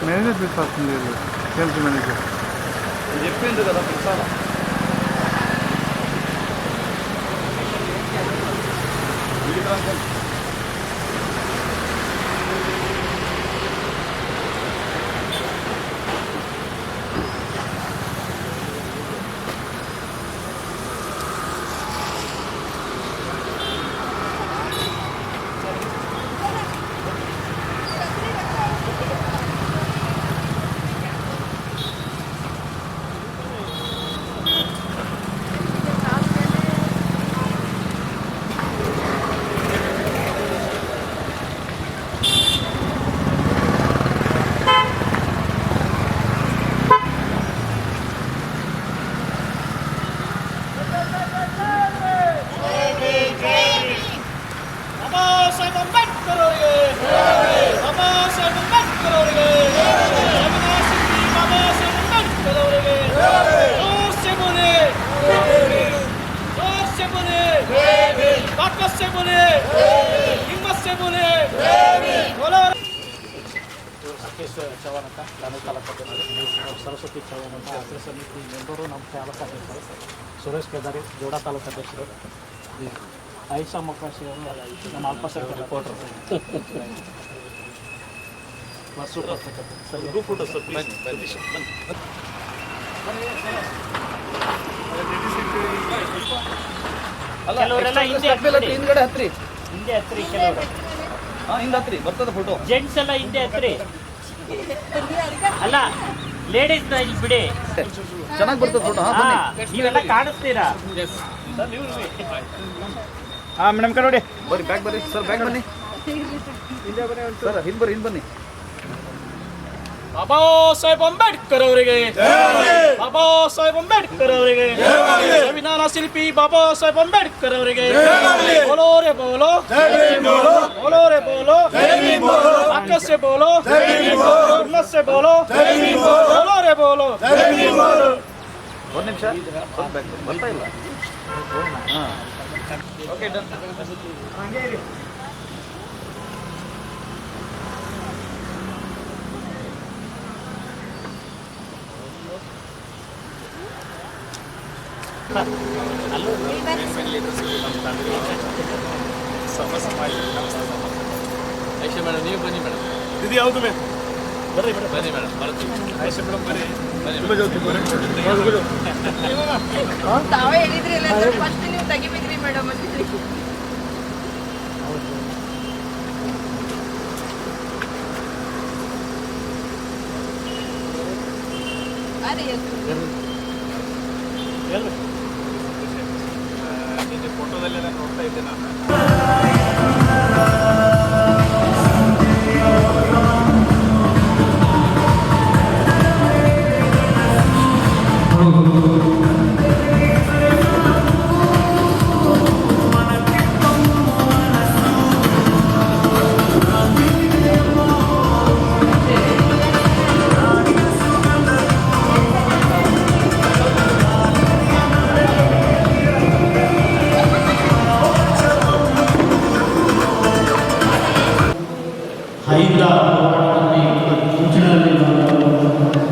Manager తీసుకోవాల్సింది sales manager చెప్పింది కదా పిలిచాలా ಚವಾನ್ ಅಂತ ತಾಲೂಕು ಸರಸ್ವತಿ ಚವಾನ್ ಅಂತ ಹಸಿರು ಸಮಿತಿ ಮೆಂಬರು ನಮ್ಮ ಚಾಲಕ ಸುರೇಶ್ ಕೇದಾರಿ ಜೋಡಾ ತಾಲೂಕು ಅಧ್ಯಕ್ಷರು ಆಯಿಷಾ ಮೊಕಾಶಿ ಅವರು ನಮ್ಮ ಅಲ್ಪಸಂಖ್ಯಾತ ರಿಪೋರ್ಟರ್ ವಸು ಹಿಂದ್ಗಡೆ ಹತ್ರಿ ಹಿಂದೆ ಹತ್ರಿ ಕೆಲವರು ಹಿಂದೆ ಹತ್ರಿ ಬರ್ತದೆ ಫೋಟೋ ಜೆಂಟ್ಸ್ ಎಲ್ಲ ಹಿಂದೆ ಹತ್ರಿ ಅಲ್ಲ ಲೇಡೀಸ್ ಇಲ್ಲಿ ಬಿಡಿ ಚೆನ್ನಾಗಿ ಬರ್ತದೆ ಫೋಟೋ ನೀವೆಲ್ಲ ಕಾಣಿಸ್ತೀರಾ ಮೇಡಮ್ ಕಡೆ ನೋಡಿ ಬರ್ರಿ ಬ್ಯಾಗ್ ಬರ್ರಿ ಸರ್ ಬ್ಯಾಗ್ ಬನ್ನಿ ಸರ್ ಹಿಂದೆ ಬರ್ರಿ ಹಿಂದೆ ಬನ್ನಿ ಬಾಬಾ ಸಾಹೇಬ್ ಅಂಬೇಡ್ಕರ್ ಅವರಿಗೆ ಬಾಬಾ ಸಾಹೇಬ್ ಅಂಬೇಡ್ಕರ್ ಅವರಿಗೆ ಸಂವಿಧಾನ ಶಿಲ್ಪಿ ಬಾಬಾ ಸಾಹೇಬ್ ಅಂಬೇಡ್ಕರ್ ಅವರಿಗೆ ಬೋಲೋ ರೇ ಬೋಲೋ ಬೋಲೋ ರೇ ಬೋಲೋ ಆಕಾಶ ಸೆ ಬೋಲೋ ಉನ್ನತ ಸೆ ಬೋಲೋ ಬೋಲೋ ರೇ ಬೋಲೋ ಒಂದು ನಿಮಿಷ ಬರ್ತಾ ಇಲ್ಲ ಓಕೆ ಡನ್ ಐಶಾ ಮೇಡಮ್ ನೀವು ಬನ್ನಿ ಮೇಡಮ್ ಇದು ಯಾವುದು ಮೇಡಮ್ ಬರ್ರಿ ಮೇಡಮ್ ಬನ್ನಿ ಮೇಡಮ್ ಬರ್ತೀವಿ ಐಶಾ ಮೇಡಮ್ ಬನ್ನಿ ತಾವೇ ಹೇಳಿದ್ರಿ ಇಲ್ಲ ಫಸ್ಟ್ ನೀವು ತೆಗಿಬೇಕ್ರಿ ಮೇಡಮ್ ಅಂತಿದ್ರಿ ಅರೆ ಎಲ್ಲ ಫೋಟೋದಲ್ಲೆಲ್ಲ ನೋಡ್ತಾ ಇದ್ದೆ ನಾನು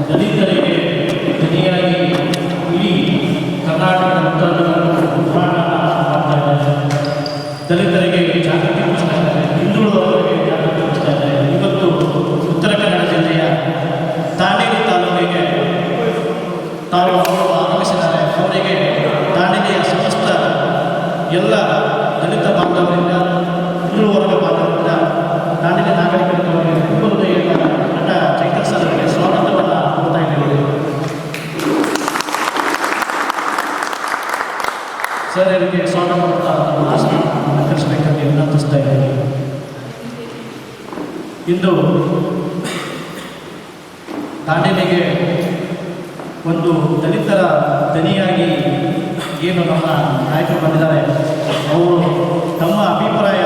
ದಲಿತರಿಗೆ ಜೊತೆಯಾಗಿ ಇಡೀ ಕರ್ನಾಟಕ ದಲಿತರಿಗೆ ಜಾಗೃತಿ ಮೂಡಿಸ್ತಾ ಇದ್ದಾರೆ, ಹಿಂದುಳಿದವರಿಗೆ ಜಾಗೃತಿ ಮೂಡಿಸ್ತಾ ಇದ್ದಾರೆ. ಇವತ್ತು ಉತ್ತರ ಕನ್ನಡ ಜಿಲ್ಲೆಯ ದಾಂಡೇಲಿ ತಾಲೂಕಿಗೆ ತಾವು ಆಗಮಿಸಿದ್ದಾರೆ. ಅವರಿಗೆ ದಾಂಡೇಲಿಯ ಸಮಸ್ತ ಎಲ್ಲ ದಲಿತ ಬಾಂಧವರಿಂದ ಹಿಂದುಳಿದ ವರ್ಗ ಬಾಂಧವರಿಂದ ದಾಂಡೇಲಿ ನಾಗರಿಕರಿಗೆ ನಟ ಚೈತನ್ಯ ಸರ್ಗೆ ಸ್ವಾಗತವನ್ನು ಕೊಡ್ತಾ ಇದ್ದೇವೆ. ಸರ್ ಇವರಿಗೆ ಸ್ವಾಗತ ಮಾಡ್ತಾ ಆಸನ ಅಲಂಕರಿಸಬೇಕಂತ ವಿನಂತಿಸ್ತಾ ಇದ್ದೇವೆ. ಇಂದು ದಾಂಡೇಲಿಗೆ ಒಂದು ದಲಿತರ ದನಿಯಾಗಿ ಏನು ನಮ್ಮ ನಾಯಕರು ಬಂದಿದ್ದಾರೆ, ಅವರು ತಮ್ಮ ಅಭಿಪ್ರಾಯ,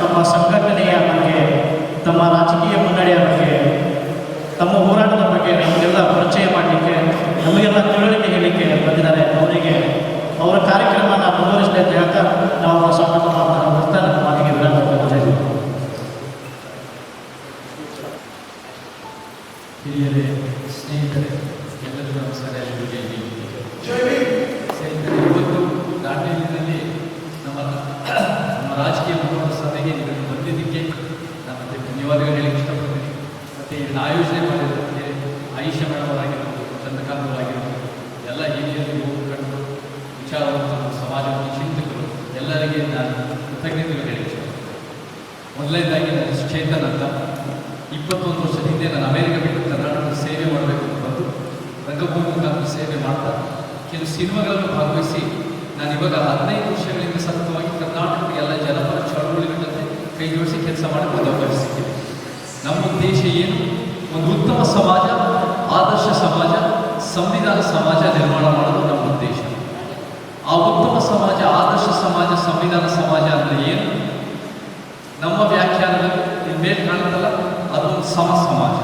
ತಮ್ಮ ಸಂಘಟನೆಯ ಬಗ್ಗೆ, ತಮ್ಮ ರಾಜಕೀಯ ಮುನ್ನಡೆಯ ಬಗ್ಗೆ, ತಮ್ಮ ಹೋರಾಟದ ಬಗ್ಗೆ ನಮಗೆಲ್ಲ ಪರಿಚಯ ಮಾಡಲಿಕ್ಕೆ, ನಮಗೆಲ್ಲ ತಿಳುವಳಿಕೆ ಹೇಳಲಿಕ್ಕೆ ಬಂದಿದ್ದಾರೆ. ಅವರಿಗೆ ಅವರ ಕಾರ್ಯಕ್ರಮನ ಮುಂದುವರಿಸಲಿ ಅಂತ ಹೇಳ್ತಾ ನಾವು ಸ್ವಾಗತ ಮಾಡ್ತಾ ನನ್ನ ಮಾತಿಗೆ ವಿರಾಮ. ಹಿರಿಯರೇ, ಸ್ನೇಹಿತರೆ, ಎಲ್ಲರಿಗೂ ನಮಸ್ಕಾರ. ಎಲ್ಲರಿಗೂ ಜೈ ಸ್ನೇಹಿತರೆ, ಇವತ್ತು ದಾಂಡೇಲಿನಲ್ಲಿ ನಮ್ಮ ರಾಜಕೀಯ ಮುಖಂಡರ ಸಭೆಗೆ ನೀವು ಬಂದಿದ್ದಕ್ಕೆ ನಾನು ಮತ್ತೆ ಧನ್ಯವಾದಗಳು ಹೇಳಕ್ಕೆ ಇಷ್ಟಪಡ್ತೀನಿ. ಮತ್ತು ಇದನ್ನು ಆಯೋಜನೆ ಮಾಡಿರೋದಕ್ಕೆ ಆಯಿಷಾ ಮೇಡಮ್ ಅವರಾಗಿರ್ಬೋದು, ಚಂದ್ರಕಾಂತ್ ಅವರಾಗಿರ್ಬೋದು, ಎಲ್ಲ ಹಿರಿಯರು, ಯುವಕರು, ವಿಚಾರವಂತರು, ಸಮಾಜದ ಚಿಂತಕರು ಎಲ್ಲರಿಗೆ ನಾನು ಕೃತಜ್ಞತೆಗಳು ಹೇಳಕ್ಕೆ ಇಷ್ಟಪಡ್ತೀನಿ. ಮೊದಲನೇದಾಗಿ ನನ್ನ ಚೇತನ್ ಅಂತ 21 ವರ್ಷದ ಹಿಂದೆ ನಾನು ಅಮೇರಿಕ ಬಿಟ್ಟು ಕರ್ನಾಟಕದ ಸೇವೆ ಮಾಡಬೇಕು ಅಂತ ಬಂದು ರಂಗಭೂಮಿ ಮುಖಾಂತರ ಸೇವೆ ಮಾಡ್ತಾ ಕೆಲವು ಸಿನಿಮಾಗಳನ್ನು ಭಾಗವಹಿಸಿ ನಾನು ಇವಾಗ 15 ವರ್ಷಗಳಿಂದ ಸತತವಾಗಿ ಕರ್ನಾಟಕದ ಎಲ್ಲ ಜನಪರ ಚಳವಳಿಗಳ ಜೊತೆ ಕೈ ಜೋಡಿಸಿ ಕೆಲಸ ಮಾಡಕ್ಕೆ ಒಂದು ಅವಕಾಶ ಸಿಕ್ಕಿದೆ. ನಮ್ಮ ಉದ್ದೇಶ ಏನು? ಒಂದು ಉತ್ತಮ ಸಮಾಜ, ಆದರ್ಶ ಸಮಾಜ, ಸಂವಿಧಾನ ಸಮಾಜ ನಿರ್ಮಾಣ ಮಾಡೋದು ನಮ್ಮ ಉದ್ದೇಶ. ಆ ಉತ್ತಮ ಸಮಾಜ, ಆದರ್ಶ ಸಮಾಜ, ಸಂವಿಧಾನ ಸಮಾಜ ಅಂದರೆ ಏನು? ನಮ್ಮ ವ್ಯಾಖ್ಯಾನದಲ್ಲಿ ಮೇಲೆ ಕಾಣುತ್ತಲ್ಲ, ಅದೊಂದು ಸಮಾಜ.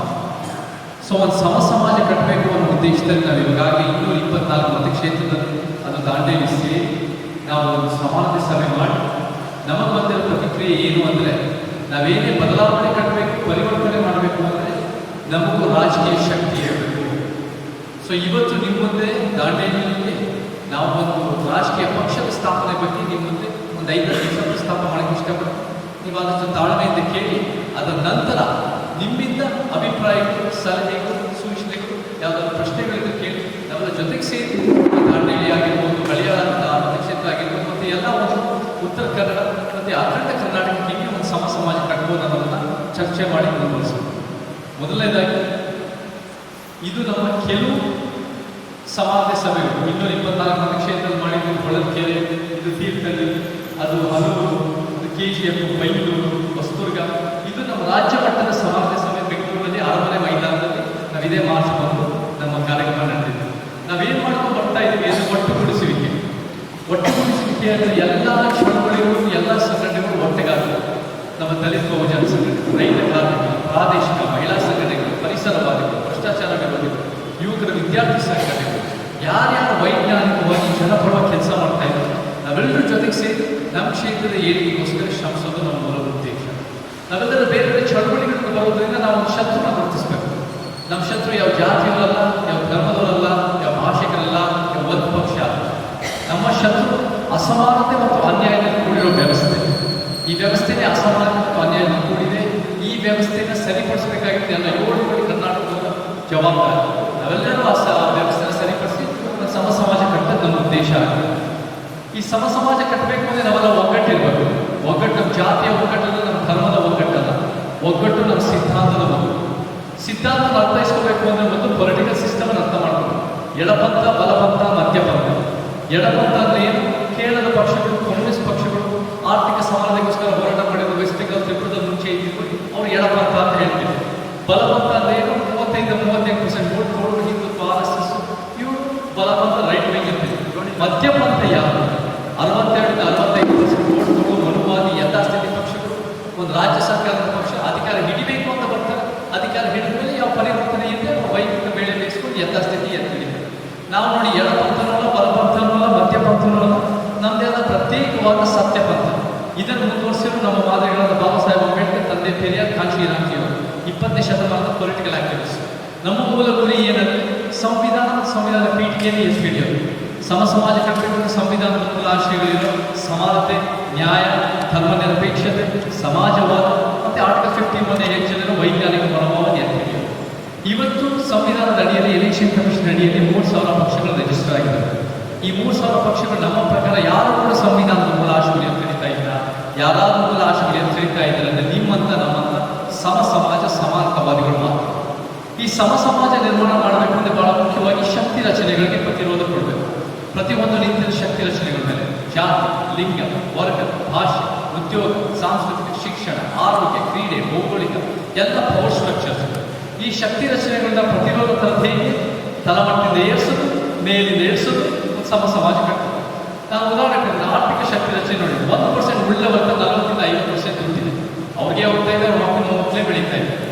ಸೊ ಒಂದು ಸಮಾಜ ಕಟ್ಟಬೇಕು ಅನ್ನೋ ಉದ್ದೇಶದಲ್ಲಿ ನಾವು ಇವಾಗಲೇ 224 ಮತಕ್ಷೇತ್ರದಲ್ಲಿ ಅದು ದಾಂಡೇಲಿ ಸೇರಿ ನಾವು ಒಂದು ಸಮಾನತೆ ಸಭೆ ಮಾಡಿ ನಮಗೆ ಬಂದಿರೋ ಪ್ರತಿಕ್ರಿಯೆ ಏನು ಅಂದರೆ, ನಾವೇನೇ ಬದಲಾವಣೆ ಕಟ್ಟಬೇಕು, ಪರಿವರ್ತನೆ ಮಾಡಬೇಕು ಅಂದರೆ ನಮಗೂ ರಾಜಕೀಯ ಶಕ್ತಿ ಇರಬೇಕು. ಸೊ ಇವತ್ತು ನಿಮ್ಮ ಮುಂದೆ ದಾಂಡೇಲಿಯಲ್ಲಿ ನಾವು ಒಂದು ರಾಜಕೀಯ ಪಕ್ಷದ ಸ್ಥಾಪನೆ ಬಗ್ಗೆ ನಿಮ್ಮ ಮುಂದೆ ಒಂದು 5 ನಿಮಿಷ ಪ್ರಸ್ತಾಪ ಮಾಡೋಕ್ಕೆ ಇಷ್ಟಪಡ್ತೀವಿ. ನೀವು ಆದಷ್ಟು ತಾಳ್ಮೆಯಿಂದ ಕೇಳಿ, ಅದರ ನಂತರ ನಿಮ್ಮಿಂದ ಅಭಿಪ್ರಾಯಗಳು, ಸಲಹೆಗಳು, ಸೂಚನೆಗಳು, ಯಾವುದಾದ್ರು ಪ್ರಶ್ನೆಗಳಿಂದ ಕೇಳಿ ನಾವೆಲ್ಲ ಜೊತೆಗೆ ಸೇರಿ ದಾಂಡೇಲಿ ಆಗಿರ್ಬೋದು, ಹಳೆಯ ಮತಕ್ಷೇತ್ರ ಆಗಿರ್ಬೋದು, ಮತ್ತು ಎಲ್ಲ ಒಂದು ಉತ್ತರ ಕನ್ನಡ ಮತ್ತು ಅಖಂಡ ಕರ್ನಾಟಕಕ್ಕೆ ಒಂದು ಸಮಾಜ ಕಟ್ಬೋದು ಅನ್ನೋದನ್ನು ಚರ್ಚೆ ಮಾಡಿ ಮುಂದುವರಿಸೋದು. ಮೊದಲನೇದಾಗಿ ಇದು ನಮ್ಮ ಕೆಲವು ಸಮಾಜ ಸಭೆಗಳು 224 ಮತಕ್ಷೇತ್ರದಲ್ಲಿ ಮಾಡಿದ್ದು. ಹೊಳಲ್ಕೆರೆ, ಇದು ತೀರ್ಥಹಳ್ಳಿ, ಅದು ಹಲವು, KGF, ಮೈಸೂರು, ಹೊಸದುರ್ಗ, ಇದು ನಮ್ಮ ರಾಜ್ಯ ಮಟ್ಟದ ಸಮಾಜ ಸಭೆ ಬೆಂಗಳೂರಲ್ಲಿ ಅರಮನೆ ಮೈದಾನದಲ್ಲಿ ನಾವು ಇದೇ ಮಾರ್ಚ್ ಬಂದು ನಮ್ಮ ಕಾರ್ಯಕ್ರಮ ನಡೆದಿದ್ದೀವಿ. ನಾವೇನು ಮಾಡ್ಕೊಂಡು ಬರ್ತಾ ಇದ್ದೀವಿ ಅದು ಒಟ್ಟುಗೂಡಿಸುವಿಕೆ ಅಂದರೆ ಎಲ್ಲ ಚಳವಳಿಗಳು, ಎಲ್ಲ ಸಂಘಟನೆಗಳು ಒಟ್ಟಿಗಾಗ್ತವೆ. ನಮ್ಮ ದಲಿತ ಬಹುಜನ ಸಂಘಟನೆ, ರೈತ ಕಾರ್ಮಿಕರು, ಪ್ರಾದೇಶಿಕ ಮಹಿಳಾ ಸಂಘಟನೆಗಳು, ಪರಿಸರವಾದಿಗಳು, ಭ್ರಷ್ಟಾಚಾರ ವಿರೋಧಿಗಳು, ಯುವಕರ ವಿದ್ಯಾರ್ಥಿ ಸಂಘಟನೆಗಳು, ಯಾರ್ಯಾರು ವೈಜ್ಞಾನಿಕವಾಗಿ ಜನಪರವಾಗಿ ಕೆಲಸ ಮಾಡ್ತಾ ಇದ್ದಾರೆ ನಾವೆಲ್ಲರೂ ಜೊತೆಗೆ ಸೇರಿ ನಮ್ಮ ಕ್ಷೇತ್ರದ ಏಳಿಗೆಗೋಸ್ಕರ ಶ್ರಮಿಸೋದು ನಮ್ಮ ಮೂಲ ಉದ್ದೇಶ. ನಾವೆಲ್ಲರೂ ಬೇರೆ ಬೇರೆ ಚಳವಳಿಗಳನ್ನು ಬರೋದ್ರಿಂದ ನಾವು ಒಂದು ಶತ್ರುನ ಗುರುತಿಸಬೇಕು. ನಮ್ಮ ಶತ್ರು ಯಾವ ಜಾತಿಗಳಲ್ಲ, ಯಾವ ಧರ್ಮದವರಲ್ಲ, ಯಾವ ಭಾಷೆಗಳಲ್ಲ, ಯಾವ ಒಂದು ಪಕ್ಷ ಅಲ್ಲ. ನಮ್ಮ ಶತ್ರು ಅಸಮಾನತೆ ಮತ್ತು ಅನ್ಯಾಯದಲ್ಲಿ ಕೂಡಿರೋ ವ್ಯವಸ್ಥೆ. ಈ ವ್ಯವಸ್ಥೆನೇ ಅಸಮಾನತೆ ಮತ್ತು ಅನ್ಯಾಯದಲ್ಲಿ ಕೂಡಿದೆ. ಈ ವ್ಯವಸ್ಥೆಯನ್ನು ಸರಿಪಡಿಸಬೇಕಾಗಿತ್ತು ಎಲ್ಲ 7 ಕೋಟಿ ಕರ್ನಾಟಕದ ಜವಾಬ್ದಾರಿ. ನಾವೆಲ್ಲರೂ ಆ ವ್ಯವಸ್ಥೆನ ಸರಿಪಡಿಸಿ ಒಂದು ಸಮಾಜ ಕಟ್ಟೋದು ನಮ್ಮ ಉದ್ದೇಶ ಆಗಿದೆ. ಈ ಸಮಾಜ ಕಟ್ಟಬೇಕು ಅಂದರೆ ನಾವೆಲ್ಲ ಒಗ್ಗಟ್ಟಿರಬೇಕು. ಒಗ್ಗಟ್ಟು ನಮ್ಮ ಜಾತಿಯ ಒಗ್ಗಟ್ಟಲ್ಲ, ನಮ್ಮ ಧರ್ಮದ ಒಗ್ಗಟ್ಟಲ್ಲ. ಒಗ್ಗಟ್ಟು ನಮ್ಮ ಸಿದ್ಧಾಂತದ ಒಗ್ಗಟ್ಟು. ಸಿದ್ಧಾಂತನ ಅರ್ಥೈಸ್ಕೋಬೇಕು ಅಂದರೆ ಒಂದು ಪೊಲಿಟಿಕಲ್ ಸಿಸ್ಟಮ್ ಅರ್ಥ ಮಾಡಬೇಕು. ಎಡಪಂಥ, ಬಲಪಂಥ, ಮಧ್ಯಪಂಥ. ಎಡಪಂಥ ಅಂದರೆ ಏನು? ಕೇರಳದ ಪಕ್ಷಗಳು, ಕಮ್ಯುನಿಸ್ಟ್ ಪಕ್ಷಗಳು ಆರ್ಥಿಕ ಸಮಾನತೆಗೋಸ್ಕರ ಹೋರಾಟ ಮಾಡಿದ ವೆಸ್ಟ್ ಬೆಂಗಾಲ್ ತ್ರಿಪುರದ ಮುಂಚೆ ಇದ್ದಿದ್ದು ಅವರು ಎಡಪಂಥ ಅಂತ ಹೇಳ್ತೀವಿ. ಬಲಪಂಥ ಅಂದರೆ ಏನು? 35% ವೋಟ್ ಕೊಡೋದು ಹಿಂದುತ್ವ, RSS, ಇವರು ಬಲಪಂಥ, ರೈಟ್ ವಿಂಗ್ ಇರ್ತೀವಿ. ಮಧ್ಯಪಂಥ ಯಾರು? 62-65% ವೋಟ್ ಕೊಡುವ ಮನುವಾದಿ ಯಥಾಸ್ಥಿತಿ ಪಕ್ಷಗಳು. ಒಂದು ರಾಜ್ಯ ಸರ್ಕಾರದ ಪಕ್ಷ ಅಧಿಕಾರ ಹಿಡಿಬೇಕು ಅಂತ ಬರ್ತಾರೆ. ಅಧಿಕಾರ ಹಿಡಿದ ಮೇಲೆ ಯಾವ ಪರಿವರ್ತನೆ ಇದೆ ವೈಯಕ್ತಿಕ ಬೇಳೆ ಬೇಯಿಸ್ಕೊಂಡು ಯಥಾಸ್ಥಿತಿ ಎತ್ತಿಡಿತಾರೆ. ನಾವು ನೋಡಿ ಎಡಪಂಥನಲ್ಲ, ಬಲಪಂಥನಲ್ಲ, ಮಧ್ಯಪಂಥನಲ್ಲ, ನಮ್ಮದೇ ಆದ ಪ್ರತ್ಯೇಕವಾದ ಸತ್ಯಪಂಥ. ಇದನ್ನು ಮುಂದುವರಿಸಿದ್ರು ನಮ್ಮ ಮಾದರಿಗಳಾದ ಬಾಬಾ ಸಾಹೇಬ್ ಅಂಬೇಡ್ಕರ್, ತಂದೆ ಪೆರಿಯಾರ್, ಕಾಂಚಿ ರಾಮ್ಜಿಯವರು 20ನೇ ಶತಮಾನದ ಪೊಲಿಟಿಕಲ್ ಆಕ್ಟಿವಿಸ್ಟ್. ನಮ್ಮ ಮೂಲ ಗುರಿ ಏನಂದರೆ ಸಂವಿಧಾನ ಪೀಠಿಕೆಯಲ್ಲಿ ಎತ್ತಿಡಿಯೋದು. ಸಮಾಜ ಕಟ್ಟಬೇಕು. ಸಂವಿಧಾನದ ಮೂಲ ಆಶಯಗಳಿರೋ ಸಮಾನತೆ, ನ್ಯಾಯ, ಧರ್ಮ ನಿರಪೇಕ್ಷತೆ, ಸಮಾಜವಾದ ಮತ್ತು ಆರ್ಟಿಕಲ್ 51 ಹೆಚ್ಚಿನ ವೈಜ್ಞಾನಿಕ ಮನೋಭಾವನೆ ಎತ್ತಿಡಿಯೋದು. ಇವತ್ತು ಸಂವಿಧಾನದ ಅಡಿಯಲ್ಲಿ ಎಲೆಕ್ಷನ್ ಕಮಿಷನ್ ಅಡಿಯಲ್ಲಿ 3,000 ಪಕ್ಷಗಳು ರಿಜಿಸ್ಟರ್ ಆಗಿದ್ದಾರೆ. ಈ 3,000 ಪಕ್ಷಗಳು ನಮ್ಮ ಪ್ರಕಾರ ಯಾರು ಕೂಡ ಸಂವಿಧಾನದ ಮೂಲ ಆಶಯಗಳು ಎತ್ತಿಡಿತಾ ಇಲ್ಲ. ಯಾರಾದ್ರೂ ಮೂಲ ಆಶಯಗಳು ಎತ್ತಿಡಿತಾ ಇದ್ದಾರೆ ಅಂದರೆ ನಿಮ್ಮಂತ ನಮ್ಮಂತ ಸಮಾಜ ಸಮಾನತಾವಾದಿಗಳು ಮಾತ್ರ. ಈ ಸಮಾಜ ನಿರ್ಮಾಣ ಮಾಡಬೇಕು ಅಂದರೆ ಬಹಳ ಮುಖ್ಯವಾಗಿ ಶಕ್ತಿ ರಚನೆಗಳಿಗೆ ಪ್ರತಿರೋಧ ಕೊಡಬೇಕು. ಪ್ರತಿಯೊಂದು ನಿಂತಿನ ಶಕ್ತಿ ರಚನೆಗಳ ಮೇಲೆ ಜಾತಿ, ಲಿಂಗ, ವರ್ಗ, ಭಾಷೆ, ಉದ್ಯೋಗ, ಸಾಂಸ್ಕೃತಿಕ, ಶಿಕ್ಷಣ, ಆರೋಗ್ಯ, ಕ್ರೀಡೆ, ಭೌಗೋಳಿಕ ಎಲ್ಲ ಪವರ್ ಸ್ಟ್ರಕ್ಚರ್ಸ್. ಈ ಶಕ್ತಿ ರಚನೆಗಳನ್ನ ಪ್ರತಿರೋಧ ತರದ್ದು ಹೇಗೆ? ತಳಮಟ್ಟದಿಂದ ಏರಿಸೋದು, ಮೇಲಿಂದ ಏರಿಸೋದು, ಒಂದು ಸಮಾಜ ಕಟ್ಟೋದು. ನಾನು ಉದಾಹರಣೆ ಆರ್ಥಿಕ ಶಕ್ತಿ ರಚನೆ ನೋಡಿ. 1% ಉಳ್ಳವರ್ಗ 40-50% ದುಡ್ಡಿದೆ. ಅವ್ರಿಗೆ ಹೋಗ್ತಾ ಇದ್ದಾರೆ, ಮಕ್ಕಳು ಮಕ್ಕಳೇ ಬೆಳೀತಾ ಇದ್ದಾರೆ.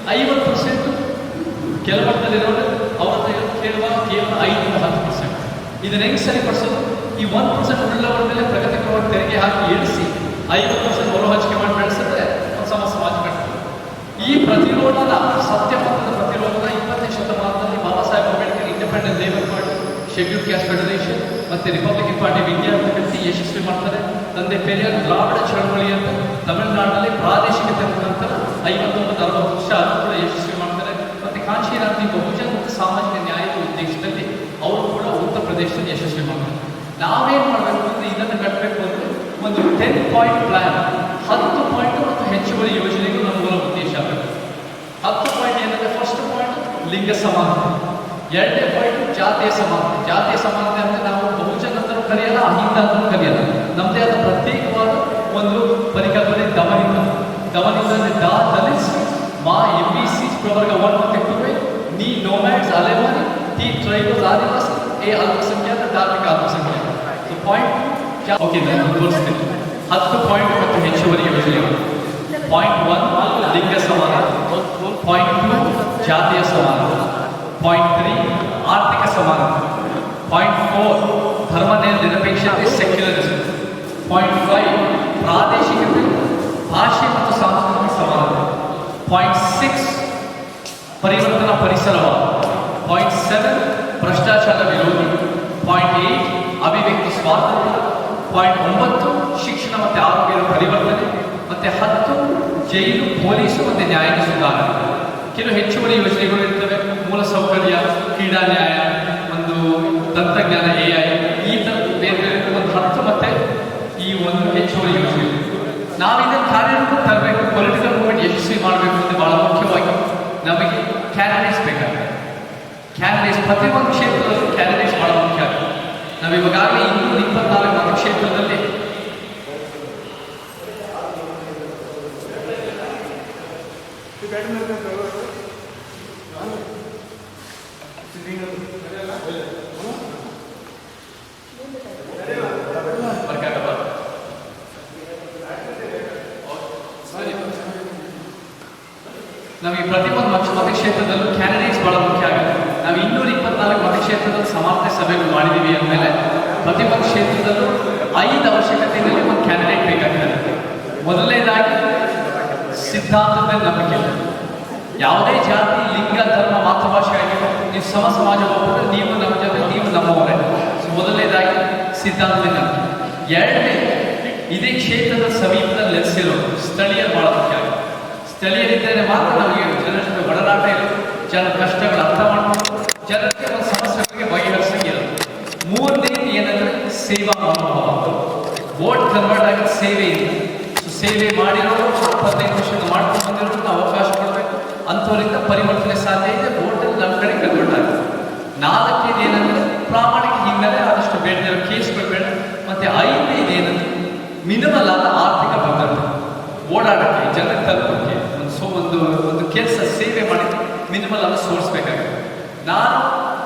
50% ಕೆಲವರ್ತಲ್ಲಿರೋರು ಅವ್ರ ಕೇಳುವ ಕೇವಲ 5-10%. ಇದನ್ನ ಹೆಂಗೆ ಸರಿಪಡಿಸೋದು? ಈ 1% ಉಳ್ಳವರಲ್ಲೇ ಪ್ರಗತಿಪರವಾಗಿ ತೆರಿಗೆ ಹಾಕಿ ಇಳಿಸಿ 50% ಹೊರ ಹಂಚಿಕೆ ಮಾಡಿ ಬೆಳೆಸಿದ್ರೆ ಒಂದು ಸಮಾಜ ಕಟ್ಟಬೇಕು. ಈ ಪ್ರತಿರೋಧನ, ಸತ್ಯಪಥದ ಪ್ರತಿರೋಧನ ಶೆಡ್ಯೂಲ್ ಕ್ಯಾಸ್ಟ್ ಫೆಡರೇಷನ್ ಮತ್ತು ರಿಪಬ್ಲಿಕನ್ ಪಾರ್ಟಿ ಆಫ್ ಇಂಡಿಯಾ ಅಂತ ಕಟ್ಟಿ ಯಶಸ್ವಿ ಮಾಡ್ತಾರೆ. ತಂದೆ ಪೆರಿಯಾರ್ ದ್ರಾವಿಡ ಚಳವಳಿ ಅಂತ ತಮಿಳುನಾಡಿನಲ್ಲಿ ಪ್ರಾದೇಶಿಕತೆ ನಂತರ 59-60 ವರ್ಷ ಅದು ಕೂಡ ಯಶಸ್ವಿ ಮಾಡ್ತಾರೆ. ಮತ್ತು ಕಾಂಶೀರಾಮ್ಜಿ ಬಹುಜನ ಮತ್ತು ಸಾಮಾಜಿಕ ನ್ಯಾಯದ ಉದ್ದೇಶದಲ್ಲಿ ಅವರು ಕೂಡ ಉತ್ತರ ಪ್ರದೇಶದಲ್ಲಿ ಯಶಸ್ವಿ ಮಾಡ್ತಾರೆ. ನಾವೇನು ಮಾಡಬೇಕು ಅಂದರೆ ಇದನ್ನು ಕಟ್ಟಬೇಕು ಅಂದರೆ ಒಂದು 10 ಪಾಯಿಂಟ್ ಪ್ಲಾನ್, 10 ಪಾಯಿಂಟ್ ಮತ್ತು ಹೆಚ್ಚುವರಿ ಯೋಜನೆಗಳು ನಮ್ಮ ಮೂಲ ಉದ್ದೇಶ ಆಗಬೇಕು. 10 ಪಾಯಿಂಟ್ ಏನಂದರೆ ಫಸ್ಟ್ ಪಾಯಿಂಟ್ ಲಿಂಗ ಸಮಾನತೆ, ಎರಡನೇ ಪಾಯಿಂಟ್ ಜಾತಿಯ ಸಮಾನತೆ. ಜಾತಿಯ ಸಮಾನತೆ ಅಂದರೆ ನಾವು ಬಹುಜನ ಅಂತಲೂ ಕರೆಯಲ್ಲ, ಅಹಿಂದ ಅಂತಲೂ ಕರೆಯಲ್ಲ. ನಮ್ಮದೇ ಆದ ಪ್ರತ್ಯೇಕವಾದ ಒಂದು ಪರಿಕಲ್ಪನೆ ದಮನಿಂದ. ದಮನಿಂದ ಅಂದರೆ ದಲಿತ್ಸ್, ಮಾ MBC ಪ್ರವರ್ಗ 1 ಮತ್ತು 2, ನೀ ನೋಮ್ಯಾಡ್ಸ್ ಅಲೆಮಾರಿ, ಟಿ ಟ್ರೈಬಲ್ಸ್ ಆದಿವಾಸಿ, ಎ ಅಲ್ಪಸಂಖ್ಯಾತ ಧಾರ್ಮಿಕ ಅಲ್ಪಸಂಖ್ಯಾತ. ಸೊ ಪಾಯಿಂಟ್ ಓಕೆ ನಾನು ತೋರಿಸ್ತೀನಿ. 10 ಪಾಯಿಂಟ್ ಮತ್ತು ಹೆಚ್ಚುವರಿ ಯೋಜನೆಗಳು. ಪಾಯಿಂಟ್ 1 ಲಿಂಗ ಸಮಾನತೆ, ಪಾಯಿಂಟ್ 2 ಜಾತಿಯ ಸಮಾನತೆ, ಪಾಯಿಂಟ್ 3 ಆರ್ಥಿಕ ಸಮಾನತೆ, ಪಾಯಿಂಟ್ 4 ಧರ್ಮ ನಿರಪೇಕ್ಷತೆ ಸೆಕ್ಯುಲರಿಸಮ್, ಪಾಯಿಂಟ್ 5 ಪ್ರಾದೇಶಿಕತೆ, ಭಾಷೆ ಮತ್ತು ಸಾಂಸ್ಕೃತಿಕ ಸಮಾನತೆ, ಪಾಯಿಂಟ್ 6 ಪರಿವರ್ತನಾ ಪರಿಸರವಾದ, ಪಾಯಿಂಟ್ 7 ಭ್ರಷ್ಟಾಚಾರ ವಿರೋಧಿ, ಪಾಯಿಂಟ್ 8 ಅಭಿವ್ಯಕ್ತಿ ಸ್ವಾತಂತ್ರ್ಯ, ಪಾಯಿಂಟ್ 9 ಶಿಕ್ಷಣ ಮತ್ತು ಆರೋಗ್ಯದ ಪರಿವರ್ತನೆ, ಮತ್ತು 10 ಜೈಲು, ಪೊಲೀಸು ಮತ್ತು ನ್ಯಾಯಾಂಗ ಸುಧಾರಣೆ. ಕೆಲವು ಹೆಚ್ಚುವರಿ ಯೋಜನೆಗಳು ಇರ್ತವೆ. ಮೂಲಸೌಕರ್ಯ, ಕ್ರೀಡಾ ನ್ಯಾಯ, ಒಂದು ತಂತ್ರಜ್ಞಾನ AI, ಈ ಥರದ್ದು ಬೇರೆ ಬೇರೆ ಒಂದು 10 ಮತ್ತೆ ಈ ಒಂದು ಹೆಚ್ಚುವರಿ ಯೋಜನೆ. ನಾವಿದನ್ನು ಕಾರ್ಯರೂಪ ತರಬೇಕು, ಪೊಲಿಟಿಕಲ್ ಮೂವ್ಮೆಂಟ್ ಯಶಸ್ವಿ ಮಾಡಬೇಕು ಅಂದರೆ ಬಹಳ ಮುಖ್ಯವಾಗಿ ನಮಗೆ ಕ್ಯಾಂಡಿಡೇಟ್ಸ್ ಬೇಕಾಗುತ್ತೆ. ಕ್ಯಾಂಡಿಡೇಟ್ಸ್ ಪ್ರತಿಯೊಂದು ಕ್ಷೇತ್ರದಲ್ಲೂ ಕ್ಯಾಂಡಿಡೇಟ್ಸ್ ಬಹಳ ಮುಖ್ಯ ಆಗುತ್ತೆ. ನಾವಿವಾಗಲೇ 224 ಮತಕ್ಷೇತ್ರದಲ್ಲಿ ನಮಗೆ ಪ್ರತಿಯೊಂದು ಮತಕ್ಷೇತ್ರದಲ್ಲೂ ಕ್ಯಾಂಡಿಡೇಟ್ಸ್ ಬಹಳ ಮುಖ್ಯ ಆಗುತ್ತೆ. ನಾವು 224 ಮತಕ್ಷೇತ್ರದಲ್ಲಿ ಸಮಾನತೆ ಸಭೆಗಳು ಮಾಡಿದ್ದೀವಿ ಅಂದಮೇಲೆ ಪ್ರತಿಯೊಂದು ಕ್ಷೇತ್ರದಲ್ಲೂ 5 ಅವಶ್ಯಕತೆಯಲ್ಲಿ ಒಂದು ಕ್ಯಾಂಡಿಡೇಟ್ ಬೇಕಾಗ್ತದೆ. ಮೊದಲನೇದಾಗಿ ಸಿದ್ಧಾಂತದ ನಂಬಿಕೆ. ಯಾವುದೇ ಜಾತಿ, ಲಿಂಗ, ಧರ್ಮ, ಮಾತೃಭಾಷೆ ಆಗಿರೋ ನೀವು ಸಮಾಜ ಹೋಗ್ಬಿಟ್ರೆ ನೀವು ನಮ್ಮ ಜೊತೆ, ನೀವು ನಮ್ಮವರೇ. ಸೊ ಮೊದಲನೇದಾಗಿ ಸಿದ್ಧಾಂತದ ನಂಬಿಕೆ. ಎರಡನೇ, ಇದೇ ಕ್ಷೇತ್ರದ ಸಮೀಪದಲ್ಲಿ ನೆಲೆಸಿರೋ ಸ್ಥಳೀಯರು ಬಹಳ ಮುಖ್ಯ ಆಗುತ್ತೆ. ಸ್ಥಳೀಯರಿದ್ದರೆ ಮಾತ್ರ ನಮಗೆ ಜನರ ಜೊತೆ ಒಡನಾಟ ಇರೋದು, ಜನರ ಕಷ್ಟಗಳು ಅರ್ಥ ಮಾಡ್ಕೊಂಡು ಜನರಿಗೆ ಒಂದು ಸಮಸ್ಯೆಗಳಿಗೆ ಬಗೆಹರಿಸಂಗಿರೋದು. ಮೂರನೇದು ಏನಂದರೆ ಸೇವಾ ಮನೋಭಾವ. ವೋಟ್ ಕನ್ವರ್ಟ್ ಆಗಿದ್ದು ಸೇವೆ ಇದೆ. ಸೊ ಸೇವೆ ಮಾಡಿರೋರು 15 ವರ್ಷದ ಮಾಡ್ಕೊಂಡು ಬಂದಿರೋರು ನಾವು ಅವಕಾಶ ಕೊಡಬೇಕು. ಅಂಥವರಿಂದ ಪರಿವರ್ತನೆ ಸಾಧ್ಯ ಇದೆ. ವೋಟಲ್ಲಿ ನಮ್ಮ ಕಡೆ ಕನ್ವರ್ಟ್ ಆಗುತ್ತೆ. 4ನೇದು ಏನಂದರೆ ಪ್ರಾಮಾಣಿಕ ಹಿನ್ನೆಲೆ, ಆದಷ್ಟು ಬೇಡದಿರೋ ಕೇಸ್ಗಳು ಬೇಡ. ಮತ್ತು 5ನೇದು ಏನಂದರೆ ಮಿನಿಮಲ್ ಆದ ಆರ್ಥಿಕ ಭದ್ರತೆ. ಓಡಾಡೋಕ್ಕೆ, ಜನರಿಗೆ ತಲುಪೋಕ್ಕೆ, ಒಂದು ಕೆಲಸ ಸೇವೆ ಮಾಡಿದ್ರೆ ಮಿನಿಮಲ್ ಆದ ಸೋರ್ಸ್ ಬೇಕಾಗುತ್ತೆ. ನಾನು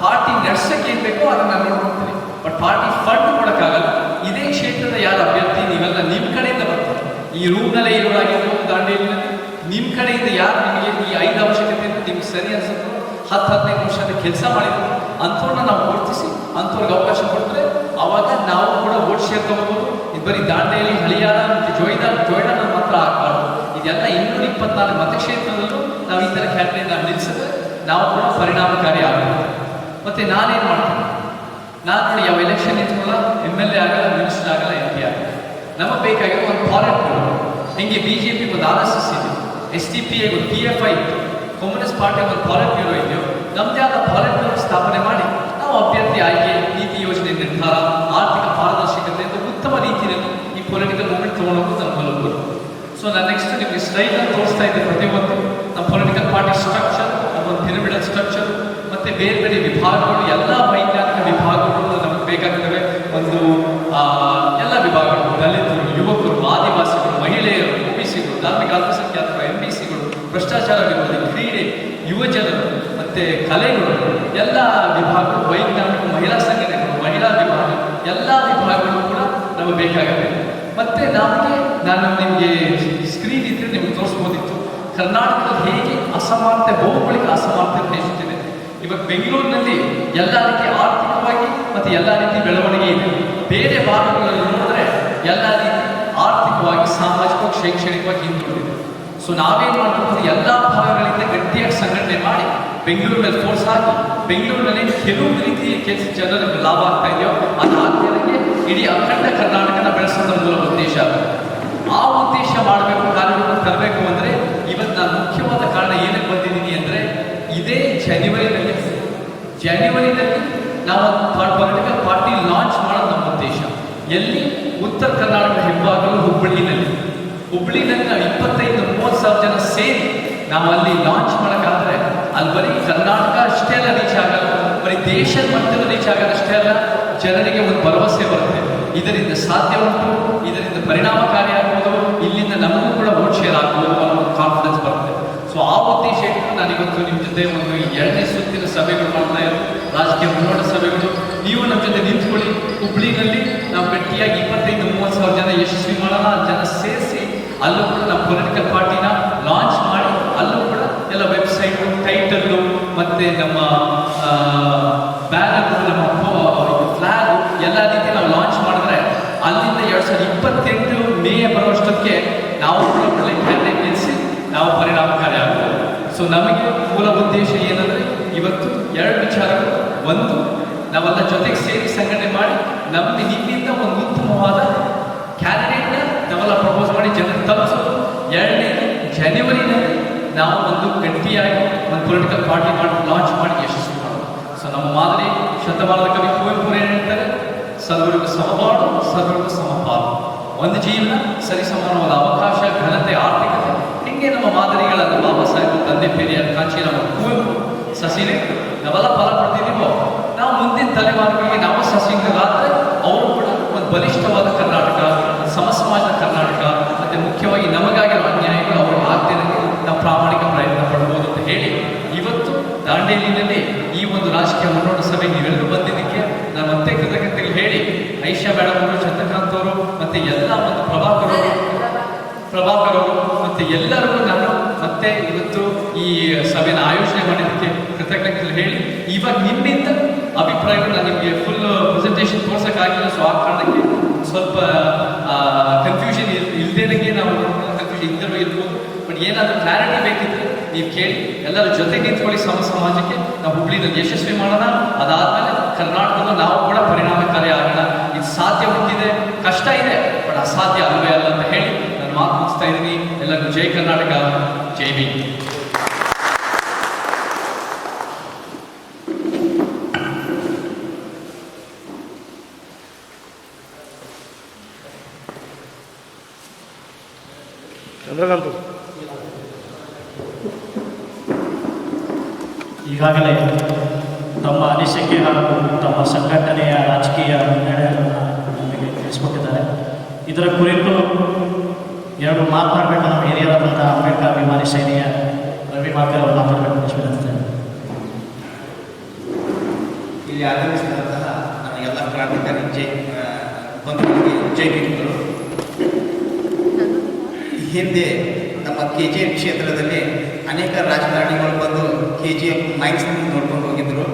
ಪಾರ್ಟಿ ನಡೆಸೋಕ್ಕೆ ಏನು ಬೇಕೋ ಅದನ್ನು ನಾನು ನೋಡ್ಕೊಳ್ತೀನಿ. ಬಟ್ ಪಾರ್ಟಿ ಫಂಡ್ ಕೊಡೋಕ್ಕಾಗಲ್ಲ. ಇದೇ ಕ್ಷೇತ್ರದ ಯಾರು ಅಭ್ಯರ್ಥಿ ನೀವೆಲ್ಲ ನಿಮ್ಮ ಕಡೆಯಿಂದ ಬರ್ತಾರೆ. ಈ ರೂಮ್ನಲ್ಲೇ ಇರೋರಾಗಿರ್ಬೋದು, ದಾಂಡೇಲಿನಲ್ಲಿ ನಿಮ್ಮ ಕಡೆಯಿಂದ ಯಾರು ನಿಮಗೆ ಈ 5 ಅವಶ್ಯಕತೆ ನಿಮ್ಗೆ ಸರಿ ಅನ್ಸುತ್ತೋ 10-15 ನಿಮಿಷದ ಕೆಲಸ ಮಾಡಿದ್ರು ಅಂಥವ್ರನ್ನ ನಾವು ಗುರುತಿಸಿ ಅಂಥವ್ರಿಗೆ ಅವಕಾಶ ಕೊಟ್ಟರೆ ಆವಾಗ ನಾವು ಕೂಡ ವೋಟ್ ಶೇರ್ ತಗೋಬೋದು. ಇದು ಬರೀ ದಾಂಡೇಲಿ, ಹಳಿಯಾಳ ಮತ್ತು ಜೋಯ್ಡಾನ ಮಾತ್ರ ಆಗಬಾರ್ದು. ಇದೆಲ್ಲ 224 ಮತಕ್ಷೇತ್ರದಲ್ಲೂ ನಾವು ಈ ಥರ ಕ್ಯಾಂಡಿಡೇಟ್ ನಾವು ನಿಲ್ಲಿಸಿದ್ರೆ ನಾವು ಕೂಡ ಪರಿಣಾಮಕಾರಿ ಆಗಬೇಕು. ಮತ್ತು ನಾನೇನು ಮಾಡ್ತೀನಿ, ನಾನು ನೋಡಿ ಯಾವ ಎಲೆಕ್ಷನ್ ನಿಂತ್ಕೊಳ್ಳಲ್ಲ, MLA ಆಗಲ್ಲ, ಮಿನಿಸ್ಟರ್ ಆಗಲ್ಲ, MP ಆಗಲ್ಲ. ನಮಗೆ ಬೇಕಾಗಿರೋ ಒಂದು ಫಾರೆನ್ ಬ್ಯೂರೋ. ಹಿಂಗೆ BJP ಒಂದು RSS ಇದೆ, SDPI ಒಂದು PFI ಇತ್ತು, ಕಮ್ಯುನಿಸ್ಟ್ ಪಾರ್ಟಿ ಒಂದು ಫಾರೆನ್ ಬ್ಯೂರೋ ಇದೆಯೋ, ನಮ್ಮದೇ ಆದ ಫಾರೆನ್ ಬ್ಯೂರೋ ಸ್ಥಾಪನೆ ಮಾಡಿ ನಾವು ಅಭ್ಯರ್ಥಿ ಆಯ್ಕೆ, ನೀತಿ ಯೋಜನೆ ನಿರ್ಧಾರ, ಆರ್ಥಿಕ ಪಾರದರ್ಶಕತೆ ಅಂತ ಉತ್ತಮ ರೀತಿಯಲ್ಲಿ ಈ ಪೊಲಿಟಿಕಲ್ ಮೂವ್ಮೆಂಟ್ ತೊಗೊಂಡೋಗೋದು ನಮ್ಮ ಮೂಲಕ. ಸೊ ನಾನು ನೆಕ್ಸ್ಟ್ ನಿಮಗೆ ಸ್ಲೈಡನ್ನು ತೋರಿಸ್ತಾ ಇದ್ದೆ. ಪ್ರತಿಯೊಂದು ನಮ್ಮ ಪೊಲಿಟಿಕಲ್ ಪಾರ್ಟಿ ಸ್ಟ್ರಕ್ಚರ್, ಒಂದು ಪಿರಮಿಡಲ್ ಸ್ಟ್ರಕ್ಚರ್, ಮತ್ತು ಬೇರೆ ಬೇರೆ ವಿಭಾಗಗಳು, ಎಲ್ಲ ವೈಜ್ಞಾನಿಕ ವಿಭಾಗಗಳು ನಮಗೆ ಬೇಕಾಗ್ತವೆ. ಒಂದು ಎಲ್ಲ ವಿಭಾಗಗಳು, ದಲಿತರು, ಯುವಕರು, ಆದಿವಾಸಿಗಳು, ಮಹಿಳೆಯರು, OBCಗಳು, ಧಾರ್ಮಿಕ ಅಲ್ಪಸಂಖ್ಯಾತರು, MBCಗಳು, ಭ್ರಷ್ಟಾಚಾರ ವಿರೋಧಿ, ಕ್ರೀಡೆ, ಯುವಜನರು, ಮತ್ತು ಕಲೆಗಳು, ಎಲ್ಲ ವಿಭಾಗಗಳು, ವೈಜ್ಞಾನಿಕ, ಮಹಿಳಾ ಸಂಘಟನೆಗಳು, ಮಹಿಳಾ ವಿಭಾಗ, ಎಲ್ಲ ವಿಭಾಗಗಳು ಕೂಡ ನಮಗೆ ಬೇಕಾಗುತ್ತೆ. ಮತ್ತು ನಾನು ನಿಮಗೆ ಸ್ಕ್ರೀನ್ ಇದ್ದರೆ ನಿಮಗೆ ತೋರಿಸ್ಬೋದಿತ್ತು ಕರ್ನಾಟಕದಲ್ಲಿ ಹೇಗೆ ಅಸಮಾನತೆ, ಭೌಗೋಳಿಕ ಅಸಮಾನತೆ ಹೆಚ್ಚುತ್ತಿದೆ. ಇವಾಗ ಬೆಂಗಳೂರಿನಲ್ಲಿ ಎಲ್ಲ ರೀತಿ ಆರ್ಥಿಕವಾಗಿ ಮತ್ತು ಎಲ್ಲ ರೀತಿ ಬೆಳವಣಿಗೆ ಇದೆ. ಬೇರೆ ಭಾಗಗಳಲ್ಲಿ ನೋಡಿದ್ರೆ ಎಲ್ಲ ರೀತಿ ಆರ್ಥಿಕವಾಗಿ, ಸಾಮಾಜಿಕವಾಗಿ, ಶೈಕ್ಷಣಿಕವಾಗಿ ಹಿಂದುಳಿದಿದೆ. ಸೊ ನಾವೇನು ಮಾಡಬೇಕು, ಎಲ್ಲ ಭಾಗಗಳಿಂದ ಗಟ್ಟಿಯಾಗಿ ಸಂಘಟನೆ ಮಾಡಿ ಬೆಂಗಳೂರು ಮೇಲೆ ಫೋರ್ಸ್ ಹಾಕಿ ಬೆಂಗಳೂರಿನಲ್ಲಿ ಕೆಲವು ರೀತಿಯ ಜನರಿಗೆ ಲಾಭ ಆಗ್ತಾ ಇದೆಯೋ ಅದು ಆಗ್ತಿರೋಕ್ಕೆ ಇಡೀ ಅಖಂಡ ಕರ್ನಾಟಕನ ಬೆಳೆಸೋದ್ರ ಮೂಲ ಉದ್ದೇಶ. ಆ ಉದ್ದೇಶ ಮಾಡಬೇಕು, ಕಾರ್ಯವನ್ನು ತರಬೇಕು ಅಂದರೆ ಇವತ್ತು ನಾನು ಮುಖ್ಯವಾದ ಕಾರಣ ಏನಕ್ಕೆ ಬಂದಿದ್ದೀನಿ ಅಂದರೆ ಇದೇ ಜನವರಿನಲ್ಲಿ ನಾವು ಪೊಲಿಟಿಕಲ್ ಪಾರ್ಟಿ ಲಾಂಚ್ ಮಾಡೋದು ನಮ್ಮ ಉದ್ದೇಶ. ಎಲ್ಲಿ? ಉತ್ತರ ಕರ್ನಾಟಕ ಹೆಬ್ಬಾಗಲು ಹುಬ್ಬಳ್ಳಿನಲ್ಲಿ ನಾವು 25-30 ಸಾವಿರ ಜನ ಸೇರಿ ನಾವು ಅಲ್ಲಿ ಲಾಂಚ್ ಮಾಡೋಕ್ಕಾದ್ರೆ ಅಲ್ಲಿ ಬರೀ ಕರ್ನಾಟಕ ಅಷ್ಟೇ ಅಲ್ಲ ರೀಚ್ ಆಗಲ್ಲ, ಬರೀ ದೇಶದ ಮಟ್ಟದಲ್ಲಿ ರೀಚ್ ಆಗೋದು ಅಷ್ಟೇ ಅಲ್ಲ, ಜನರಿಗೆ ಒಂದು ಭರವಸೆ ಬರುತ್ತೆ, ಇದರಿಂದ ಸಾಧ್ಯ ಉಂಟು, ಇದರಿಂದ ಪರಿಣಾಮಕಾರಿ ಆಗ್ಬೋದು, ಇಲ್ಲಿಂದ ನಮಗೂ ಕೂಡ ವೋಟ್ ಶೇರ್ ಆಗ್ಬೋದು ಅನ್ನೋ ಒಂದು ಕಾನ್ಫಿಡೆನ್ಸ್ ಬರುತ್ತೆ. ಸೊ ಆ ಉದ್ದೇಶ ಇಟ್ಟು ನಾನಿವತ್ತು ನಿಮ್ಮ ಜೊತೆ ಒಂದು 2ನೇ ಸುತ್ತಿನ ಸಭೆಗಳು ಮಾಡ್ತಾ ಇರೋದು, ರಾಜಕೀಯ ಮುನ್ನೋಟ ಸಭೆಗಳು. ನೀವು ನಮ್ಮ ಜೊತೆ ನಿಂತ್ಕೊಳ್ಳಿ. ಹುಬ್ಳಿನಲ್ಲಿ ನಾವು ಗಟ್ಟಿಯಾಗಿ 25-30 ಸಾವಿರ ಜನ ಯಶಸ್ವಿ ಮಾಡೋಣ, ಜನ ಸೇರಿಸಿ ಅಲ್ಲೂ ಕೂಡ ನಮ್ಮ ಪೊಲಿಟಿಕಲ್ ಪಾರ್ಟಿನ ಲಾಂಚ್ ಮಾಡಿ ಅಲ್ಲೂ ಕೂಡ ಎಲ್ಲ ವೆಬ್ಸೈಟು, ಟೈಟಲ್ಲು ಮತ್ತು ನಮ್ಮ ಬ್ಯಾನರ್, ನಮ್ಮ ಫ್ಲಾಗು ಎಲ್ಲ ರೀತಿ ನಾವು ಲಾಂಚ್ ಮಾಡಿದ್ರೆ ಅಲ್ಲಿಂದ 2028 ಮೇ ಬರುವಷ್ಟಕ್ಕೆ ನಾವು ಕೂಡ ಒಳ್ಳೆ ಕ್ಯಾಂಡಿಡೇಟ್ ನಿಲ್ಲಿಸಿ ನಾವು ಪರಿಣಾಮಕಾರಿ ಆಗ್ಬೋದು. ಸೊ ನಮಗೆ ಮೂಲ ಉದ್ದೇಶ ಏನಂದರೆ ಇವತ್ತು 2 ವಿಚಾರಗಳು. ಒಂದು, ನಾವೆಲ್ಲ ಜೊತೆಗೆ ಸೇರಿ ಸಂಘಟನೆ ಮಾಡಿ ನಿಮ್ಮಿಂದ ಒಂದು ಉತ್ತಮವಾದ ಕ್ಯಾಂಡಿಡೇಟ್ನ ನಾವೆಲ್ಲ ಪ್ರಪೋಸ್ ಮಾಡಿ ಜನರಿಗೆ ತಲುಪಿಸೋದು. 2ನೇದು, ಜನವರಿನಲ್ಲಿ ನಾವು ಒಂದು ಗಟ್ಟಿಯಾಗಿ ಒಂದು ಪೊಲಿಟಿಕಲ್ ಪಾರ್ಟಿ ಲಾಂಚ್ ಮಾಡಿ ಯಶಸ್ವಿ ಮಾಡೋದು. ಸೊ ನಮ್ಮ ಮಾದರಿ ಶತಮಾನದ ಕವಿ ಕುವೆಂಪು ಏನು ಹೇಳ್ತಾರೆ? ಸರ್ವರಿಗೂ ಸಮಪಾಲು, ಸರ್ವರಿಗೂ ಸಮಪಾಲು, ಒಂದು ಜೀವನ, ಸರಿ ಸಮಾನವಾದ ಅವಕಾಶ, ಘನತೆ, ಆರ್ಥಿಕತೆ. ಹಿಂಗೆ ನಮ್ಮ ಮಾದರಿಗಳನ್ನು ಬಾಬಾ ಸಾಹೇಬ್, ತಂದೆ ಪೆರಿಯಾರ್, ಕಾಂಚಿ, ನಮ್ಮ ಕುವೆಂಪು, ಸಸಿಲೆ ನಾವೆಲ್ಲ ಫಲ ಪಡ್ತಿದ್ದೀವೋ, ನಾವು ಮುಂದಿನ ತಲೆಮಾರುಗಳಿಗೆ ನಾವು ಸಸಿಗಳಾದರೆ ಅವರು ಕೂಡ ಒಂದು ಬಲಿಷ್ಠವಾದ ಕರ್ನಾಟಕ, ಸಮಸಮಾಜದ ಕರ್ನಾಟಕ, ಮತ್ತು ಮುಖ್ಯವಾಗಿ ನಮಗಾಗಿರೋ ಅನ್ಯಾಯಗಳು ಅವರು ಆಗ್ತಿರೋಕ್ಕೆ ನಾವು ಪ್ರಾಮಾಣಿಕ ಪ್ರಯತ್ನ ಪಡ್ಬೋದು ಅಂತ ಹೇಳಿ ಇವತ್ತು ದಾಂಡೇಲಿನಲ್ಲಿ ಈ ಒಂದು ರಾಜಕೀಯ ಮುನ್ನೋಟ ಸಭೆ ನೀವೆಲ್ಲರೂ ಬಂದಿದ್ದಕ್ಕೆ ನಾನು ಮತ್ತೆ ಕೃತಜ್ಞತೆಗಳು ಹೇಳಿ, ಐಷಾ ಮೇಡಮ್ ಅವರು, ಚಂದ್ರಕಾಂತ್ ಅವರು, ಮತ್ತು ಎಲ್ಲ ಒಂದು ಪ್ರಭಾಕರ್ ಅವರು ಮತ್ತು ಎಲ್ಲರಿಗೂ ನಾನು ಮತ್ತೆ ಇವತ್ತು ಈ ಸಭೆನ ಆಯೋಜನೆ ಮಾಡಿದ್ದಕ್ಕೆ ಕೃತಜ್ಞತೆಗಳು ಹೇಳಿ, ಇವಾಗ ನಿಮ್ಮಿಂದ ಅಭಿಪ್ರಾಯಗಳು ನಾನು ನಿಮಗೆ ಫುಲ್ ಪ್ರೆಸೆಂಟೇಷನ್ ತೋರ್ಸೋಕ್ಕಾಗಿಲ್ಲ. ಸೊ ಆ ಕಾರಣಕ್ಕೆ ಸ್ವಲ್ಪ ಕನ್ಫ್ಯೂಷನ್ ಇಲ್ಲದೇನಂಗೆ ನಾವು ಕನ್ಫ್ಯೂಷನ್ ಇದ್ದರೂ ಇರ್ಬೋದು. ಬಟ್ ಏನಾದರೂ ಕ್ಲಾರಿಟಿ ಬೇಕಿದ್ರೆ ನೀವು ಕೇಳಿ, ಎಲ್ಲರೂ ಜೊತೆಗೆ ನಿಂತ್ಕೊಳ್ಳಿ. ಸಮಾಜಕ್ಕೆ ನಾವು ಹುಬ್ಳಿನಲ್ಲಿ ಯಶಸ್ವಿ ಮಾಡೋಣ. ಅದಾದಮೇಲೆ ಕರ್ನಾಟಕದಲ್ಲೂ ನಾವು ಕೂಡ ಪರಿಣಾಮಕಾರಿ ಆಗೋಣ. ಇದು ಸಾಧ್ಯ ಹುಟ್ಟಿದೆ, ಕಷ್ಟ ಇದೆ, ಬಟ್ ಅಸಾಧ್ಯ ಅಲ್ವೇ ಅಲ್ಲ ಅಂತ ಹೇಳಿ ನಾನು ಮಾತು ಮುಗಿಸ್ತಾ ಇದ್ದೀನಿ. ಎಲ್ಲರಿಗೂ ಜೈ ಕರ್ನಾಟಕ, ಜೈ ಭೀಮ್. ಚಂದ್ರಕಾಂತ್ ಈಗಾಗಲೇ ತಮ್ಮ ಅನಿಸಿಕೆ ಹಾಗೂ ತಮ್ಮ ಸಂಘಟನೆಯ ರಾಜಕೀಯ ನಿರ್ಣಯಗಳನ್ನು ನಮಗೆ ತಿಳಿಸ್ಕೊಟ್ಟಿದ್ದಾರೆ. ಇದರ ಕುರಿತು 2 ಮಾತನಾಡಬೇಕು. ನಮ್ಮ ಹಿರಿಯರಾದಂಥ ಅಂಬೇಡ್ಕರ್ ಅಭಿಮಾನಿ ಸೇನೆಯ ರವಿ ಮಾಕರ್ ಅವರು ಮಾತಾಡಬೇಕು ಅಂತ. ಇಲ್ಲಿ ಆಗಮಿಸಿದಂತಹ ನನ್ನ ಎಲ್ಲ ಕ್ರಾಂತಿಕಾರಿ ಬಂಧುಗಳಿಗೆ ಜೈ ಭೀಮ್ಗಳು. ಹಿಂದೆ ನಮ್ಮ KGF ಕ್ಷೇತ್ರದಲ್ಲಿ ಅನೇಕ ರಾಜಕಾರಣಿಗಳು ಬಂದು KGF ಮೈನ್ಸ್ ನೋಡ್ಕೊಂಡು ಹೋಗಿದ್ದರು.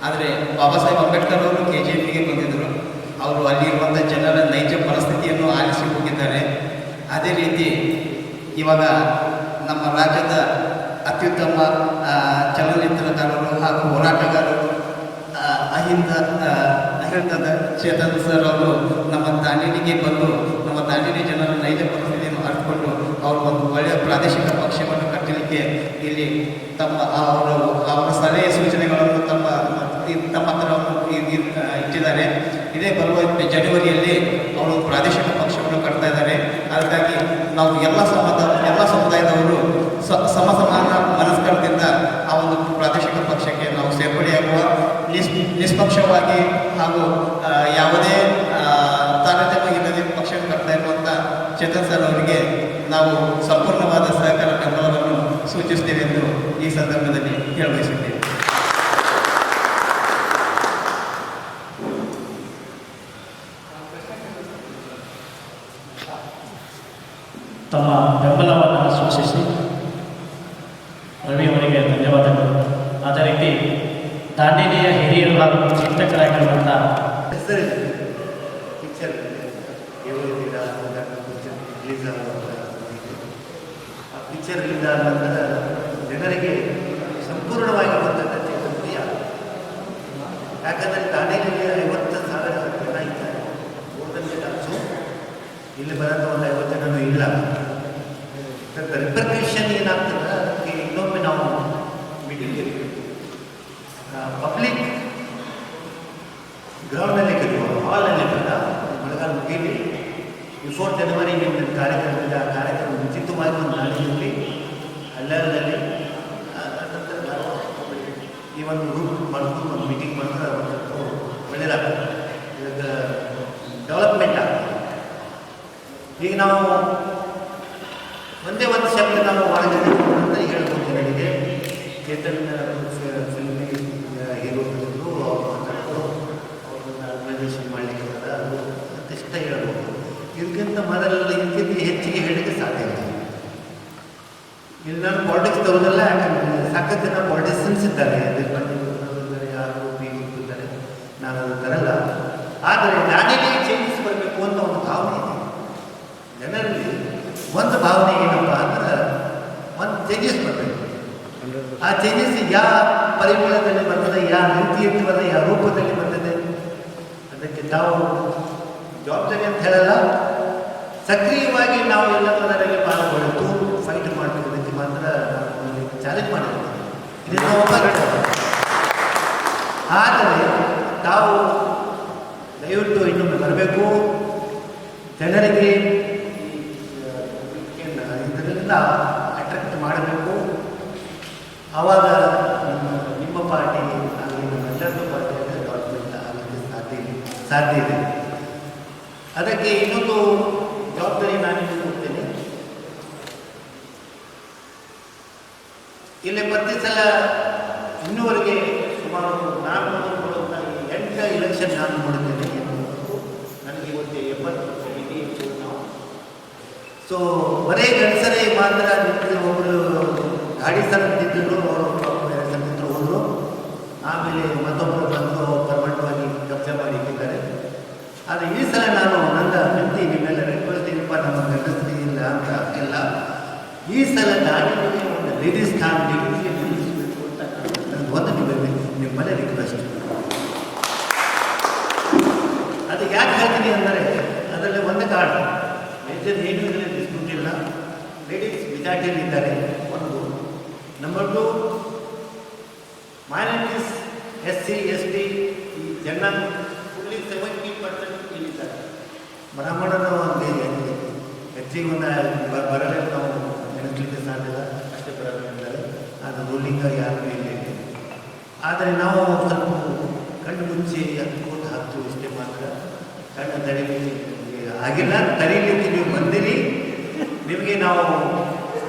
ಆದರೆ ಬಾಬಾ ಸಾಹೇಬ್ ಅಂಬೇಡ್ಕರ್ ಅವರು KGFಗೆ ಬಂದಿದ್ದರು. ಅವರು ಅಲ್ಲಿರುವಂಥ ಜನರ ನೈಜ ಪರಿಸ್ಥಿತಿಯನ್ನು ಆಲಿಸಿ ಹೋಗಿದ್ದಾರೆ. ಅದೇ ರೀತಿ ಇವಾಗ ನಮ್ಮ ರಾಜ್ಯದ ಅತ್ಯುತ್ತಮ ಚಲನಚಿತ್ರಕಾರರು ಹಾಗೂ ಹೋರಾಟಗಾರರು ಅಹಿಂಸದ ಚೇತನ್ ಸರ್ ಅವರು ನಮ್ಮ ದಾಂಡೇಲಿಗೆ ಬಂದು ನಮ್ಮ ದಾಂಡೇಲಿ ಜನರ ನೈಜ ಪರಿಸ್ಥಿತಿಯನ್ನು ಅರ್ಥಕೊಂಡು ಅವರು ಒಂದು ಒಳ್ಳೆಯ ಪ್ರಾದೇಶಿಕ ಪಕ್ಷವನ್ನು ಕಟ್ಟಲಿಕ್ಕೆ ಇಲ್ಲಿ ಅವರ ಸಲಹೆ ಸೂಚನೆಗಳನ್ನು ತಮ್ಮ ಹತ್ರವನ್ನು ಇಟ್ಟಿದ್ದಾರೆ. ಇದೇ ಬರುವ ಜನವರಿಯಲ್ಲಿ ಅವರು ಪ್ರಾದೇಶಿಕ ಪಕ್ಷವನ್ನು ಕಟ್ತಾ ಇದ್ದಾರೆ. ಅದಕ್ಕಾಗಿ ನಾವು ಎಲ್ಲ ಸಮುದಾಯದವರು ಸಮಾನ ಮನಸ್ಕರದಿಂದ ಆ ಒಂದು ಪ್ರಾದೇಶಿಕ ಪಕ್ಷಕ್ಕೆ ನಾವು ಸೇರ್ಪಡೆಯಾಗುವ, ನಿಷ್ಪಕ್ಷವಾಗಿ ಹಾಗೂ ಯಾವುದೇ ತಾರತಮ್ಯ ಇಲ್ಲದೆ ಪಕ್ಷ ಕಟ್ತಾ ಇರುವಂಥ ಚೇತನ್ ಸರ್ ಅವರಿಗೆ ನಾವು ಸಂಪೂರ್ಣವಾದ ಸಹಕಾರ ಬೆಂಬಲವನ್ನು ಸೂಚಿಸ್ತೇವೆ ಎಂದು ಈ ಸಂದರ್ಭದಲ್ಲಿ ಹೇಳಬಯಸುತ್ತೇವೆ. ತಮ್ಮ ಬೆಂಬಲವನ್ನು ಸೂಚಿಸಿ ರವಿ ಅವರಿಗೆ ಧನ್ಯವಾದಗಳು. ಅದೇ ರೀತಿ ದಾಂಡೇಲಿಯ ಹಿರಿಯರು ಹಾಗೂ ಚಿಂತಕರಾಗಿರುವಂಥ ಪಿಕ್ಚರ್ ರಿಲೀಸ್ ಆ ಪಿಕ್ಚರ್ ರಿಲೀಸ್ ಆದ ನಂತರ ಜನರಿಗೆ ಸಂಪೂರ್ಣವಾಗಿ ಯಾಕಂದರೆ ದಾಂಡೇಲಿಯಲ್ಲಿ 50,000 ಜನ ಇದ್ದಾರೆ. ಹೋದಂತೆ ಡಾನ್ಸು ಇಲ್ಲಿ ಬರೋದು ಒಂದು 50 ಜನನೂ ಇಲ್ಲ. ಅದಕ್ಕೆ ರಿಪರ್ಕಷನ್ ಏನಾಗ್ತದೆ ಅದಕ್ಕೆ ಇನ್ನೊಮ್ಮೆ ನಾವು ಮೀಟಿಂಗ್ ಪಬ್ಲಿಕ್ ಗ್ರೌಂಡಲ್ಲಿ ಕರೆಯುವ ಹಾಲಲ್ಲಿ ಬಂದ ಮಳೆಗಾಲ ಮುಗೀಲಿ ಬಿಫೋರ್ ಜನವರಿ ನಿಮ್ಮ ಕಾರ್ಯಕ್ರಮದಿಂದ ಆ ಕಾರ್ಯಕ್ರಮ ಉಚಿತವಾಗಿ ಒಂದು ನಾಡಿನಲ್ಲಿ ಅಲ್ಲಲ್ಲಿ ನಂತರ ಈ ಒಂದು ಗ್ರೂಪ್ ಮಾಡಿಕೊಂಡು ಒಂದು ಮೀಟಿಂಗ್ ಮಾಡಿದ್ರೆ ಒಂದು ಒಳ್ಳೆಯದಾಗ್ತದೆ. ಇದಕ್ಕೆ ಡೆವಲಪ್ಮೆಂಟ್ ಆಗ್ತದೆ. ಈಗ ನಾವು ಒಂದೇ ಒಂದು ಶಬ್ದ ನಾವು ಒಳಗೆ ಅಂತ ಹೇಳ್ಬೋದು. ನನಗೆ ಚೇತನ್ ಫಿಲ್ಮ್ ಹೀರೋಗಳು ಅವ್ರನ್ನ ಆರ್ಗನೈಸೇಷನ್ ಮಾಡಲಿಕ್ಕೆ ಅದು ಅಂತಿಷ್ಟ ಹೇಳ್ಬೋದು. ಇದಕ್ಕಿಂತ ಇದಕ್ಕಿಂತ ಹೆಚ್ಚಿಗೆ ಹೇಳಲಿಕ್ಕೆ ಸಾಧ್ಯ ಇಲ್ಲ. ಇಲ್ಲಿ ನಾನು ಪಾಲಿಟಿಕ್ಸ್ ತರೋದಲ್ಲ, ಯಾಕಂದರೆ ಸಾಕಷ್ಟು ಜನ ಪಾಲಿಟಿಷಿಯನ್ಸ್ ಇದ್ದಾರೆ, ಇದ್ದಾರೆ, ಯಾರು ಇದ್ದಾರೆ, ನಾನು ಅದು ತರಲ್ಲ. ಆದರೆ ನಾಡಿಗೆ ಚೇಂಜಸ್ ಬರಬೇಕು ಅಂತ ಒಂದು ಭಾವನೆ ಇದೆ ಜನರಲ್ಲಿ. ಒಂದು ಭಾವನೆ ಏನಪ್ಪ ಅಂದ್ರೆ ಒಂದು ಚೇಂಜಸ್ ಬರಬೇಕು. ಆ ಚೇಂಜಸ್ ಯಾವ ಪರಿಮಳದಲ್ಲಿ ಬರ್ತದೆ, ಯಾವ ರೀತಿಯಲ್ಲಿ ಬರ್ತದೆ, ಯಾವ ರೂಪದಲ್ಲಿ ಬರ್ತದೆ, ಅದಕ್ಕೆ ನಾವು ಜವಾಬ್ದಾರಿ ಅಂತ ಹೇಳಲ್ಲ, ಸಕ್ರಿಯವಾಗಿ ನಾವು ಎಲ್ಲದರಲ್ಲಿ ಪಾಲ್ಗೊಳ್ಳುತ್ತು, ಫೈಟ್ ಮಾಡ್ತಿರೋದಕ್ಕೆ ಮಾತ್ರ ನಾವು ಚಾಲೆಂಜ್ ಮಾಡಿದ್ದೀವಿ. ಇದನ್ನು ಒಪ್ಪಾಗ್ತದೆ. ಆದರೆ ತಾವು ದಯವಿಟ್ಟು ಇನ್ನೊಮ್ಮೆ ಬರಬೇಕು, ಜನರಿಗೆ ಇದರಿಂದ ಅಟ್ರಾಕ್ಟ್ ಮಾಡಬೇಕು. ಆವಾಗ ನಿಮ್ಮ ಪಾರ್ಟಿ ಆಗಲಿ ನಮ್ಮೆಲ್ಲರದ್ದು ಪಾರ್ಟಿಯಲ್ಲಿ ಡೆವಲಪ್ಮೆಂಟ್ ಆಗಲಿಕ್ಕೆ ಸಾಧ್ಯ ಇದೆ. ಅದಕ್ಕೆ ಇನ್ನೊಂದು ಜವಾಬ್ದಾರಿ ನಾನು ಕೊಡ್ತೇನೆ. ಇಲ್ಲಿ ಪ್ರತಿ ಸಲ ಇನ್ನೂವರೆಗೆ ಸುಮಾರು 8 ಎಲೆಕ್ಷನ್ ನಾನು ನೋಡಿದ್ದೇನೆ. ನನಗೆ ಇವತ್ತು 70 ನಾವು ಸೊ ಬರೇ ಗಂಡಸರೇ ಮಾತ್ರ ನಿಂತು ಒಬ್ಬರು ಗಾಡಿ ಸಲ ನಿಂತಿದ್ರು, ಅವರು ಹೋದರು. ಆಮೇಲೆ ಮತ್ತೊಬ್ಬರು ಬಂದು ಪರ್ಮನೆಂಟ್ವಾಗಿ ಕಬ್ಜಾ ಮಾಡಿ ಇಟ್ಟಿದ್ದಾರೆ. ಆದರೆ ಈ ಸಲ ನಾನು ನನ್ನ ವಿನಂತಿ ನಿಮ್ಮೆಲ್ಲ ರಿಕ್ವೆಸ್ಟ್ ಏನಪ್ಪ, ನಮ್ಮ ಗಂಡಸರಿ ಇಲ್ಲ ಅಂತ ಇಲ್ಲ, ಈ ಸಲ ದಾಂಡೇಲಿಗೆ ಒಂದು ಲೇಡೀಸ್ ಸ್ಥಾನ ನಿಲ್ಲಿಸಬೇಕು ಅಂತ ನನಗೆ ಒಂದು ನಿಮ್ಮಲ್ಲೇ ರಿಕ್ವೆಸ್ಟ್. ಅದು ಯಾಕೆ ಹೇಳ್ತೀನಿ ಅಂದರೆ ಅದರಲ್ಲಿ ಒಂದು ಕಾರಣ, ಮೇಜರ್ ಏನೂ ಇಲ್ಲ, ಡಿಸ್ಪ್ಯೂಟ್ ಇಲ್ಲ, ಲೇಡೀಸ್ ಮೆಜಾರಿಟಿಯಲ್ಲಿದ್ದಾರೆ. ಒಂದು ನಂಬರ್ 2 ಮೈನಾರಿಟೀಸ್, SC ST ಈ ಜನ ಫುಲ್ಲಿ 70% ಇಲ್ಲಿದ್ದಾರೆ. ಬ್ರಾಹ್ಮಣರು ಒಂದು ಹೆಚ್ಚಿಗೆ ಒಂದು ಬರಲೇ ನಾವು ನೆನೆಸಲಿಕ್ಕೆ ಸಾಧ್ಯ ಇಲ್ಲ, ಅಷ್ಟೇ ಬರಲಿದ್ದಾರೆ. ಅದು ರೂಲಿಂಗ ಯಾರು ಇಲ್ಲ. ಆದರೆ ನಾವು ಸ್ವಲ್ಪ ಕಣ್ಣು ಮುಚ್ಚಿ ಕೂತು ಹಾಕ್ತೀವಿ ಇಷ್ಟೇ ಮಾತ್ರ. ಕಣ್ಣು ತಡಿಲಿಕ್ಕೆ ಆಗಿಲ್ಲ, ತಡೀಲಿಕ್ಕೆ ನೀವು ಬಂದಿರಿ. ನಿಮಗೆ ನಾವು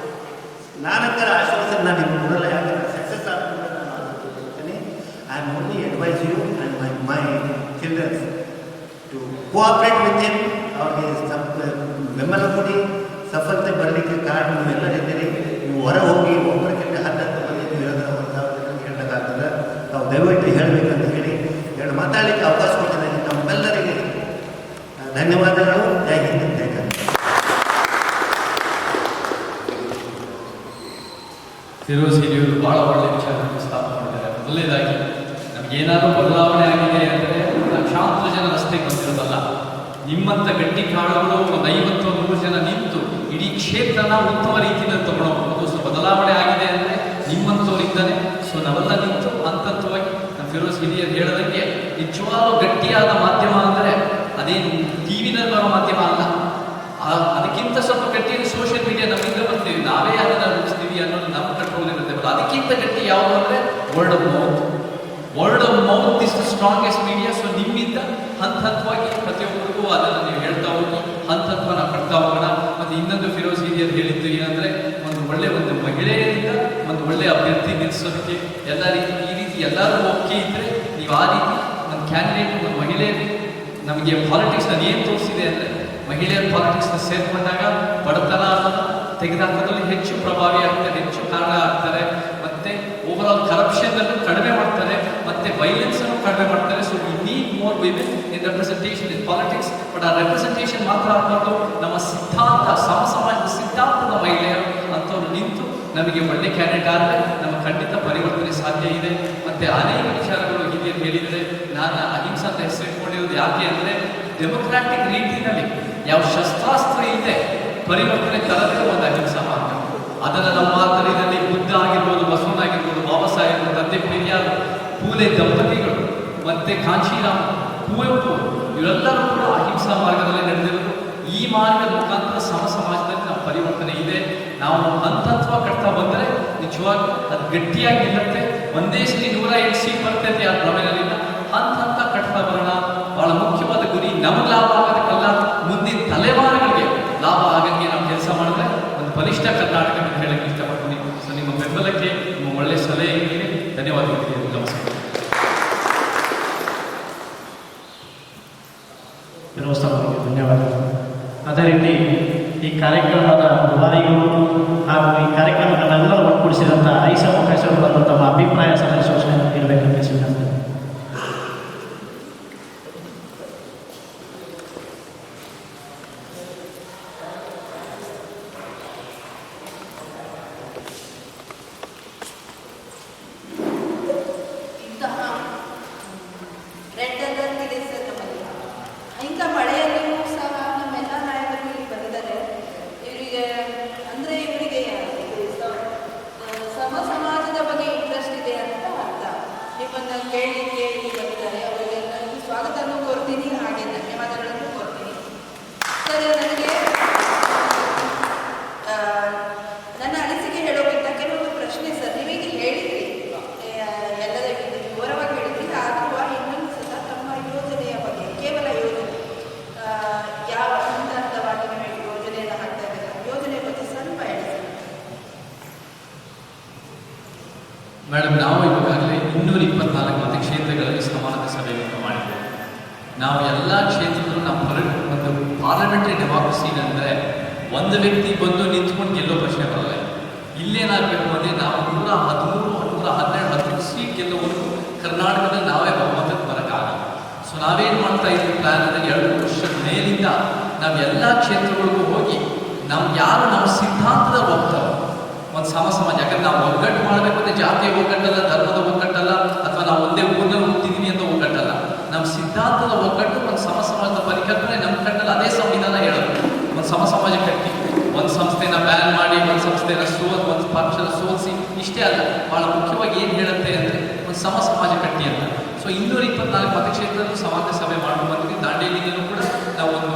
ನಾನಂತರ ಆಶ್ವಾಸನೆ ನಾನು ನಿಮ್ಗೆ ಕೊಡಲ್ಲ, ಯಾಕಂದರೆ ಸಕ್ಸಸ್ ಆಗ್ತದೆ ನಾನು ಹೇಳ್ತೀನಿ. I am only advise you and my childrens to cooperate with him. ಅವ್ರಿಗೆ ಬೆಂಬಲ ಕೊಡಿ. ಸಫಲತೆ ಬರಲಿಕ್ಕೆ ಕಾರಣ ನೀವೆಲ್ಲರಿದ್ದೀರಿ. ನೀವು ಹೊರ ಹೋಗಿ ಒಬ್ಬರಿಗಿಂತ 10 ಮಂದಿ ನೀವು ಹೇಳಿದ್ರೆ 1,000 ಜನಕ್ಕೆ ಹೇಳೋಕ್ಕಾಗ್ತದೆ. ನಾವು ದಯವಿಟ್ಟು ಹೇಳಬೇಕಂತ ಹೇಳಿ ಮಾತಾಡಲಿಕ್ಕೆ ಅವಕಾಶ ಕೊಟ್ಟಿದ್ದಕ್ಕೆ ನಮ್ಮೆಲ್ಲರಿಗೆ ಧನ್ಯವಾದಗಳು. ಜೈ ಹಿಂದ್, ಜೈ ಕರ್ನಾಟಕ. ಫಿರೋಜ್ ಹಿರಿಯವರು ಭಾಳ ಒಳ್ಳೆಯ ವಿಚಾರವನ್ನು ಸ್ಥಾಪನೆ ಮಾಡಿದ್ದಾರೆ. ಮೊದಲನೇದಾಗಿ ನಮಗೇನಾದರೂ ಬದಲಾವಣೆ ಆಗಿದೆ ಅಂದರೆ ಲಕ್ಷಾಂತರ ಜನ ರಸ್ತೆಗೆ ಬಂದಿರೋದಲ್ಲ, ನಿಮ್ಮಂಥ ಗಟ್ಟಿ ಕಾಳುಗಳು ಒಂದು 50-100 ಜನ ನಿಂತು ಇಡೀ ಕ್ಷೇತ್ರನ ಉತ್ತಮ ರೀತಿಯಿಂದ ತಗೊಂಡೋಗ್ಬೋದು. ಸೊ ಬದಲಾವಣೆ ಆಗಿದೆ ಅಂದರೆ ನಿಮ್ಮಂಥವರಿಂದಲೇ. ಸೊ ನಾವೆಲ್ಲ ನಿಂತು ಹಂತವಾಗಿ ನಮ್ಮ ಫಿರೋಜ್ ಹಿರಿಯರು ಹೇಳೋದಕ್ಕೆ ನಿಜವಾಗ್ಲೂ ಗಟ್ಟಿಯಾದ ಮಾಧ್ಯಮ ಅಂದರೆ ಅದೇನು ಟಿವಿನಲ್ಲಿ ಬರೋ ಮಾಧ್ಯಮ ಅಲ್ಲ, ಅದಕ್ಕಿಂತ ಸ್ವಲ್ಪ ಗಟ್ಟಿಯಾದ ಸೋಷಿಯಲ್ ಮೀಡಿಯಾ ನಮ್ಮಿಂದ ಬರ್ತೀವಿ, ನಾವೇ ಅದನ್ನು ರೂಪಿಸ್ತೀವಿ ಅನ್ನೋದು ನಮ್ಮ ಕಂಟ್ರೋಲ್ ಇರುತ್ತೆ. ಅದಕ್ಕಿಂತ ಗಟ್ಟಿ ಯಾವುದು ಅಂದರೆ word of mouth. Word of mouth is the strongest media. So ನಿಮ್ಮಿಂದ ಹಂತವಾಗಿ ಪ್ರತಿಯೊಬ್ಬರಿಗೂ ಅದನ್ನು ನೀವು ಹೇಳ್ತಾ ಹೋಗಿ ಹಂತತ್ವನ ಕಟ್ತಾ ಹೋಗೋಣ. ಮತ್ತು ಇನ್ನೊಂದು ಫಿರೋಜ್ ಹಿರಿಯರು ಹೇಳಿದ್ದು ಏನಂದರೆ ಒಂದು ಮಹಿಳೆಯರಿಂದ ಒಂದು ಒಳ್ಳೆಯ ಅಭ್ಯರ್ಥಿ ನಿಲ್ಲಿಸೋದಕ್ಕೆ ಎಲ್ಲ ರೀತಿ ಈ ರೀತಿ ಎಲ್ಲರೂ ಓಕೆ ಇದ್ದರೆ ನೀವು ಆ ರೀತಿ ಒಂದು ಕ್ಯಾಂಡಿಡೇಟ್ ಒಂದು ಮಹಿಳೆಯರಿಗೆ ನಮಗೆ ಪಾಲಿಟಿಕ್ಸ್ನಲ್ಲಿ ಏನು ತೋರಿಸಿದೆ ಅಂದರೆ ಮಹಿಳೆಯರು ಪಾಲಿಟಿಕ್ಸ್ನ ಸೇರ್ಕೊಂಡಾಗ ಬಡತನ ತೆಗೆದುಹಾಕೋದ್ರಲ್ಲಿ ಹೆಚ್ಚು ಪ್ರಭಾವಿ ಆಗ್ತಾರೆ, ಹೆಚ್ಚು ಕಾರಣ ಆಗ್ತಾರೆ. ಮತ್ತು ಓವರಾಲ್ ಕರಪ್ಷನ್ನನ್ನು ಕಡಿಮೆ ಮಾಡ್ತಾರೆ, ಮತ್ತು ವೈಲೆನ್ಸನ್ನು ಕಡಿಮೆ ಮಾಡ್ತಾರೆ. So we need more women in representation in politics. But ಆ ರೆಪ್ರೆಸೆಂಟೇಷನ್ ಮಾತ್ರ ಆಗಬಾರ್ದು, ನಮ್ಮ ಸಿದ್ಧಾಂತ, ಸಮಾಜದ ಸಿದ್ಧಾಂತದ ಮಹಿಳೆಯರು ಅಂಥವ್ರು ನಿಂತು ನಮಗೆ ಒಳ್ಳೆ ಕ್ಯಾಂಡಿಡೇಟ್ ಆದರೆ ನಮ್ಮ ಖಂಡಿತ ಪರಿವರ್ತನೆ ಸಾಧ್ಯ ಇದೆ. ಮತ್ತು ಅನೇಕ ವಿಚಾರಗಳು ಹಿರಿಯರು ಹೇಳಿದರೆ ನಾನು ಅಹಿಂಸೆ ಅಂತ ಹೆಸರಿಟ್ಕೊಂಡಿರೋದು ಯಾಕೆ ಅಂದರೆ ಡೆಮೊಕ್ರಾಟಿಕ್ ರೀತಿಯಲ್ಲಿ ಯಾವ ಶಸ್ತ್ರಾಸ್ತ್ರ ಇದೆ ಪರಿವರ್ತನೆ ತರದೇ ಒಂದು ಅಹಿಂಸಾ ಮಾರ್ಗ. ಅದನ್ನು ನಮ್ಮ ಮಾತರಿದಲ್ಲಿ ಬುದ್ಧ ಆಗಿರ್ಬೋದು, ಬಸವಣ್ಣ ಆಗಿರ್ಬೋದು, ಬಾಬಾ ಸಾಹೇಬ್, ತಂದೆ ಪೆರಿಯಾರ್, ಪೂಲೆ ದಂಪತಿಗಳು ಮತ್ತು ಕಾಂಶೀರಾಮ್, ಕುವೆಂಪು ಇವರೆಲ್ಲರೂ ಕೂಡ ಅಹಿಂಸಾ ಮಾರ್ಗದಲ್ಲಿ ನಡೆದಿರೋದು. ಈ ಮಾರ್ಗದ ಮುಖಾಂತರ ಸಮಾಜದಲ್ಲಿ ನಾವು ಪರಿವರ್ತನೆ ಇದೆ. ನಾವು ಹಂತತ್ವ ಕಟ್ತಾ ಬಂದರೆ ನಿಜವಾಗಿ ಅದು ಗಟ್ಟಿಯಾಗಿ ನಿಲ್ಲುತ್ತೆ. ಒಂದೇ ಸರಿ 108 ಸೀಟ್ ಬರ್ತೈತೆ ಆ ಪ್ರಮೇಯದಿಂದ ಹಂತ ಕಟ್ತಾ ಬರೋಣ. ಬಹಳ ಮುಖ್ಯವಾದ ಗುರಿ ನಮಗೆ ಲಾಭ ಆಗೋದಕ್ಕಲ್ಲ, ಮುಂದಿನ ತಲೆಮಾರುಗಳಿಗೆ ಲಾಭ ಆಗಂಗೆ ನಾವು ಕೆಲಸ ಮಾಡಿದ್ರೆ ಒಂದು ಬಲಿಷ್ಠ ಕರ್ನಾಟಕ ಅಂತ ಹೇಳಕ್ಕೆ ಇಷ್ಟಪಡ್ತೀನಿ. ಸೊ ನಿಮ್ಮ ಬೆಂಬಲಕ್ಕೆ, ನಿಮ್ಮ ಒಳ್ಳೆಯ ಸಲಹೆಗೆ ಧನ್ಯವಾದಗಳು. ನಮಸ್ಕಾರ. ವ್ಯವಸ್ಥಾಪಕರಿಗೆ ಧನ್ಯವಾದಗಳು. ಅದೇ ರೀತಿ ಈ ಕಾರ್ಯಕ್ರಮದ ರೂವಾರಿಗಳು ಹಾಗೂ ಈ ಕಾರ್ಯಕ್ರಮಗಳನ್ನೆಲ್ಲ ಒಟ್ಟುಗೂಡಿಸಿದಂಥ ಐಸ ಅವಕಾಶಗಳು ಬಂದು ತಮ್ಮ ಅಭಿಪ್ರಾಯ ಸೂಚನೆ ನೀಡಬೇಕಂತ ವಿನಂತಿ. ಇಂತಹ ರೆಡ್ ಅಲರ್ಟ್ ಇದೆ ಸರ್ ನಮ್ಮಲ್ಲಿ. ಇಂಥ ಮಳೆಯಲ್ಲಿಯೂ ಸಹ ನಮ್ಮೆಲ್ಲ ನಾಯಕರು ಇಲ್ಲಿ ಬಂದಿದ್ದಾರೆ. ಇವರಿಗೆ ಅಂದರೆ ಇವರಿಗೆ ಸಮಾಜದ ಬಗ್ಗೆ ಇಂಟ್ರೆಸ್ಟ್ ಇದೆ ಅಂತ ಅರ್ಥ. ನಿಮ್ಮನ್ನು ಕೇಳಲಿಕ್ಕೆ ಇಲ್ಲಿ ಬಂದಿದ್ದಾರೆ. ಅವರಿಗೆ ನಾನು ಸ್ವಾಗತನೂ ಕೋರ್ತೀನಿ, ಹಾಗೆ ಧನ್ಯವಾದಗಳನ್ನು ಕೋರ್ತೀನಿ. ಸರ್, ನನಗೆ ನನ್ನ ಅನಿಸಿಕೆ ಹೇಳೋಕ್ಕಿಂತ ಕೆಲವೊಂದು ಪ್ರಶ್ನೆ ಸರ್. ನೀವೀಗ ಹೇಳಿದ್ರಿ, ಎಲ್ಲದ ವಿವರವಾಗಿ ಹೇಳಿದ್ರಿ. ಆದರೂ ಇನ್ನೊಂದು ಸಲ ತಮ್ಮ ಯೋಜನೆಯ ಬಗ್ಗೆ, ಕೇವಲ ಯೋಜನೆ ಯಾವ ಹಂತವಾಗಿ ನೀವು ಯೋಜನೆಯನ್ನು ಹಾಕ್ತಾ ಇದ್ದೀರಾ, ಯೋಜನೆ ಬಗ್ಗೆ ಸ್ವಲ್ಪ ಹೇಳಿ ಸರ್. ಮೇಡಮ್, ನಾವು ಇವಾಗಲೇ 224 ಮತಕ್ಷೇತ್ರಗಳಲ್ಲಿ ಸಮಾನತೆ ಸಭೆಯನ್ನು ಮಾಡಿದ್ದೇವೆ. ನಾವು ಎಲ್ಲ ಕ್ಷೇತ್ರದಲ್ಲೂ ನಾವು ಒಂದು ಪಾರ್ಲಿಮೆಂಟರಿ ಡೆಮಾಕ್ರಸಿ ಅಂದರೆ ಒಂದು ವ್ಯಕ್ತಿ ಬಂದು ನಿಂತ್ಕೊಂಡು ಗೆಲ್ಲೋ ಪ್ರಶ್ನೆ ಬರಲ್ಲ. ಇಲ್ಲೇನಾಗಬೇಕು ಅಂದರೆ ನಾವು 113, 112, 13 ಸೀಟ್ ಗೆಲ್ಲುವವರೆಗೂ ಕರ್ನಾಟಕದಲ್ಲಿ ನಾವೇ ಬಹುಮತಕ್ಕೆ ಬರೋಕ್ಕಾಗಲ್ಲ. ಸೊ ನಾವೇನು ಮಾಡ್ತಾ ಇದ್ದೀವಿ ಪ್ಲ್ಯಾನ್ ಅಂದರೆ 2 ವರ್ಷದ ಮೇಲಿಂದ ನಾವು ಎಲ್ಲ ಕ್ಷೇತ್ರಗಳಿಗೂ ಹೋಗಿ ಯಾರು ನಮ್ಮ ಸಿದ್ಧಾಂತದ ಹೋಗ್ತಾರೋ ಒಂದು ಸಮಾಜ. ಯಾಕಂದ್ರೆ ನಾವು ಒಗ್ಗಟ್ಟು ಮಾಡಬೇಕು ಅಂದರೆ ಜಾತಿಯ ಒಗ್ಗಟ್ಟಲ್ಲ, ಧರ್ಮದ ಒಗ್ಗಟ್ಟಲ್ಲ, ಅಥವಾ ನಾವು ಒಂದೇ ಊರಿನಲ್ಲಿ ಹುಟ್ಟಿದೀವಿ ಅಂತ ಒಗ್ಗಟ್ಟಲ್ಲ. ನಮ್ಮ ಸಿದ್ಧಾಂತದ ಒಗ್ಗಟ್ಟು ಒಂದು ಸಮಾಜದ ಪರಿಕಲ್ಪನೆ ನಮ್ಮ ಕಟ್ಟಲ್ಲಿ ಅದೇ ಸಂವಿಧಾನ ಹೇಳೋದು. ಒಂದು ಸಮಾಜ ಕಟ್ಟಿ ಒಂದು ಸಂಸ್ಥೆನ ಬ್ಯಾನ್ ಮಾಡಿ, ಒಂದು ಸಂಸ್ಥೆನ ಒಂದು ಪಕ್ಷದ ಸೋಲಿಸಿ, ಇಷ್ಟೇ ಅಲ್ಲ, ಭಾಳ ಮುಖ್ಯವಾಗಿ ಏನು ಹೇಳುತ್ತೆ ಅಂದರೆ ಒಂದು ಸಮಾಜ ಕಟ್ಟಿ ಅಂತ. ಸೊ 224 ಮತಕ್ಷೇತ್ರದಲ್ಲೂ ಸಮಾಜ ಸಭೆ ಮಾಡ್ಕೊಂಡು ಬಂದಿದ್ವಿ. ದಾಂಡೇಲಿನಲ್ಲೂ ಕೂಡ ನಾವು ಒಂದು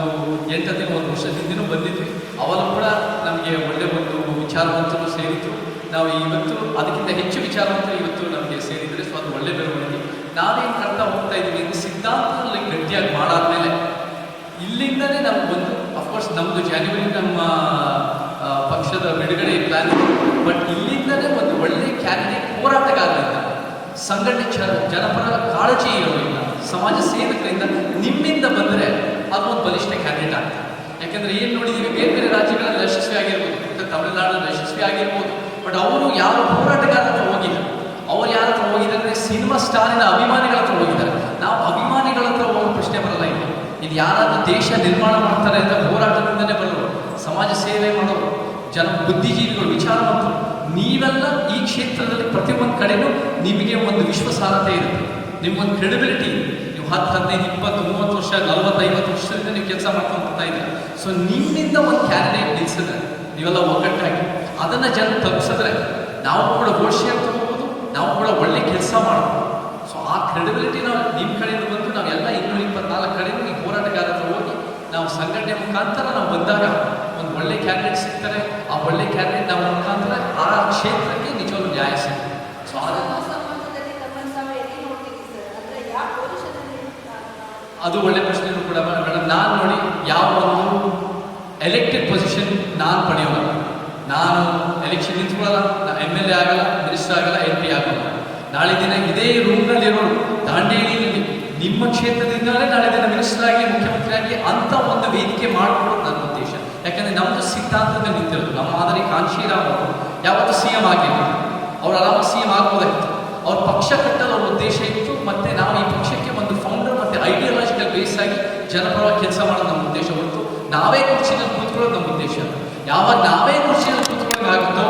8 ದಿನ, 1 ವರ್ಷದ ಹಿಂದಿನೂ ಬಂದಿದ್ವಿ. ಅವಾಗ ಕೂಡ ನಮಗೆ ಒಳ್ಳೆ ಒಂದು ವಿಚಾರವಂತರು ಸೇರಿದ್ರು. ನಾವು ಇವತ್ತು ಅದಕ್ಕಿಂತ ಹೆಚ್ಚು ವಿಚಾರವಂತರು ಇವತ್ತು ನಮಗೆ ಸೇರಿದರೆ, ಸೊ ಅದು ಒಳ್ಳೆ ಬೆಳವಣಿಗೆ. ನಾವೇನು ಮಾಡ್ತಾ ಹೋಗ್ತಾ ಇದ್ದೀವಿ ಅಂದರೆ ಸಿದ್ಧಾಂತದಲ್ಲಿ ಗಟ್ಟಿಯಾಗಿ ಮಾಡಾದ್ಮೇಲೆ ಇಲ್ಲಿಂದಲೇ ನಮ್ಗೆ ಬಂದು ಅಫ್ಕೋರ್ಸ್ ನಮ್ಮದು ಜಾನ್ವರಿ ನಮ್ಮ ಪಕ್ಷದ ಬಿಡುಗಡೆ ಪ್ಲಾನ್ ಇದೆ. ಬಟ್ ಇಲ್ಲಿಂದಲೇ ಒಂದು ಒಳ್ಳೆ ಕ್ಯಾಂಡಿಡೇಟ್ ಹೋರಾಟಗಾರರಿಂದ, ಸಂಘಟನೆ ಜನಪರ ಕಾಳಜಿ ಇರೋದ್ರಿಂದ, ಸಮಾಜ ಸೇವಕರಿಂದ ನಿಮ್ಮಿಂದ ಬಂದರೆ ಅದು ಒಂದು ಬಲಿಷ್ಠ ಕ್ಯಾಂಡಿಡೇಟ್ ಆಗ್ತದೆ. ಯಾಕೆಂದರೆ ಏನು ನೋಡಿದ್ದೀವಿ, ಬೇರೆ ಬೇರೆ ರಾಜ್ಯಗಳಲ್ಲಿ ಯಶಸ್ವಿ ಆಗಿರ್ಬೋದು, ಮತ್ತು ತಮಿಳುನಾಡಲ್ಲಿ ಯಶಸ್ವಿ ಆಗಿರ್ಬೋದು. ಬಟ್ ಅವರು ಯಾವ ಹೋರಾಟಗಾರ ಹತ್ರ ಹೋಗಿದ್ದಾರೆ, ಅವ್ರು ಯಾರ ಹತ್ರ ಹೋಗಿದ್ದಾರೆ ಅಂದರೆ ಸಿನಿಮಾ ಸ್ಟಾರಿನ ಅಭಿಮಾನಿಗಳ ಹತ್ರ ಹೋಗಿದ್ದಾರೆ. ನಾವು ಅಭಿಮಾನಿಗಳ ಹತ್ರ ಹೋಗೋ ಪ್ರಶ್ನೆ ಬರಲ್ಲ. ಇದು ಯಾರಾದ್ರೂ ದೇಶ ನಿರ್ಮಾಣ ಮಾಡ್ತಾರೆ ಅಂದರೆ ಹೋರಾಟದಿಂದಲೇ ಬರೋರು, ಸಮಾಜ ಸೇವೆ ಮಾಡೋರು, ಬುದ್ಧಿಜೀವಿಗಳು, ವಿಚಾರವಂತರು. ನೀವೆಲ್ಲ ಈ ಕ್ಷೇತ್ರದಲ್ಲಿ ಪ್ರತಿಯೊಂದು ಕಡೆಯೂ ನಿಮಗೆ ಒಂದು ವಿಶ್ವಾಸಾರ್ಹತೆ ಇರುತ್ತೆ, ನಿಮ್ಗೊಂದು ಕ್ರೆಡಿಬಿಲಿಟಿ ಇದೆ. ನೀವು 10, 15, 20, 30 ವರ್ಷ, 40, 50 ವರ್ಷದಿಂದ ನೀವು ಕೆಲಸ ಮಾಡ್ಕೊಂಡು ಬರ್ತಾ ಇದ್ದೀರ. ಸೊ ನಿಮ್ಮಿಂದ ಒಂದು ಕ್ಯಾಂಡಿಡೇಟ್ ನಿಲ್ಲಿಸಿದ್ರೆ, ನೀವೆಲ್ಲ ಒಗ್ಗಟ್ಟಾಗಿ ಅದನ್ನು ಜನ ತಪ್ಪಿಸಿದ್ರೆ ನಾವು ಕೂಡ ಘೋಷಣೆ ತಗೋಬೋದು, ನಾವು ಕೂಡ ಒಳ್ಳೆ ಕೆಲಸ ಮಾಡ್ಬೋದು. ಸೊ ಆ ಕ್ರೆಡಿಬಿಲಿಟಿ ನಾವು ನಿಮ್ಮ ಕಡೆಯಿಂದ ಬಂದು ನಾವೆಲ್ಲ 224 ಕಡೆಯೂ ಈ ಹೋರಾಟಗಾರರು ಹೋಗಿ ನಾವು ಸಂಘಟನೆ ಮುಖಾಂತರ ನಾವು ಬಂದಾಗ ಒಂದು ಒಳ್ಳೆ ಕ್ಯಾಂಡಿಡೇಟ್ ಸಿಗ್ತಾರೆ. ಆ ಒಳ್ಳೆ ಕ್ಯಾಂಡಿಡೇಟ್ ನಾವು ಮುಖಾಂತರ ಆ ಕ್ಷೇತ್ರಕ್ಕೆ ನಿಜವಾಗ್ಲೂ ನ್ಯಾಯ ಸಿಗ್ತದೆ. ಸೊ ಅದು ಒಳ್ಳೆ ಪ್ರಶ್ನೆನೂ ಕೂಡ ಮೇಡಮ್. ನಾನು ನೋಡಿ, ಯಾವ ಒಂದು ಎಲೆಕ್ಟೆಡ್ ಪೊಸಿಷನ್ ನಾನು ಪಡೆಯೋಲ್ಲ. ನಾನು ಎಲೆಕ್ಷನ್ ನಿಂತ್ಕೊಳ್ಳಲ್ಲ, MLA ಆಗಲ್ಲ, ಮಿನಿಸ್ಟರ್ ಆಗಲ್ಲ, MP ಆಗಲ್ಲ. ನಾಳೆ ದಿನ ಇದೇ ರೂಮ್ನಲ್ಲಿರೋರು ದಾಂಡೇಲಿಯಲ್ಲಿ ನಿಮ್ಮ ಕ್ಷೇತ್ರದಿಂದಲೇ ನಾಳೆ ದಿನ ಮಿನಿಸ್ಟರ್ ಆಗಿ, ಮುಖ್ಯಮಂತ್ರಿ ಆಗಿ ಅಂತ ಒಂದು ವೇದಿಕೆ ಮಾಡಿಕೊಡೋದು ನನ್ನ ಉದ್ದೇಶ. ಯಾಕಂದರೆ ನಮ್ಮದು ಸಿದ್ಧಾಂತದ ನಿಂತಿರೋದು. ನಮ್ಮ ಮಾದರಿ ಕಾಂಶೀರಾಮ್ ಅವರು ಯಾವತ್ತೂ CM ಆಗಿಲ್ಲ, ಅವ್ರು ಆರಾಮಾಗಿ CM ಆಗ್ಬೋದಾಗಿತ್ತು. ಅವ್ರ ಪಕ್ಷ ಕಟ್ಟಲು ಅವ್ರ ಉದ್ದೇಶ ಇತ್ತು. ಮತ್ತು ನಾವು ಈ ಪಕ್ಷಕ್ಕೆ ಒಂದು ಫೌಂಡರ್ ಮತ್ತು ಐಡಿಯಾಲಜಿಕಲ್ ಬೇಸ್ ಆಗಿ ಜನಪರವಾಗಿ ಕೆಲಸ ಮಾಡೋದು ನಮ್ಮ ಉದ್ದೇಶ ಹೊರತು ನಾವೇ ಕುರ್ಚಿನಲ್ಲಿ ಕೂತ್ಕೊಳ್ಳೋದು ನಮ್ಮ ಉದ್ದೇಶ. ಯಾವಾಗ ನಾವೇ ಕುರ್ಚಿನಲ್ಲಿ ಕೂತ್ಕೊಳ್ಳೋದು ಆಗುತ್ತೋ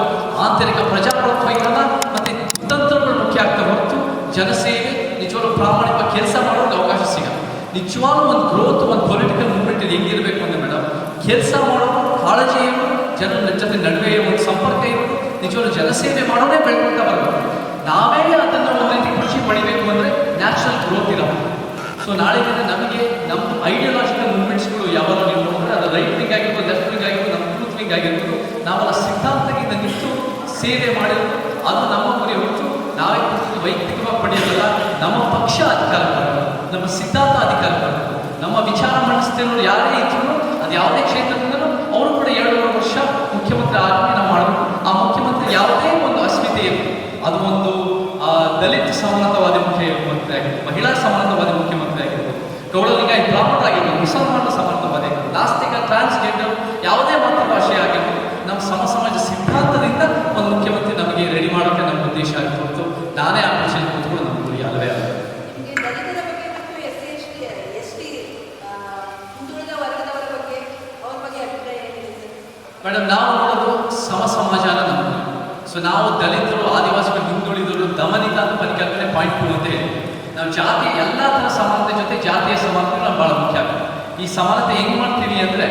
ಆಂತರಿಕ ಪ್ರಜಾಪ್ರಭುತ್ವ ಇರೋಣ ಮತ್ತೆ ಕುತಂತ್ರಗಳು ಮುಖ್ಯ ಆಗ್ತಾ ಹೊರತು ಜನಸೇವೆ ನಿಜವಾಗ್ಲೂ ಪ್ರಾಮಾಣಿಕ ಕೆಲಸ ಮಾಡೋಕೆ ಅವಕಾಶ ಸಿಗಲ್ಲ. ನಿಜವಾಗ್ಲೂ ಒಂದು ಗ್ರೋತ್, ಒಂದು ಪೊಲಿಟಿಕಲ್ ಮೂವ್ಮೆಂಟ್ ಇದು ಹೆಂಗಿರಬೇಕು ಅಂದ್ರೆ ಮೇಡಮ್, ಕೆಲಸ ಮಾಡೋದು, ಕಾಳಜಿ ಇರೋದು, ಜನರ ಜೊತೆ ನಡುವೆ ಒಂದು ಸಂಪರ್ಕ ಇರೋದು, ನಿಜವಾಗ್ಲೂ ಜನಸೇವೆ ಮಾಡೋದೇ ಬೆಳ್ಕೊಳ್ತಾ ಬರಬೇಕು. ನಾವೇ ಅದನ್ನು ಒಂದು ರೀತಿ ಖುಷಿ ಪಡಿಬೇಕು ಅಂದರೆ ನ್ಯಾಚುರಲ್ ಗ್ರೋತ್ ಇರಬೇಕು. ಸೊ ನಾಳೆಗಿಂದ ನಮಗೆ ನಮ್ಮ ಐಡಿಯಾಲಜಿಕಲ್ ಮೂವ್ಮೆಂಟ್ಸ್ಗಳು ಯಾವಾಗ ನೀವು ನೋಡಿದ್ರೆ ಅದು ರೈಟ್ ವಿಂಗ್ ಆಗಿರ್ಬೋದು, ಲೆಫ್ಟ್ ವಿಂಗ್ ಆಗಿರ್ಬೋದು, ನಮ್ಮ ಟ್ರೂತ್ ವಿಂಗ್ ಆಗಿರ್ಬೋದು, ನಾವೆಲ್ಲ ಸಿದ್ಧಾಂತದಿಂದ ನಿಂತು ಸೇವೆ ಮಾಡಿರೋದು ಅದು ನಮ್ಮ ಗುರಿ ಹೊರತು ನಾವೇ ವೈಯಕ್ತಿಕವಾಗಿ ಪಡೆಯೋದಲ್ಲ. ನಮ್ಮ ಪಕ್ಷ ಅಧಿಕಾರ ಬರಬೇಕು, ನಮ್ಮ ಸಿದ್ಧಾಂತ ಅಧಿಕಾರ ಬರಬೇಕು, ನಮ್ಮ ವಿಚಾರ ಮಂಡಿಸ್ತೇನೋ ಯಾರೇ ಇದ್ರು ಅದು ಯಾವುದೇ ಕ್ಷೇತ್ರದಿಂದಲೂ ಅವರು ಕೂಡ 2 ವರ್ಷ ಮುಖ್ಯಮಂತ್ರಿ ಆಗಿ ನಾವು ಮಾಡಬೇಕು. ಆ ಮುಖ್ಯಮಂತ್ರಿ ಯಾವುದೇ ಒಂದು ಅಸ್ಮಿತೆ ಇರಬೇಕು, ಅದು ಒಂದು ದಲಿತ ಸಮಾನತಾವಾದಿ ಮುಖ್ಯಮಂತ್ರಿ ಆಗಿರ್ಬೋದು, ಮಹಿಳಾ ಸಮಾನತಾವಾದಿ ಮುಖ್ಯಮಂತ್ರಿ ಆಗಿರ್ಬೋದು, ಗೌಡಲಿಂಗಾಯತ ಬ್ರಾಹ್ಮಣರಾಗಿರ್ಬೋದು, ಮುಸಲ್ಮಾನರ ಸಮಾನತಾವಾದಿ ಆಗಿರ್ಬೋದು, ನಾಸ್ತಿಕ, ಟ್ರಾನ್ಸ್ಜೆಂಡರ್, ಯಾವುದೇ ಮಾತೃಭಾಷೆ ಆಗಿರ್ಬೋದು, ನಮ್ಮ ಸಮಾಜ ಸಿದ್ಧಾಂತದಿಂದ ಒಂದು ಮುಖ್ಯಮಂತ್ರಿ ನಮಗೆ ರೆಡಿ ಮಾಡೋಕ್ಕೆ ನಮ್ಮ ಉದ್ದೇಶ ಆಗಿರ್ಬೋದು. ನಾನೇ ಆ ಪಕ್ಷದಲ್ಲಿ ಕೂತ್ಕೊಂಡು ನಮ್ಮ ಗುರಿ ಅಲ್ಲವೇ ಅಲ್ಲ. ನಿಮಗೆ ದಲಿತರ ಬಗ್ಗೆ ಮತ್ತು ST ಹಿಂದುಳಿದ ವರ್ಗದವರ ಬಗ್ಗೆ ಅವ್ರ ಬಗ್ಗೆ ಅಭಿಪ್ರಾಯ ಏನಿದೆ ಸರ್? ಮೇಡಮ್, ನಾವು ನೋಡೋದು ಸಮಾಜನ ನಮ್ಮದು. ಸೊ ನಾವು ದಲಿತರು, ಆದಿವಾಸಿಗಳು, ಹಿಂದುಳಿದವರು, ದಮನಿತ ಅಂತ ಪರಿಕಲ್ಪನೆ ಪಾಯಿಂಟ್ 2 ಅಂತ ಹೇಳಿ ನಾವು ಜಾತಿ ಎಲ್ಲ ಥರ ಸಮಾನತೆ ಜೊತೆ ಜಾತಿಯ ಸಮಾನತೆ ನಾವು ಭಾಳ ಮುಖ್ಯ ಆಗುತ್ತೆ. ಈ ಸಮಾನತೆ ಹೆಂಗೆ ಮಾಡ್ತೀವಿ ಅಂದರೆ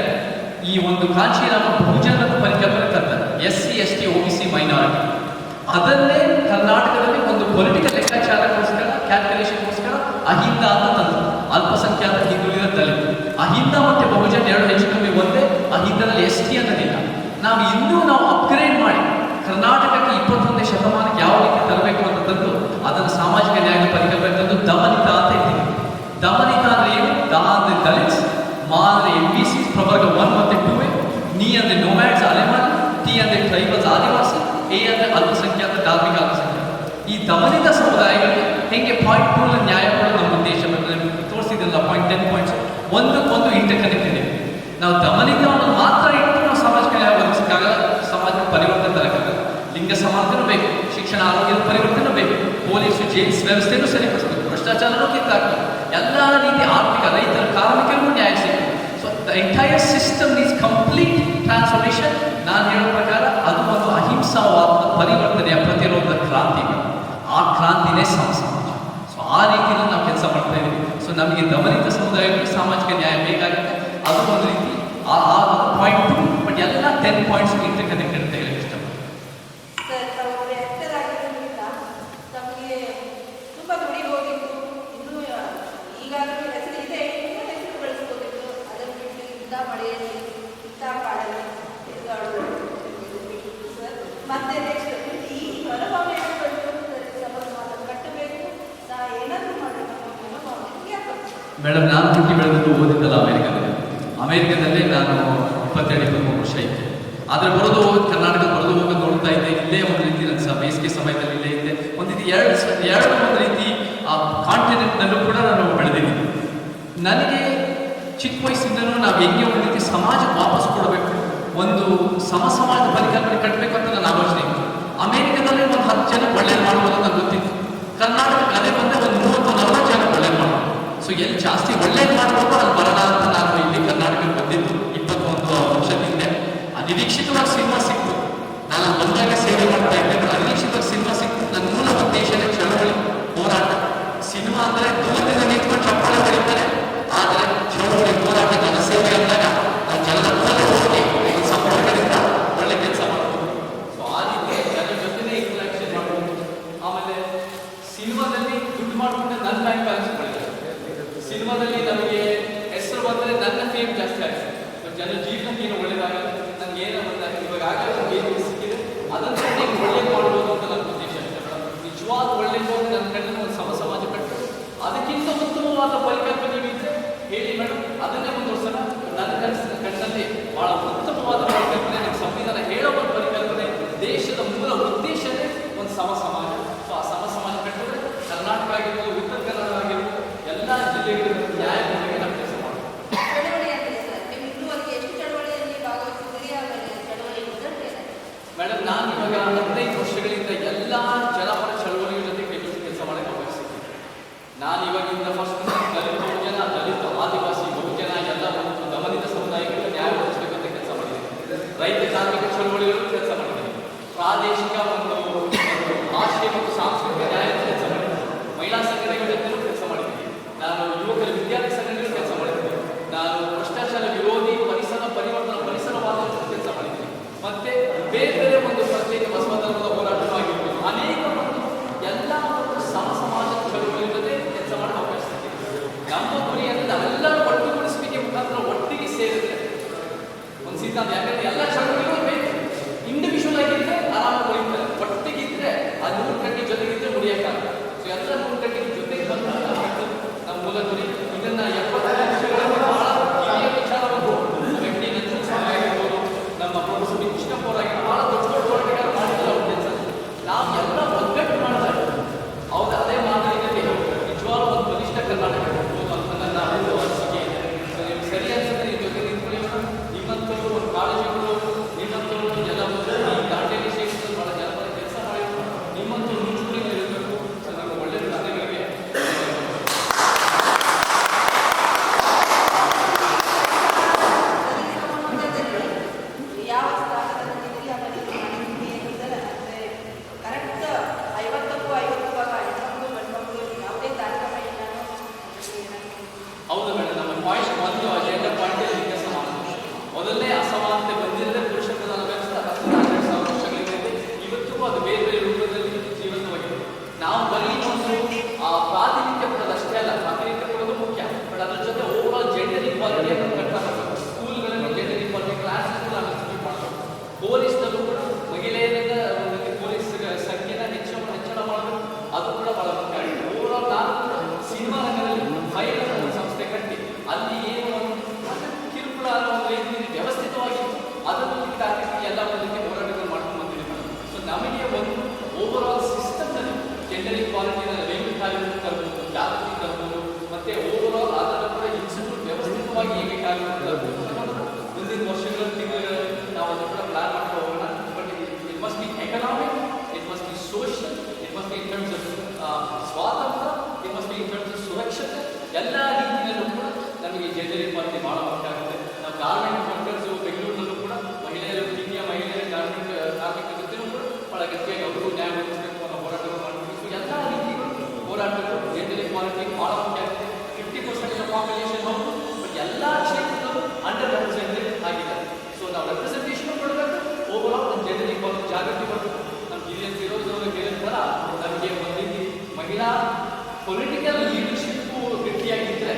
ಈ ಒಂದು ಕಾಂಚೀರಾಮ ಬಹುಜನದ ಪರಿಕಲ್ಪನೆ ತಂತಾರೆ, SC ST OBC ಮೈನಾರಿಟಿ. ಅದನ್ನೇ ಕರ್ನಾಟಕದಲ್ಲಿ ಒಂದು ಪೊಲಿಟಿಕಲ್ ಲೆಕ್ಕಾಚಾರಕ್ಕೋಸ್ಕರ, ಕ್ಯಾಲ್ಕುಲೇಷನ್ಗೋಸ್ಕರ ಅಹಿಂದ ಅಂತ ತಂದರು, ಅಲ್ಪಸಂಖ್ಯಾತ ಹಿಂದುಳಿದ ದಲಿತ. ಅಹಿಂದ ಮತ್ತು ಬಹುಜನ 2 ಹೆಚ್ಚು ಕಮ್ಮಿ ಒಂದೇ. ಅಹಿಂದದಲ್ಲಿ ST ಅನ್ನೋದಿಲ್ಲ. ನಾವು ಅಪ್ಗ್ರೇಡ್ ಮಾಡಿ ಕರ್ನಾಟಕಕ್ಕೆ 21ನೇ ಶತಮಾನಕ್ಕೆ ಯಾವ ರೀತಿ ತರಬೇಕು ಅಂತ ತಂದು ಅದನ್ನು ಸಾಮಾಜಿಕ ನ್ಯಾಯದ ಪರಿಕಲ್ಪನೆ ತಂದು ದಮನಿತ ಅಂತ ಇದ್ದೀವಿ. ದಮನಿತ ಅಂದರೆ ಏನು? ದ ಅಂದರೆ ದಲಿತ್ಸ್, ಮಾ ಅಂದರೆ MBC ಪ್ರವರ್ಗ 1 ಮತ್ತು 2A, ನೀ ಅಂದರೆ ನೋಮ್ಯಾಡ್ಸ್ ಅಲೆಮಾರಿ, ಟಿ ಅಂದರೆ ಟ್ರೈಬಲ್ಸ್ ಆದಿವಾಸಿ, ಎ ಅಂದರೆ ಅಲ್ಪಸಂಖ್ಯಾತ ಧಾರ್ಮಿಕ ಅಲ್ಪಸಂಖ್ಯಾತ. ಈ ದಮನಿತ ಸಮುದಾಯಗಳಿಗೆ ಹೆಂಗೆ ಪಾಯಿಂಟ್ 2 ನ್ಯಾಯ ಕೊಡೋದು ನಮ್ಮ ಉದ್ದೇಶ ತೋರಿಸಿದ್ರಲ್ಲ, ಪಾಯಿಂಟ್ 10 ಪಾಯಿಂಟ್ಸ್ ಒಂದಕ್ಕೊಂದು ಇಂಟರ್ ಕನೆಕ್ಟೆಡ್ ಇದೆ. ನಾವು ದಮನಿತವನ್ನು ಮಾತ್ರ ಇಟ್ಟು ನಾವು ಸಾಮಾಜಿಕ ನ್ಯಾಯ ಒದಗಿಸಕ್ಕಾಗಲ್ಲ, ಸಮಾಜದ ಪರಿವರ್ತನೆ ತರಕ್ಕಾಗಲ್ಲ. ಲಿಂಗ ಸಮಾನತೆನೂ ಬೇಕು, ಶಿಕ್ಷಣ ಆರೋಗ್ಯದ ಪರಿವರ್ತನೆ ಬೇಕು, ಪೊಲೀಸು ಜೈಲ್ಸ್ ವ್ಯವಸ್ಥೆನೂ ಸರಿಪಡಿಸಬೇಕು, ಭ್ರಷ್ಟಾಚಾರನೂ ಕಿತ್ತಾಕಬೇಕು, ಎಲ್ಲ ರೀತಿಯ ಆರ್ಥಿಕ, ರೈತರ, ಕಾರ್ಮಿಕರಿಗೂ ನ್ಯಾಯ ಸಿಗಬೇಕು. So the entire system is complete transformation. ನಾನು ಹೇಳೋ ಪ್ರಕಾರ ಅದು ಒಂದು ಅಹಿಂಸಾವಾದ ಪರಿವರ್ತನೆಯ ಪ್ರತಿರೋಧ ಕ್ರಾಂತಿ. ಆ ಕ್ರಾಂತಿನೇ ಸಮಾಜ. ಸೊ ಆ ರೀತಿಯಲ್ಲಿ ನಾವು ಕೆಲಸ ಮಾಡ್ತಾ ಇದ್ದೀವಿ. ಸೊ ನಮಗೆ ದಮನಿತ ಸಮುದಾಯಕ್ಕೆ ಸಾಮಾಜಿಕ ನ್ಯಾಯ ಬೇಕಾಗುತ್ತೆ. ಅದು ಒಂದು ರೀತಿ ಪಾಯಿಂಟ್ 2, ಬಟ್ ಎಲ್ಲ 10 ಪಾಯಿಂಟ್ಸ್ ಇಂಟರ್ ಕನೆಕ್ಟೆಡ್ ಅಂತ ಹೇಳಿ ಇಷ್ಟಪಡ್ತೀನಿ. ಸರ್, ತಾವು ಆಕ್ಟರ್ ಆಗಿರೋದ್ರಿಂದ ತಮಗೆ ತುಂಬ ದುಡಿ ಹೋಗಿತ್ತು, ಇನ್ನೂ ಈಗಾಗಲೂ ಹೆಸರು ಇದೆ, ಇನ್ನೂ ಹೆಸರು ಬೆಳೆಸ್ಕೋಬೇಕು. ಅದನ್ನು ಬಿಟ್ಟು ಇಂಥ ಮಳೆಯಲ್ಲಿ, ಇಂಥ ಕಾಡಲ್ಲಿ ತಿರುಗಾಡೋದು ಸರ್. ಮತ್ತೆ ನೆಕ್ಸ್ಟ್ ಈ ಮನೋಭಾವನೆಯನ್ನು ಸಮಾಜ ಕಟ್ಟಬೇಕು, ನಾ ಏನಾದರೂ ಮಾಡಬೇಕು ಅನ್ನೋ ಮನೋಭಾವನೆ ಯಾಕೆ? ಮೇಡಮ್, ನಾನು ಹುಟ್ಟಿ ಬೆಳೆದದ್ದು ಓದಿದ್ದಲ್ಲ ಅಮೇರಿಕಾದಲ್ಲೇ ನಾನು 22-23 ವರ್ಷ ಇದ್ದೆ. ಆದರೆ ಬರೋದು ಕರ್ನಾಟಕದ ಬರೋದು ಹೋಗೋದು ನೋಡ್ತಾ ಇದ್ದೆ. ಇಲ್ಲೇ ಒಂದು ರೀತಿ ನನ್ನ ಬೇಸಿಗೆ ಸಮಯದಲ್ಲಿ ಇಲ್ಲೇ ಇದ್ದೆ. ಒಂದು ರೀತಿ ಎರಡು ಒಂದು ರೀತಿ ಆ ಕಾಂಟಿನೆಂಟ್ನಲ್ಲೂ ಕೂಡ ನಾನು ಬೆಳೆದಿದ್ದೀನಿ. ನನಗೆ ಚಿಕ್ಕ ವಯಸ್ಸಿಂದಲೂ ನಾವು ಹೆಂಗೆ ಒಂದು ರೀತಿ ಸಮಾಜಕ್ಕೆ ವಾಪಸ್ ಕೊಡಬೇಕು, ಒಂದು ಸಮಾಜದ ಪರಿಕಲ್ಪನೆ ಕಟ್ಟಬೇಕು ಅಂತ ನನ್ನ ಆಲೋಚನೆ ಇತ್ತು. ಅಮೇರಿಕಾದಲ್ಲಿ ಒಂದು 10 ಜನ ಒಳ್ಳೇದು ಮಾಡ್ಬೋದು ಅಂತ ಗೊತ್ತಿತ್ತು. ಕರ್ನಾಟಕಕ್ಕೆ ಅದೇ ಬಂದರೆ ಒಂದು 30-40 ಜನ ಒಳ್ಳೇದು ಮಾಡ್ಬೋದು. ಸೊ ಎಲ್ಲಿ ಜಾಸ್ತಿ ಒಳ್ಳೇದು ಮಾಡಬೇಕು ಅಲ್ಲಿ ಬರೋಣ ಅಂತ ನಾನು ಇಲ್ಲಿ ಕರ್ನಾಟಕಕ್ಕೆ ಬಂದಿದ್ದು 21 ವರ್ಷದಿಂದ. ಅನಿರೀಕ್ಷಿತವಾಗಿ ಸಿನಿಮಾ ಸಿಕ್ತು. ನಾನು ಬಂದಾಗ ಸೇವೆ ಮಾಡ್ತಾ ಇದ್ದೆ. ಅನಿರೀಕ್ಷಿತವಾಗಿ ಸಿನಿಮಾ ಸಿಕ್ತು. ನನ್ನ ಮೂಲ ಉದ್ದೇಶನೇ ಚಳವಳಿ, ಹೋರಾಟ. ಸಿನಿಮಾ ಅಂದರೆ ದೂರದಿಂದ ನಿಂತ್ಕೊಂಡು ಚಪ್ಪಾಳೆ ಹೊಡಿತಾರೆ, ಆದರೆ ಚಳವಳಿ, ಹೋರಾಟ, ಜನಸೇವೆ ಅಂದಾಗ ನಾವು ಜನರ ಹೋಗಿ ಸಂಪರ್ಕದಿಂದ ಒಳ್ಳೆ ಕೆಲಸ ಮಾಡ್ಬೋದು. ಸೊ ಆ ರೀತಿ ಜನರ ಜೊತೆನೇ ಇಂಟ್ರಾಕ್ಷನ್ ಮಾಡ್ಬೋದು. ಆಮೇಲೆ ಸಿನಿಮಾದಲ್ಲಿ ದುಡ್ಡು ಮಾಡಿಕೊಂಡೆ ನನ್ನ ಬ್ಯಾಂಕ್ ಬ್ಯಾಲೆನ್ಸ್ ಮಾಡಿದೆ. ಸಿನಿಮಾದಲ್ಲಿ ನಮಗೆ ಹೆಸರು ಬಂದರೆ ನನ್ನ ಫೇಮ್ ಜಾಸ್ತಿ ಆಗುತ್ತೆ. ಜನರ ಜೀವನಕ್ಕೆ ಏನು ಒಳ್ಳೇದಾಗಲ್ಲ. ನನಗೆ ಏನೋ ಬಂದಾಗ ಇವಾಗ ಆಗಲೇ ನನಗೆ ಏನು ಸಿಕ್ಕಿದೆ ಅದನ್ನು ಹೇಗೆ ಒಳ್ಳೇದು ಮಾಡ್ಬೋದು ಅಂತ ನನ್ನ ಉದ್ದೇಶ ಅಷ್ಟೇ ಮೇಡಮ್. ನಿಜವಾದ ಒಳ್ಳೇದು ಅಂತ ನನ್ನ ಕಣ್ಣಿನ ಒಂದು ಸಮಾಜ ಕಟ್ಟು ಅದಕ್ಕಿಂತ ಉತ್ತಮವಾದ ಪರಿಕಲ್ಪನೆ ಇದ್ದರೆ ಹೇಳಿ ಮೇಡಮ್, ಅದನ್ನೇ ಮುಂದುವರ್ಸೋಣ. ನನ್ನ ಕಣ್ಣಲ್ಲಿ ಭಾಳ ಉತ್ತಮವಾದ ಪರಿಕಲ್ಪನೆ, ನಮ್ಮ ಸಂವಿಧಾನ ಹೇಳೋ ಒಂದು ಪರಿಕಲ್ಪನೆ, ದೇಶದ ಮೂಲ ಉದ್ದೇಶನೇ ಒಂದು ಸಮಾಜ. ಸೊ ಆ ಸಮಾಜ ಕಟ್ಟಿದ್ರೆ ಕರ್ನಾಟಕ ಆಗಿರ್ಬೋದು, ಉತ್ತರ ಕನ್ನಡ ಆಗಿರ್ಬೋದು, ಎಲ್ಲ ಜಿಲ್ಲೆಗಳಿಗೂ ನ್ಯಾಯ ನಾವು ಕೆಲಸ ಮಾಡ್ತೀವಿ. ಚಳವಳಿ ಅಂದರೆ ಸರ್, ನೀವು ಇನ್ನೂವರೆಗೆ ಎಷ್ಟು ಚಳವಳಿಯಲ್ಲಿ ಭಾಗವಹಿಸಿದ್ದೀರಿ? ಆಮೇಲೆ ಚಳವಳಿ ಮೇಡಮ್, ನಾನು ಇವಾಗ 15 ವರ್ಷಗಳಿಂದ ಎಲ್ಲ ಜನಪರ ಚಳವಳಿಗಳ ಜೊತೆ ಕೆಲಸ ಮಾಡೋಕ್ಕೆ ಭಾಗವಹಿಸಿದ್ದೀನಿ. ನಾನು ಇವಾಗಿಂದ ಫಸ್ಟ್ ಜೆಂಡರ್ ಇಕ್ವಾಲಿಟಿನ ರೇವಿಂಗ್ ಕಾರ್ಯಕ್ರಮ ತರಬಹುದು, ಜಾಗೃತಿ ತರಬಹುದು, ಮತ್ತೆ ಓವರಾಲ್ ಅದರ ಕೂಡ ಇನ್ಸ್ಟಿಟ್ಯೂಟ್ ವ್ಯವಸ್ಥಿತವಾಗಿ ಹೇಗೆ ಕಾರ್ಯಕ್ರಮ ತರಬಹುದು ಅನ್ನೋದು ಮುಂದಿನ ವರ್ಷಗಳ ತಿಂಗಳಲ್ಲಿ ನಾವು ಅದನ್ನು ಕೂಡ ಪ್ಲಾನ್ ಮಾಡ್ತಾ ಹೋಗೋಣ. But it must be economic, it must be social, it must be in terms of ಸ್ವಾತಂತ್ರ್ಯ, it must be in terms of ಸುರಕ್ಷತೆ. ಎಲ್ಲ ರೀತಿಯಲ್ಲೂ ಕೂಡ ನಮಗೆ ಜೆಂಡರ್ ಇಕ್ವಾಲಿಟಿ ಭಾಳ ಮುಖ್ಯ ಆಗುತ್ತೆ. ನಾವು ಗಾರ್ಮೆಂಟ್ ವರ್ಕರ್ಸು ಬೆಂಗಳೂರಿನಲ್ಲೂ ಕೂಡ ಮಹಿಳೆಯರ ಹಿರಿಯ ಮಹಿಳೆಯರ ಗಾರ್ಮೆಂಟ್ ಕಾರ್ಮಿಕ ಜೊತೆಯೂ ಕೂಡ ಭಾಳ ಗಟ್ಟಿಯಾಗಿ ಅವರು ನ್ಯಾಯ ಒದಗಿಸಬೇಕು ಅನ್ನೋ ಹೋರಾಟಗಳು ಮಾಡ್ತೀವಿ. ಸೊ ಎಲ್ಲ ರೀತಿಗಳು ಹೋರಾಟಗಳು ಜೆಂಡರ್ ಇಕ್ವಾಲಿಟಿ ಭಾಳ ಮುಖ್ಯ ಆಗುತ್ತೆ. 50% ಪಾಪ್ಯುಲೇಷನ್ ಹೌದು, ಬಟ್ ಎಲ್ಲ ಕ್ಷೇತ್ರದಲ್ಲೂ ಅಂಡರ್ ರೆಪ್ರೆಸೆಂಟೆಡ್ ಆಗಿದೆ. ಸೊ ನಾವು ರೆಪ್ರೆಸೆಂಟೇಷನ್ ಕೊಡಬೇಕು, ಓವರಾಲ್ ಒಂದು ಜೆಂಡರ್ ಇಕ್ವಾಲಿಟಿ ಜಾಗೃತಿ ಬರಬೇಕು. ನಮ್ಮ ಹಿರಿಯರು ಇರೋದವರು ಹೇಳಿದ ಥರ ನಮಗೆ ಒಂದು ರೀತಿ ಮಹಿಳಾ ಪೊಲಿಟಿಕಲ್ ಲೀಡರ್ಶಿಪ್ಪು ಗಟ್ಟಿಯಾಗಿದ್ದರೆ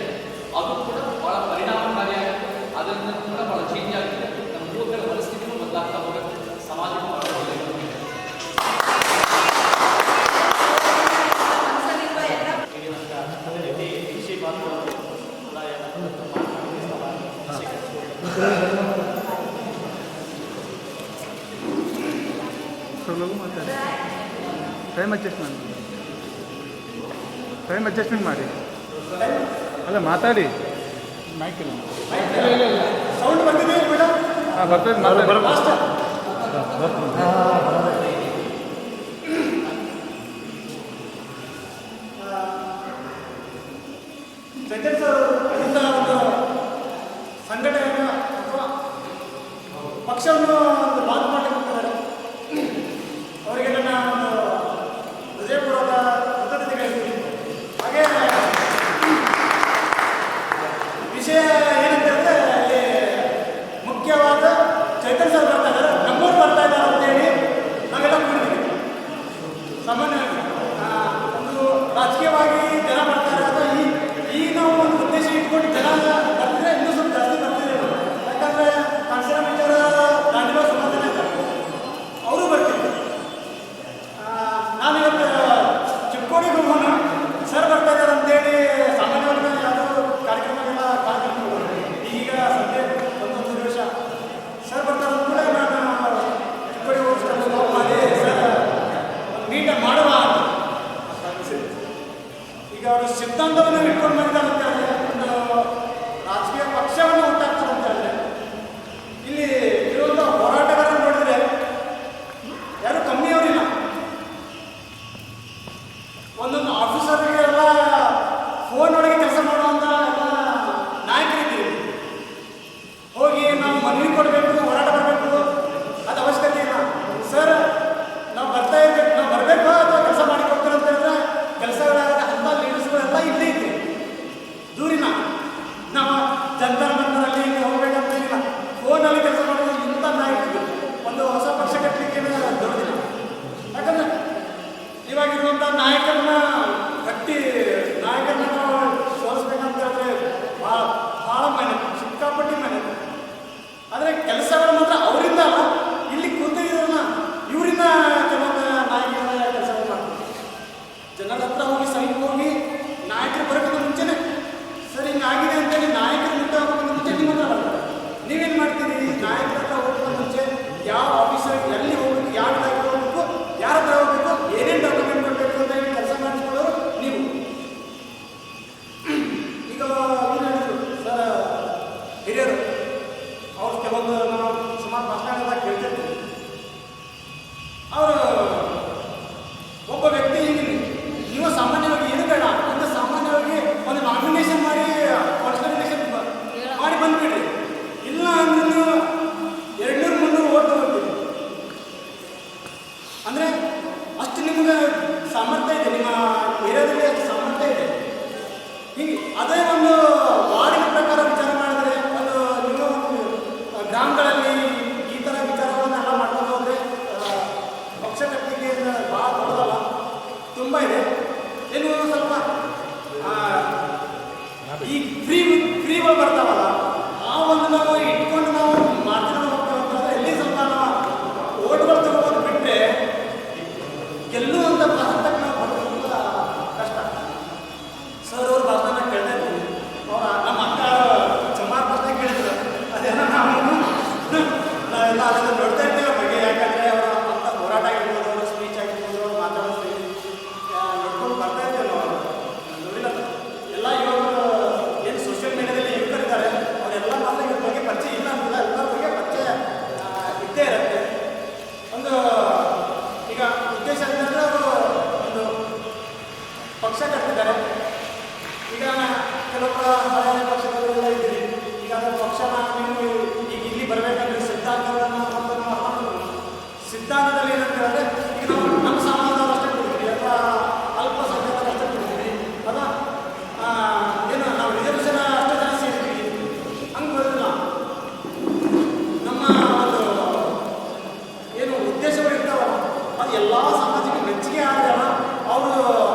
ಅದು ಕೂಡ ಭಾಳ ಪರಿಣಾಮಕಾರಿಯಾಗುತ್ತೆ. ಅದರಿಂದ ಕೂಡ ಭಾಳ ಚೇಂಜ್ ಆಗುತ್ತೆ. ನಮ್ಮ ಯುವಕರ ಮನಸ್ಥಿತಿನೂ ಬದಲಾಗ್ತಾ ಹೋಗುತ್ತೆ, ಸಮಾಜಕ್ಕೂ ಭಾಳ ಒಳ್ಳೆಯದು. ಮನಸ್ಸಲ್ಲಿರುವ ಎಲ್ಲ ಅದೇ ರೀತಿ ಕೃಷಿ ಮಾತ್ರ ಸ್ವಲ್ಪ ಮಾತಾಡಿ, ಟೈಮ್ ಅಡ್ಜಸ್ಟ್ಮೆಂಟ್ ಮಾಡಿ. ಅಲ್ಲ ಮಾತಾಡಿ, ಮೈಕಿಲ್ಲ. ಸೌಂಡ್ ಬರ್ತಿದೆ ಮೇಡಮ್? ಹಾಂ ಬರ್ತದೆ, ಮಾತಾಡಿ. ಚೈತನ್ಯ ಸರ್ ಅಲ್ಲಿಂದ ಒಂದು ಸಂಘಟನೆಯನ್ನು ಅಥವಾ ಪಕ್ಷವನ್ನು ಒಂದು ಲಾಂಚ್ ಮಾಡಲಿಕ್ಕೆ ಹೋಗ್ತಿದ್ದಾರೆ. ಅವರಿಗೆ ನನ್ನ ಒಂದು ಹೃದಯಪೂರ್ವಕ ಕೃತಜ್ಞತೆ ಹೇಳ್ತೀನಿ. ಹಾಗೆ ವಿಷಯ ಏನಂತಂದರೆ ಅಲ್ಲಿ ಮುಖ್ಯವಾದ ಚೈತನ್ಯ ಸರ್ ಬರ್ತಾ ಇದ್ದಾರೆ, ನಮ್ಮೂರು ಬರ್ತಾ ಇದ್ದಾರೆ ಅಂತೇಳಿ ನಾವೆಲ್ಲ ಕೂಡಿದ್ದೀವಿ. ಸಾಮಾನ್ಯವಾಗಿ ಒಂದು ರಾಜಕೀಯವಾಗಿ ಜನ ಬರ್ತಾರೆ ಅಥವಾ ಈ ನಾವು ಒಂದು ಉದ್ದೇಶ ಇಟ್ಕೊಂಡು ಜನ ಬರ್ತಿದ್ರೆ ಇನ್ನೂ ಸ್ವಲ್ಪ ಜಾಸ್ತಿ ಬರ್ತಿದೆ. ಯಾಕಂದರೆ ಕಾನ್ಸರ ವಿಚಾರ ದಾಂಡಿರೋ ಸಮಾಧಾನ ಇದ್ದಾರೆ, ಅವರು ಬರ್ತಿದ್ರು. ನಾನಿವತ್ತು ಚಿಕ್ಕೋಡಿಗೆ ಹೋಗೋಣ, ಸರ್ ಬರ್ತಾ ಇದ್ದಾರೆ ಅಂತೇಳಿ ಸಾಮಾನ್ಯವಾಗಿ ನಾನು ಯಾವುದೋ ಕಾರ್ಯಕ್ರಮಗೆಲ್ಲ ಈಗ ಸದ್ಯ ಒಂದೊಂದು ನಿಮಿಷ ಸರ್ ಬರ್ತಾರೆ ಕೂಡ ನಾನು ಚಿಕ್ಕೋಡಿಗೆ ಹೋಗಿ ಸ್ಟಾಪ್ ಮಾಡಿ ಸರ್ ಒಂದು ಮೀಟ್ ಮಾಡುವ. ಈಗ ಅವರು ಸಿದ್ಧಾಂತವನ್ನು ಇಟ್ಕೊಂಡು ಬಂದಿದ್ದಾರೆ ಅಂತ ಹೇಳಿದ್ರೆ, ಒಂದು ರಾಜಕೀಯ ಪಕ್ಷವನ್ನು ಉಂಟಾಗ್ತಾರೆ ಅಂತ ಹೇಳಿದ್ರೆ, ಇಲ್ಲಿ ಇರುವಂಥ ಹೋರಾಟಗಾರರು ನೋಡಿದ್ರೆ ಯಾರು ಕಮ್ಮಿಯವರಿಲ್ಲ. ಒಂದೊಂದು ಆಫೀಸರ್ಗೆಲ್ಲ ಫೋನ್ ಒಳಗೆ ಕೆಲಸ ಮಾಡುವಂಥ ಎಲ್ಲ ನಾಯಕರಿದ್ದೀವಿ. ಹೋಗಿ ನಾವು ಮನವಿ ಕೊಡಬೇಕು, ಹೋರಾಟ ಬರಬೇಕು, ಅದು ಅವಶ್ಯಕತೆ ಇಲ್ಲ. ಸರ್ ನಾವು ಬರ್ತಾ ಇರ್ಬೇಕು, ನಾವು ಬರಬೇಕು ಅಥವಾ ಕೆಲಸ ಮಾಡಿಕೊಡ್ತಾರೆ ಅಂತ ಹೇಳಿದ್ರೆ ಕೆಲಸಗಳಾಗದ ಅಂಥ ಲೀಡರ್ಸ್ಗಳೆಲ್ಲ ಇಲ್ಲೇ ಇದ್ವಿ. ದೂರಿನ ನಾವು ಜನತರ ಮಂದಿರಲ್ಲಿ ಹಿಂಗೆ ಹೋಗ್ಬೇಕಂತ ಇಲ್ಲ, ಫೋನಲ್ಲಿ ಕೆಲಸ ಮಾಡೋದು ಇಂಥ ನಾಯಕರು ಒಂದು ಹೊಸ ಪಕ್ಷ ಕಟ್ಟಲಿಕ್ಕೆ ದೊಡ್ಡದಿಲ್ಲ. ಯಾಕಂದರೆ ಇವಾಗಿರುವಂಥ ನಾಯಕರನ್ನ ನಾಯಕರನ್ನ ನಾವು ಸೋಲಿಸ್ಬೇಕಂತ ಹೇಳಿದ್ರೆ ಭಾಳ ಮೆಹನತ್ತು, ಸಿಕ್ಕಾಪಟ್ಟಿ ಮೆಹನತ್ತು. ಆದರೆ ಕೆಲಸಗಳು ಮಾತ್ರ ಅವರಿಂದ ಅಲ್ಲ, ಇಲ್ಲಿ ಕೂತಿರೋಲ್ಲ ಇವರಿಂದ ಕೆಲವೊಂದು ನಾಯಕರ ಕೆಲಸಗಳು ಮಾಡ್ತಾರೆ. ಜನರ ಹತ್ರ ಹೋಗಿ ಸೈನ್ ಹೋಗಿ ನಾಯಕರು ಬರೋಕ್ಕಿಂತ ಮುಂಚೆನೆ ಸರ್ ಹಿಂಗಾಗಿದೆ ಅಂತೇಳಿ ನಾಯಕರು ಮುಟ್ಟ ಹೋಗೋಕ್ಕಿಂತ ಮುಂಚೆ ನಿಮ್ಮ ಹತ್ರ ಬರ್ತಾರೆ. ನೀವೇನು ಮಾಡ್ತೀರಿ? ನಾಯಕರ ಹತ್ರ ಹೋಗೋಕ್ಕಿಂತ ಮುಂಚೆ ಯಾವ ಆಫೀಸರ್ ಎಲ್ಲಿ ಹೋಗ್ಬೇಕು, ಯಾವ ಇಲಾಖೆ ಹೋಗ್ಬೇಕು, ಯಾರ ಹತ್ರ ಹೋಗ್ಬೇಕು, ಏನೇನು ಡಾಕ್ಯುಮೆಂಟ್ ಕೊಡಬೇಕು ಅಂತ ಹೇಳಿ ಕೆಲಸ ಮಾಡಿಸ್ಕೊಳ್ಳೋರು ನೀವು. ಈಗ ಸರ್ ಹಿರಿಯರು ಅವ್ರು ಕೆಲವೊಂದು ನಾವು ಸುಮಾರು ಭಾಷಣಗಳೆಲ್ಲ ಕೇಳ್ತಿರ್ತೀವಿ. ಅವರು ಒಬ್ಬ ವ್ಯಕ್ತಿ ಹೀಗೆ ನೀವು ಸಾಮಾನ್ಯವಾಗಿ ಏನು ಬೇಡ ಅಂತ ಸಾಮಾನ್ಯವಾಗಿ ಒಂದು ನಾಮಿನೇಷನ್ ಮಾಡಿ ಕಾನ್ಸ್ಟಿಟ್ಯೂಷನ್ ಮಾಡಿ ಬಂದ್ಬಿಡ್ರಿ. ಇಲ್ಲ ಅಂದ್ರೆ ನೀವು 200-300 ಓಟ್ ತಗೊಳ್ತೀವಿ. ಅಂದರೆ ಅಷ್ಟು ನಿಮ್ಗೆ ಸಾಮರ್ಥ್ಯ ಇದೆ, ನಿಮ್ಮ ಏರಿಯಾದಲ್ಲಿ ಅಷ್ಟು ಸಾಮರ್ಥ್ಯ ಇದೆ. ಹೀಗೆ ಅದೇ ಒಂದು ವಾರ್ಡಿನ ಪ್ರಕಾರ ವಿಚಾರ ಮಾಡಿದ್ರೆ, ಒಂದು ನೀವು ಗ್ರಾಮಗಳಲ್ಲಿ ಈ ಥರ ವಿಚಾರಗಳನ್ನೆಲ್ಲ ಮಾಡ್ಕೊಂಡು ಹೋದರೆ ಪಕ್ಷ ಕಟ್ಟಲಿಕ್ಕೆ ಭಾಳ ದೊಡ್ಡದಲ್ಲ, ತುಂಬ ಇದೆ. ಏನು ಸ್ವಲ್ಪ ಈ ಫ್ರೀಗಳು ಬರ್ತಾವಲ್ಲ, ಆ ಒಂದು ನಾವು ಇಟ್ಕೊಂಡು ನಾವು ಮಾಡ್ಕೊಂಡು ಹೋಗ್ತೇವೆ ಅಂತಂದರೆ ಎಲ್ಲಿ ಸ್ವಲ್ಪ ನಾವು ಓಟ್ಗಳು ತಗೋಬೋದು ಬಿಟ್ಟರೆ ಗೆಲ್ಲುವಂಥ ಭಾರತಕ್ಕೆ ನಾವು ಬರೋದು ತುಂಬ ಕಷ್ಟ. ಸರ್ ಅವ್ರ ಭಾಷಣ ಕೇಳ್ತಾ ಇರ್ತೀವಿ, ಅವ್ರ ನಮ್ಮ ಅಕ್ಕ ಸುಮಾರು ಭಾಷಣ ಕೇಳಿದ್ರು, ಅದೇನೋ ನಾವೆಲ್ಲ ಅದನ್ನು ನೋಡ್ತಾ ಇರ್ತೀವಿ ಬಗ್ಗೆ. ಯಾಕಂದರೆ ಅವರ ಅಂಥ ಹೋರಾಟ ಆಗಿರ್ಬೋದು, ಅವರ ಸ್ಪೀಚ್ ಆಗಿರ್ಬೋದು, ಅವ್ರು ಮಾತಾಡೋ ಉದ್ದೇಶ ಅಂತಂದರೆ ಅವರು ಒಂದು ಪಕ್ಷ ಕಟ್ಟಿದ್ದಾರೆ. ಈಗ ಕೆಲವೊಬ್ಬರ ಹಳೆಯ ಪಕ್ಷದವರೆಲ್ಲ ಇದ್ದೀರಿ. ಈಗ ಅದರ ಪಕ್ಷನ ನೀವು ಈಗ ಇಲ್ಲಿ ಬರಬೇಕಂದ್ರೆ ಸಿದ್ಧಾಂತಗಳನ್ನು ಸಿದ್ಧಾಂತದಲ್ಲಿ ಏನಂತ ಹೇಳಿದ್ರೆ ಈಗ ನಾವು ನಮ್ಮ ಸಮಾಜದವ್ರು ಅಷ್ಟೇ ಕೊಡ್ತೀವಿ ಅಥವಾ ಅಲ್ಪಸಂಖ್ಯಾತರು ಅಷ್ಟೇ ಕೊಡ್ತೀವಿ ಅಥವಾ ಏನು ನಾವು ರಿಸರ್ವೇಷನ್ ಅಷ್ಟೇ ಜನ ಸೇರ್ತೀವಿ ಹಂಗೆ ಬರೋದಿಲ್ಲ. ನಮ್ಮ ಒಂದು ಏನು ಉದ್ದೇಶಗಳು ಇರ್ತಾವಲ್ಲ ಅದು ಎಲ್ಲ ಸಾಮಾಜಿಕ ಮೆಚ್ಚುಗೆ ಆದಾಗ ಅವರು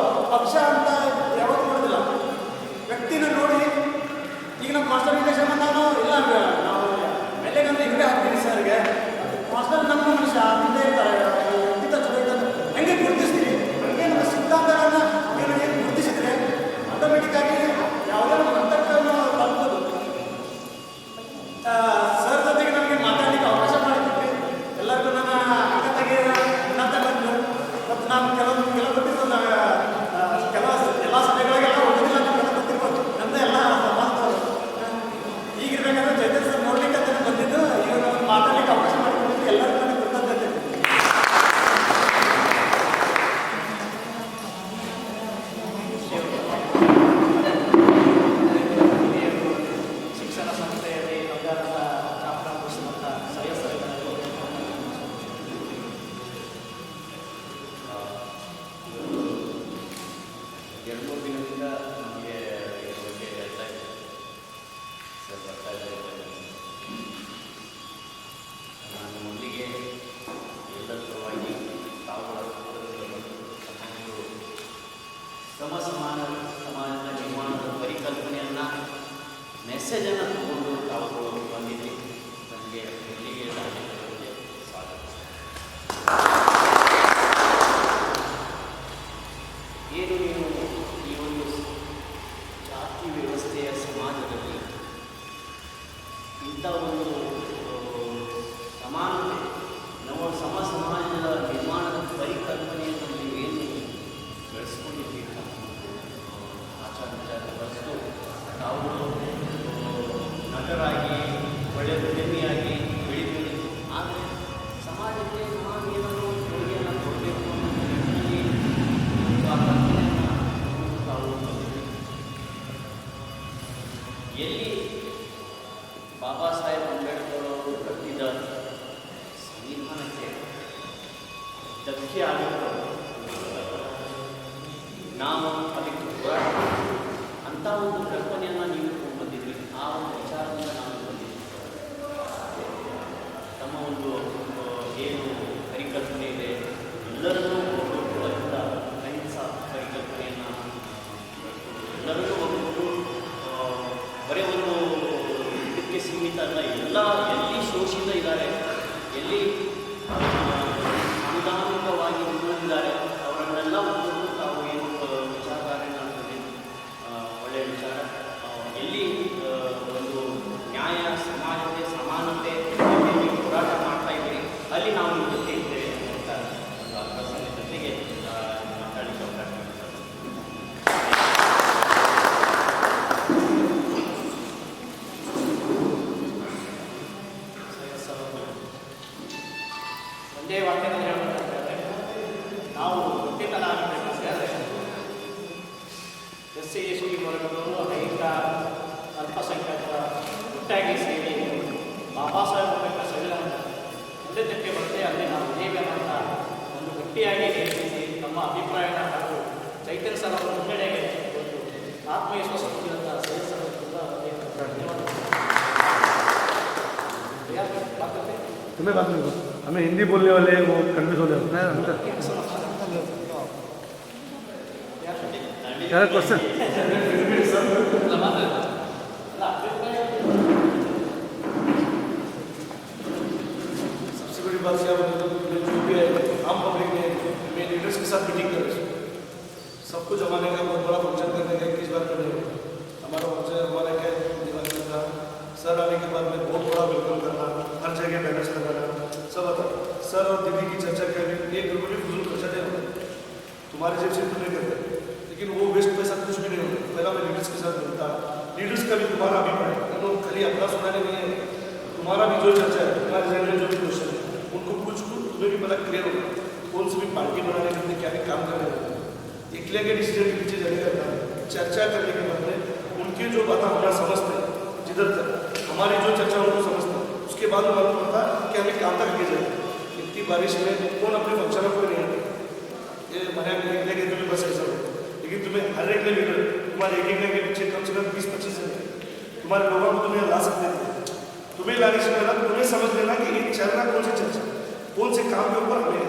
ಪಕ್ಷ ಅಂತ ಯಾವತ್ತೂ ನೋಡೋದಿಲ್ಲ, ವ್ಯಕ್ತಿನ ನೋಡಿ. ಈಗ ನಮ್ಮ ಮಾಸ್ಟರ್ ವಿದೇಶ ಬಂದಾಗ ಇಲ್ಲ ನಾವು ಬೆಲೆಗಂತ ಇವರೇ ಹಾಕ್ತೀವಿ ಸರ್ಗೆ ಮಾಸ್ಟರ್ ನಮ್ಮ ಮನುಷ್ಯ ಹಿಂದೆ ಇರ್ತಾರೆ ಇಂಥ ಚಲೋ ಇದ್ದಾರೆ ಹೆಂಗೆ ಗುರುತಿಸ್ತೀವಿ. ಹಂಗೆ ನಮ್ಮ ಸಿದ್ಧಾಂತಗಳನ್ನ ಏನು ಗುರುತಿಸಿದ್ರೆ ಆಟೋಮೆಟಿಕ್ಕಾಗಿ ಯಾವುದೇ ನಮ್ಮ ಅಂತರವನ್ನು ತಲುಪೋದು. ಸರ್ ಜೊತೆಗೆ ನಮಗೆ ಮಾತಾಡಲಿಕ್ಕೆ ಅವಕಾಶ ಮಾಡಿಕೊಟ್ರಿ. ಎಲ್ಲರಿಗೂ ನನ್ನ ಅಕ್ಕತೆಗೆ ಉನ್ನತ ಬಂದು ಮತ್ತು ನಾನು ಕೆಲವು ಗೊತ್ತಿರ್ಬೋದು ಎಲ್ಲ ಸಭೆಗಳಿಗೆಲ್ಲ ಹೋಗೋದಿಲ್ಲ ಅಂತ ಗೊತ್ತಿರ್ಬೋದು ನಮ್ಮದೇ ಎಲ್ಲ ಸಮಾಜದವರು. ಈಗಿರ್ಬೇಕಾದ್ರೆ ಚೈತನ್ಯ ಸರ್ ನೋಡ್ಲಿಕ್ಕೆ ಅಂತ ಬಂದಿದ್ದು ಇವಾಗ ನಮಗೆ ಮಾತಾಡಲಿಕ್ಕೆ ಅವಕಾಶ ಮಾಡಿಕೊಟ್ಟಿದ್ದು ಎಲ್ಲರಿಗೂ ನನಗೆ ಕೃತಜ್ಞತೆ. ಶಿಕ್ಷಣ ಸಂಸ್ಥೆಯಲ್ಲಿ ನಮ್ದಾದಂಥ ಚಾಪ್ಟರ್ ಮುಗಿಸಿದಂಥ ಸದಸ್ಯರಿಗೂ ಎರಡು ಮೂರು ದಿನದಿಂದ ನಮಗೆ ಇದ್ರ ಬಗ್ಗೆ ಹೇಳ್ತಾ ಇದ್ದಾರೆ ಸರ್, ಬರ್ತಾ ಇದ್ದಾರೆ. ನಾನು ಮೊದಲಿಗೆ ಎಲ್ಲರ ಪರವಾಗಿ ತಾವುಗಳ ಸಮಾನ ಸಮಾಜದ ನಿರ್ಮಾಣದ ಪರಿಕಲ್ಪನೆಯನ್ನು ಮೆಸೇಜನ್ನು ತಗೊಂಡು ತಾವುಗಳು ಬಂದಿದ್ದೆ. ನನಗೆ ಇಲ್ಲಿಗೆ ರಾಜ್ಯಗಳಿಗೆ ಸ್ವಾಗತ. ಏನು ನೀವು ಈ ಒಂದು ಜಾತಿ ವ್ಯವಸ್ಥೆಯ ಸಮಾಜದಲ್ಲಿ ಇಂಥ ಒಂದು ಸಮಾನತೆ ನಾವು ಸಮಾಜದ ನಿರ್ಮಾಣದ ಪರಿಕಲ್ಪನೆಯನ್ನು ನೀವೇನು ಬೆಳೆಸ್ಕೊಂಡಿದ್ದೀರಿ ಆಚಾರ ವಿಚಾರ ಬರೆದು ತಾವುಗಳು ನಟರಾಗಿ ಒಳ್ಳೆಯ ಉದ್ಯಮಿಯಾಗಿ ಬೆಳೀತೀರಿ. ಆದರೆ ಸಮಾಜಕ್ಕೆ ನಾನು ಏನಾದರೂ ಕೊಡುಗೆಯನ್ನು ಕೊಡಬೇಕು ಅನ್ನೋ ನಿಟ್ಟಿನಲ್ಲಿ ಆ ಕಲ್ಪನೆಯನ್ನು ತಾವು ಬಂದಿದ್ದೀರಿ. ಎಲ್ಲಿ ಬಾಬಾ ಸಾಹೇಬ್ ಅಂಬೇಡ್ಕರ್ ಅವರು ಕಟ್ಟಿದ ಸಂವಿಧಾನಕ್ಕೆ ಧಕ್ಕೆ ಆಗಿತ್ತು, ನಾವು ಅದಕ್ಕೆ ಹೋರಾಟ ಅಂಥ ಒಂದು ಕಲ್ಪನೆಯನ್ನು ನೀವು ಬಂದಿದ್ವಿ. ಆ ಒಂದು ವಿಚಾರದಿಂದ ನಾನು ಬಂದಿದ್ದೆ. ತಮ್ಮ ಒಂದು ಏನು ಪರಿಕಲ್ಪನೆ ಇದೆ ಎಲ್ಲರನ್ನೂ ಒಗ್ಗೂಡಿಸುವಂಥ ಅಹಿಂಸಾ ಪರಿಕಲ್ಪನೆಯನ್ನು ಎಲ್ಲರನ್ನೂ ಒಗ್ಗೂಡು ಬರೀ ಒಂದು ಇದಕ್ಕೆ ಸೀಮಿತ ಅಲ್ಲ. ಎಲ್ಲಿ ಶೋಷಿತ ಇದ್ದಾರೆ, ಎಲ್ಲಿ ಸಾಂವಿಧಾನಿಕವಾಗಿ ಮುಂದಿದ್ದಾರೆ ಅವರನ್ನೆಲ್ಲ ಒಗ್ಗೂಡು ತಾವು ಏನು ವಿಚಾರಧಾರೆಯನ್ನು ಒಳ್ಳೆಯ ವಿಚಾರ. ಎಲ್ಲಿ ಒಂದು ನ್ಯಾಯ ಸಮಾಜತೆ ಸಮಾನತೆ ನೀವು ಹೋರಾಟ ಮಾಡ್ತಾ ಇದ್ದೀರಿ ಅಲ್ಲಿ ನಾವು ನಿಮ್ಮ ಜೊತೆ ಇದ್ದೇವೆ ಅಂತ ಒಂದು ಆಶ್ವಾಸನೆ ಜೊತೆಗೆ ಮಾತಾಡಲಿಕ್ಕೆ ಅವಕಾಶ ಮಾಡ್ತಾರೆ. ಒಂದೇ ವಾಕ್ಯದಲ್ಲಿ ಹೇಳಬೇಕಾದ್ರೆ ನಾವು ಒಟ್ಟಿತನ ಆಗಬೇಕಂದ್ರೆ SC ST ವರ್ಗದವರು ಅನೇಕ ಅಲ್ಪಸಂಖ್ಯಾತರ ಒಟ್ಟಾಗಿ ಸೇರಿ ಬಾಬಾ ಸಾಹೇಬ್ ಅಂಬೇಡ್ಕರ್ ಸಂವಿಧಾನ ಒಂದೇ ತಕ್ಕೆ ಬರುತ್ತೆ ಅಲ್ಲಿ ನಾವು ಇದ್ದೇವೆ ಅಂತ ಒಂದು ಗಟ್ಟಿಯಾಗಿ ನೇಮಿಸಿ ನಮ್ಮ ಅಭಿಪ್ರಾಯನ ಹಾಗೂ ಚೈತನ್ಯ ಸರ್ ಅವರ ಮುನ್ನಡೆಗೆ ಒಂದು ಆತ್ಮವಿಶ್ವಾಸ ಹೊಂದಿದಂಥ ಸದಸ್ಯರು ಕೂಡ ಧನ್ಯವಾದ. तुम्हें बात नहीं, हमें हिंदी बोलने वाले वो कन्फ्यूज हो जाते हैं अंतर। क्या क्वेश्चन? सबसे बड़ी बात क्या बोले तो जो भी है आम पब्लिक ने मेरे लीडर्स के साथ मीटिंग कर रहे सबको जमाने का बहुत बड़ा फंक्शन करने का किस बार करने हमारा फंक्शन हमारा क्या दिवाली का सर आने के बाद में बहुत बड़ा वेलकम करना, हर जगह बैनर्स लगाना, सब आता सर और दीदी की चर्चा करनी। एक रुपये भी फजूल खर्चा नहीं होता, तुम्हारे जेब से तो नहीं करते, लेकिन वो वेस्ट पैसा कुछ भी नहीं होता। पहला मैं लीडर्स के साथ मिलता, लीडर्स का भी तुम्हारा अभिप्राय खाली अपना सुनाने नहीं है, तुम्हारा भी जो चर्चा है, तुम्हारे जहन में जो भी क्वेश्चन है उनको कुछ तुम्हें भी पता क्लियर होगा। कौन सी भी पार्टी बनाने निकले गए डिसीजन के पीछे जाने का चर्चा करने के बाद में उनकी जो बात हमारा समझते हैं, जिधर तक हमारी जो चर्चा उनको समझते हैं, उसके बाद मालूम पड़ता कि हमें कहाँ तक आगे जाए। इतनी बारिश में कौन अपने फंक्शन में कोई नहीं आता, ये मना निकले गए तुम्हें बस ऐसा हो, लेकिन तुम्हें हर एक लीडर तुम्हारे एक के पीछे कम से कम 20-25 जन तुम्हारे लोगों को तुम्हें ला सकते थे। तुम्हें लाने से पहले तुम्हें समझ लेना कि ये चल रहा कौन सी चर्चा, कौन से काम के ऊपर हमें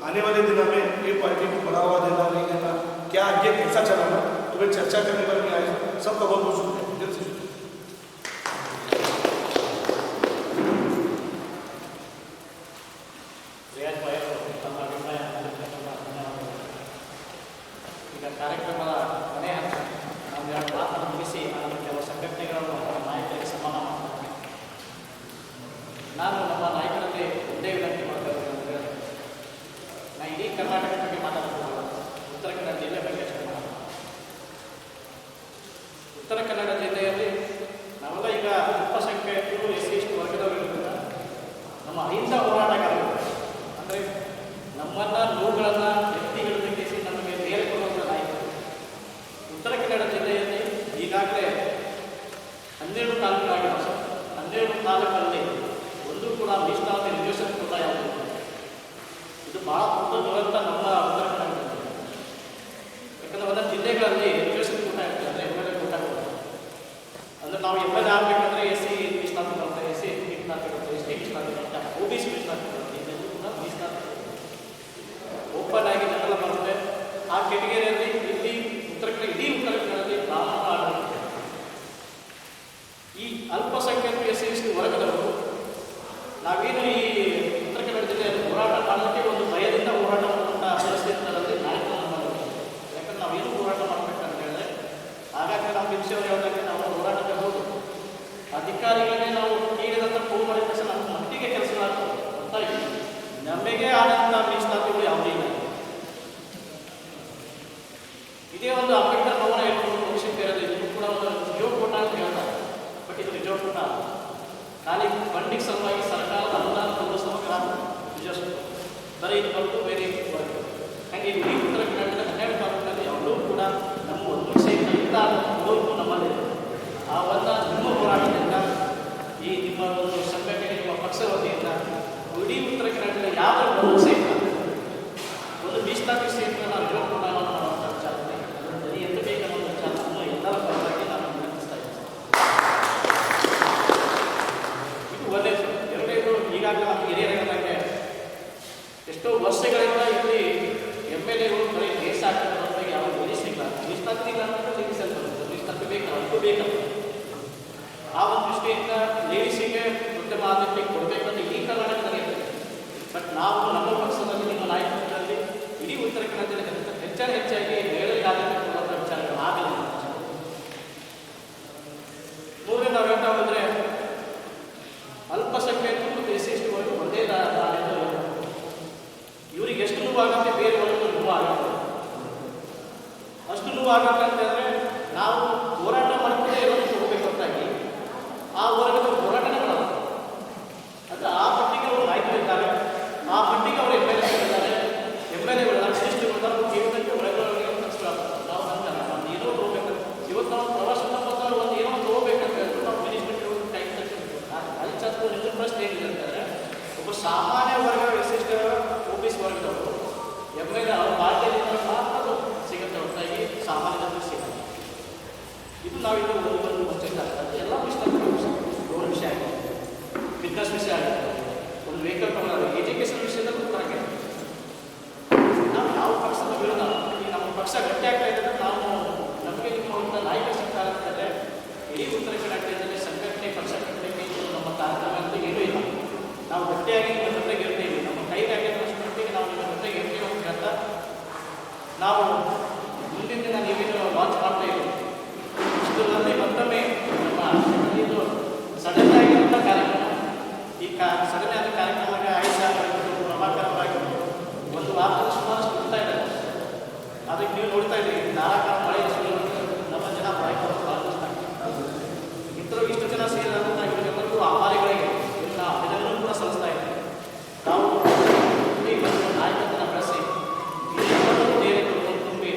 आने वाले दिनों में ये पार्टी को बढ़ावा देना नहीं देना, क्या आगे कैसा चलाना, तुम्हें चर्चा करने पर भी आए सबका बहुत बहुत शुक्रिया। ಈಗ ಕಾರ್ಯಕ್ರಮದ ಕೊನೆಯ ಹಂತ ನಾವು ಎರಡು ಮಾತನ್ನು ಮುಗಿಸಿ ಅದನ್ನು ಕೆಲವು ಸಂಘಟನೆಗಳನ್ನು ನಾಯಕರಿಗೆ ಸನ್ಮಾನ ಮಾಡ್ತಾರೆ. ನಾನು ನಮ್ಮ ನಾಯಕರಲ್ಲಿ ಒಂದೇ ವಿನಂತಿ ಮಾಡ್ತೇನೆ ಅಂದರೆ, ನಾನು ಇಡೀ ಕರ್ನಾಟಕ ಬಗ್ಗೆ ಮಾತಾಡ್ತಿಲ್ಲ, ಉತ್ತರ ಕನ್ನಡ ಜಿಲ್ಲೆ ಬಗ್ಗೆ ಅಷ್ಟೇ ಮಾತಾಡ್ತೀನಿ. ಉತ್ತರ ಕನ್ನಡ ಜಿಲ್ಲೆಯಲ್ಲಿ ನಾವೆಲ್ಲ ಈಗ ಅಲ್ಪಸಂಖ್ಯಾತರು ಎಸ್.ಸಿ. ವರ್ಗದವರಿಗಿಂತ ನಮ್ಮ ಅಹಿಂದ ಹೋರಾಟಗಾರರು ಅಂದರೆ ನಮ್ಮನ್ನು ನೋವುಗಳನ್ನು ವ್ಯಕ್ತಿಗಳನ್ನು ಕೇಸಿ ನಮಗೆ ಬೇರೆ ಕೊಡುವಂಥ ನಾಯಕರು ಉತ್ತರ ಕನ್ನಡ ಜಿಲ್ಲೆಯಲ್ಲಿ ಈಗಾಗಲೇ 12 ತಾಲೂಕಾಗಿದೆ. 12 ತಾಲೂಕಲ್ಲಿ ಒಂದು ಕೂಡ ಮೀಸಲಾತಿ ರಿಸರ್ವೇಷನ್ ಕೂಡ ಯಾವುದು. ಇದು ಭಾಳ ದೊಡ್ಡ ದುರಂತ ನಮ್ಮ ಉತ್ತರ ಕನ್ನಡ ಜಿಲ್ಲೆ. ಯಾಕಂದರೆ ಒಂದೊಂದು ಜಿಲ್ಲೆಗಳಲ್ಲಿ ರಿಸರ್ವೇಷನ್ ಕೂಟ ಇರ್ತದೆ, ಅಂದರೆ ಎಮ್.ಎಲ್.ಎ ಕೂಟ ಕೊಡ್ತಾರೆ. ಅಂದರೆ ನಾವು ಎಮ್.ಎಲ್.ಎ ಆಗಬೇಕಂದ್ರೆ ಎಸ್.ಸಿ. ಮೀಸಲಾತಿ ಬರುತ್ತೆ, ಎಸ್.ಸಿ. ಮೀಸಲಾತಿ ಬರುತ್ತೆ, ಎಸ್.ಟಿ. ಮೀಸಲಾತಿ ಬರುತ್ತೆ, ಒ.ಬಿ.ಸಿ. ಮೀಸಲಾತಿ ಬರುತ್ತೆ, ಇದೆಲ್ಲೂ ಕೂಡ ಮೀಸಲಾತಿ ಓಪನ್ ಆಗಿ ಜನರ ಬರುತ್ತೆ. ಆ ಕೆಟಗರಿಯಲ್ಲಿ ಇಲ್ಲಿ ಉತ್ತರ ಕನ್ನಡ ಇಡೀ ಉತ್ತರ ಕನ್ನಡದಲ್ಲಿ ಬ್ರಾಹ್ಮಣ ಆಡಳಿತ. ಈ ಅಲ್ಪಸಂಖ್ಯಾತರು ಎಸ್.ಸಿ. ವರ್ಗದವರು ನಾವೇನು ಈ ಉತ್ತರ ಕನ್ನಡ ಜಿಲ್ಲೆಯಲ್ಲಿ ಹೋರಾಟ ಮಾಡಲಿಕ್ಕೆ ಒಂದು ಭಯದಿಂದ ಹೋರಾಟ ಮಾಡುವಂಥ ಪರಿಸ್ಥಿತಿಗಳಲ್ಲಿ ನಾಯಕರನ್ನು ಮಾಡಬೇಕು. ಯಾಕಂದ್ರೆ ನಾವೇನು ಹೋರಾಟ ಮಾಡಬೇಕಂತ ಹೇಳಿದ್ರೆ ಆಗಾಗ ನಮ್ಮ ವಿಷಯವರು ಹೇಳಿದಾಗ ನಾವು ಹೋರಾಟಕ್ಕೆ ಹೋಗಿ ಅಧಿಕಾರಿಗಳನ್ನೇ ನಾವು ನೀಡಿದಂಥ ಫೋನ್ ಮಾಡಿದ ತಕ್ಷಣ ನಮ್ಮ ಮಟ್ಟಿಗೆ ಕೆಲಸಗಳಾಗ್ತವೆ. ಗೊತ್ತಾಗಿ ನಮಗೆ ಆದಂಥ ಮೀಸಲಾತಿಗಳು ಯಾವುದೇ ಇಲ್ಲ. ಇದೇ ಒಂದು ಅಂಬೇಡ್ಕರ್ ಭವನ ಹೇಳ್ಕೊಂಡು ಭವಿಷ್ಯಕ್ಕೆ ಇರೋದು, ಇದು ಕೂಡ ಒಂದು ರಿಜರ್ವ್ ಕೋಟ ಅಂತ ಹೇಳ್ತಾರೆ. ಬಟ್ ಇದು ರಿಜರ್ವ್ ಕೋಟ ಖಾಲಿ ಫಂಡಿಂಗ್ ಸಲುವಾಗಿ ಸರ್ಕಾರದ ಅನುದಾನ ತಂದು ಸಲುವಾಗಿ ರಿಜರ್ವ್ ಬರೀ ಇದು ಬಂದು ಬೇರೆ ಬರುತ್ತೆ. ಹಾಗೆ ಇಡೀ ಉತ್ತರ ಕನ್ನಡದ 12 ತಾಲೂಕಿನಲ್ಲಿ ಎಲ್ಲರೂ ಕೂಡ ನಮ್ಮ ಒಂದು ವಿಷಯ ಇಂಥ ನೋವು ನಮ್ಮಲ್ಲಿ ಆ ಒಂದು ನಿಮ್ಮ ಹೋರಾಟದಿಂದ ಈ ನಿಮ್ಮ ಒಂದು ಸಂಘಟನೆ ನಿಮ್ಮ ಪಕ್ಷ ವತಿಯಿಂದ ಇಡೀ ಉತ್ತರ ಕನ್ನಡದಲ್ಲಿ ಯಾವ ಒಂದು ಸಹಿತ ಒಂದು ಮೀಸಲಾತಿ ಸಹಿತ ನಾವು ರಿಜರ್ವ್ ಕೋಟಾವನ್ನು ಮಾಡುವಂಥ ವಿಚಾರ ಅದರಲ್ಲಿ ಎಂದು ಬೇಕನ್ನೋ ವಿಚಾರ ನಮ್ಮ ಎಲ್ಲರ ಪರವಾಗಿ ನಾನು ವಿನಂತಿಸ್ತಾ ಇದ್ದೀನಿ. ಇದು ಒಳ್ಳೆಯದು. ಎರಡನೇದು, ಈಗಾಗಲೇ ನಮ್ಮ ಹಿರಿಯರಿಗೆ ಎಷ್ಟೋ ವರ್ಷಗಳಿಂದ ಇಲ್ಲಿ ಎಮ್.ಎಲ್.ಎಗಳು ಬರೀ ಕೇಸ್ ಹಾಕಿದ ಬಗ್ಗೆ ಯಾವ ಮೀಸಲಾತಿಲ್ಲ, ಮೀಸಲಾತಿ ಇಲ್ಲ ಅಂತ ಮೀಸಲಾತಿ ಬರುತ್ತೆ, ಮೀಸಲಾತಿ ಬೇಕು ಅದಕ್ಕೂ ಬೇಕಲ್ಲ. ಆ ಒಂದು ದೃಷ್ಟಿಯಿಂದ ಲೇಡೀಸಿಗೆ ಉತ್ತಮ ಆದ್ಯತೆ ಕೊಡಬೇಕಂತ ಈ ಕರ್ನಾಟಕದಲ್ಲಿ ಇದೆ. ಬಟ್ ನಾವು ನಮ್ಮ ಪಕ್ಷದಲ್ಲಿ ನಿಮ್ಮ ನಾಯಕತ್ವದಲ್ಲಿ ಇಡೀ ಉತ್ತರ ಕನ್ನಡದಲ್ಲಿ ಹೆಚ್ಚಾಗಿ ಮಹಿಳೆಯರಿಗೆ ಆದ್ಯತೆ ಕೊಡುವಂಥ ವಿಚಾರಗಳು ಆಗಲಿಲ್ಲ. ಮೂರನೇ ನಾವು ಹೇಳ್ತಾ ಹೋದರೆ ಅಲ್ಪಸಂಖ್ಯಾತರು ಮತ್ತು ಎಸ್.ಸಿ. ವರ್ಗ ಒಂದೇ ಇವರಿಗೆ ಎಷ್ಟು ನೋವಾಗುತ್ತೆ, ಬೇರೆ ವರ್ಗದ ನೋವು ಆಗುತ್ತೆ. ಅಷ್ಟು ನೋವು ಆಗುತ್ತೆ ಅಂತಂದರೆ ನಾವು ಹೋರಾಟ ಮಾಡ್ಕೊಂಡೇ ಎಲ್ಲರೂ ಹೋಗಬೇಕು ಹೊರತಾಗಿ ಆ ವರ್ಗದ ಹೋರಾಟನೇ ಮಾಡಲ್ಲ. ಅದು ಆ ಪಟ್ಟಿಗೆ ಅವರು ನಾಯಕರಿದ್ದಾರೆ, ಆ ಪಟ್ಟಿಗೆ ಅವರು ಎಮ್.ಎಲ್.ಎಗಳಿದ್ದಾರೆ, ಎಮ್.ಎಲ್.ಎಗಳಿದ್ದಾರೆ, ಶ್ರೇಷ್ಠಗಳಿದ್ದಾರೆ, ಜೀವನಕ್ಕೆ ಒಳಗೊಳಗೆ ಕಲಿಸ್ಕೊಳ್ತಾರೆ. ನಾವು ಅಂತಾರೆ ಒಂದು ಏನೋ ಹೋಗ್ಬೇಕಂತ ಇವತ್ತು ನಾವು ಪ್ರವಾಸದ ಬಂದವರು ಒಂದು ಏನೋ ಹೋಗ್ಬೇಕಂತ ಹೇಳಿದ್ರು ನಾವು ಮ್ಯಾನೇಜ್ಮೆಂಟ್ ಟೈಮ್ ತಗೊಂಡು ಅಲ್ಲಿ ಚಂದ ನಿಮ್ಮ ಪ್ರಶ್ನೆ ಏನಿದೆ ಅಂತಂದರೆ ಒಬ್ಬ ಸಾಮಾನ್ಯ ವರ್ಗ ಎಸ್.ಸಿ. ಒ.ಬಿ.ಸಿ. ವರ್ಗದವರು ಎಮ್.ಎಲ್.ಎ ಅವ್ರ ಪಾರ್ಟಿಯಿಂದ ಮಾತ್ರ ಸಿಗುತ್ತೆ ಹೊರತಾಗಿ ಸಾಮಾನ್ಯ ಜನರಿಗೆ ಸಿಗುತ್ತೆ. ಇದು ನಾವಿಲ್ಲಿ ಒಂದು ಮುಂಚಿತ ಎಲ್ಲ ರೋಡ್ ವಿಷಯ ಆಗಿದೆ, ಬಿಸ್ನೆಸ್ ವಿಷಯ ಆಗಿದೆ, ಒಂದು ವೆಹಿಕಲ್ ತಗೊಳ್ಳೋದು, ಎಜುಕೇಷನ್ ವಿಷಯದಲ್ಲೂ ಕೂಡ ಆಗಿದೆ. ನಾವು ಯಾವ ಪಕ್ಷದ ವಿರೋಧ ಈ ನಮ್ಮ ಪಕ್ಷ ಗಟ್ಟಿ ಆಗ್ತಾ ಇದ್ದರೆ ನಾವು ನಮಗೆ ನಿಮ್ಮ ಒಂದು ನಾಯಕ ಸಿಗ್ತಾರೆ ಅಂತಂದರೆ ಇಡೀ ಉತ್ತರ ಕನ್ನಡದಲ್ಲಿ ಸಂಘಟನೆ ಪಕ್ಷ ಕಟ್ಟಲಿಕ್ಕೆ ನಮ್ಮ ಕಾರ್ಯಕ್ರಮ ಅಂತ ಏನೂ ಇಲ್ಲ. ನಾವು ಗಟ್ಟಿಯಾಗಿ ನಿಮ್ಮ ಜೊತೆಗೆ ಇರ್ತೀವಿ, ನಮ್ಮ ಕೈಗಾಗಿದ್ದಷ್ಟು ಮಟ್ಟಿಗೆ ನಾವು ನಿಮ್ಮ ಜೊತೆಗೆ ಇರ್ತೀವಿ ಅಂತ ಹೇಳ್ತಾ ನಾವು ಮುಂದಿನ ದಿನ ನೀವೇನು ಲಾಂಚ್ ಮಾಡ್ತಾ ಇದ್ದೀವಿ ಇಷ್ಟರಲ್ಲಿ ಮತ್ತೊಮ್ಮೆ ನಮ್ಮ ಇದು ಸಡನ್ ಆಗಿರುವಂಥ ಕಾರ್ಯಕ್ರಮ. ಈ ಸಡನ್ ಆದ ಕಾರ್ಯಕ್ರಮಕ್ಕೆ ಆಯುಷಾಗಿರ್ಬೋದು, ಪ್ರಭಾಕರವಾಗಿರ್ಬೋದು, ಒಂದು ವಾರದಲ್ಲಿ ಸುಮಾರಷ್ಟು ಬಿಡ್ತಾ ಇದ್ದಾರೆ. ಅದಕ್ಕೆ ನೀವು ನೋಡ್ತಾ ಇದ್ದೀವಿ ಧಾರಾಕಾರ ಮಳೆ ಸುಳ್ಳು ನಮ್ಮ ಜನ ಇತರು ಇಷ್ಟು ಜನ ಸೇರಿದಂಥ ಇವರಿಗೆಲ್ಲರಿಗೂ ಆಭಾರಿಗಳಿಗೆ ಇನ್ನು ಅಭಿನಂದನೆ ಕೂಡ ಸಲ್ಲಿಸ್ತಾ ಇದ್ದೀವಿ. ನಾವು ಈ ಒಂದು ನಾಯಕತ್ವನ ಬೆಳೆಸಿ ತುಂಬಿ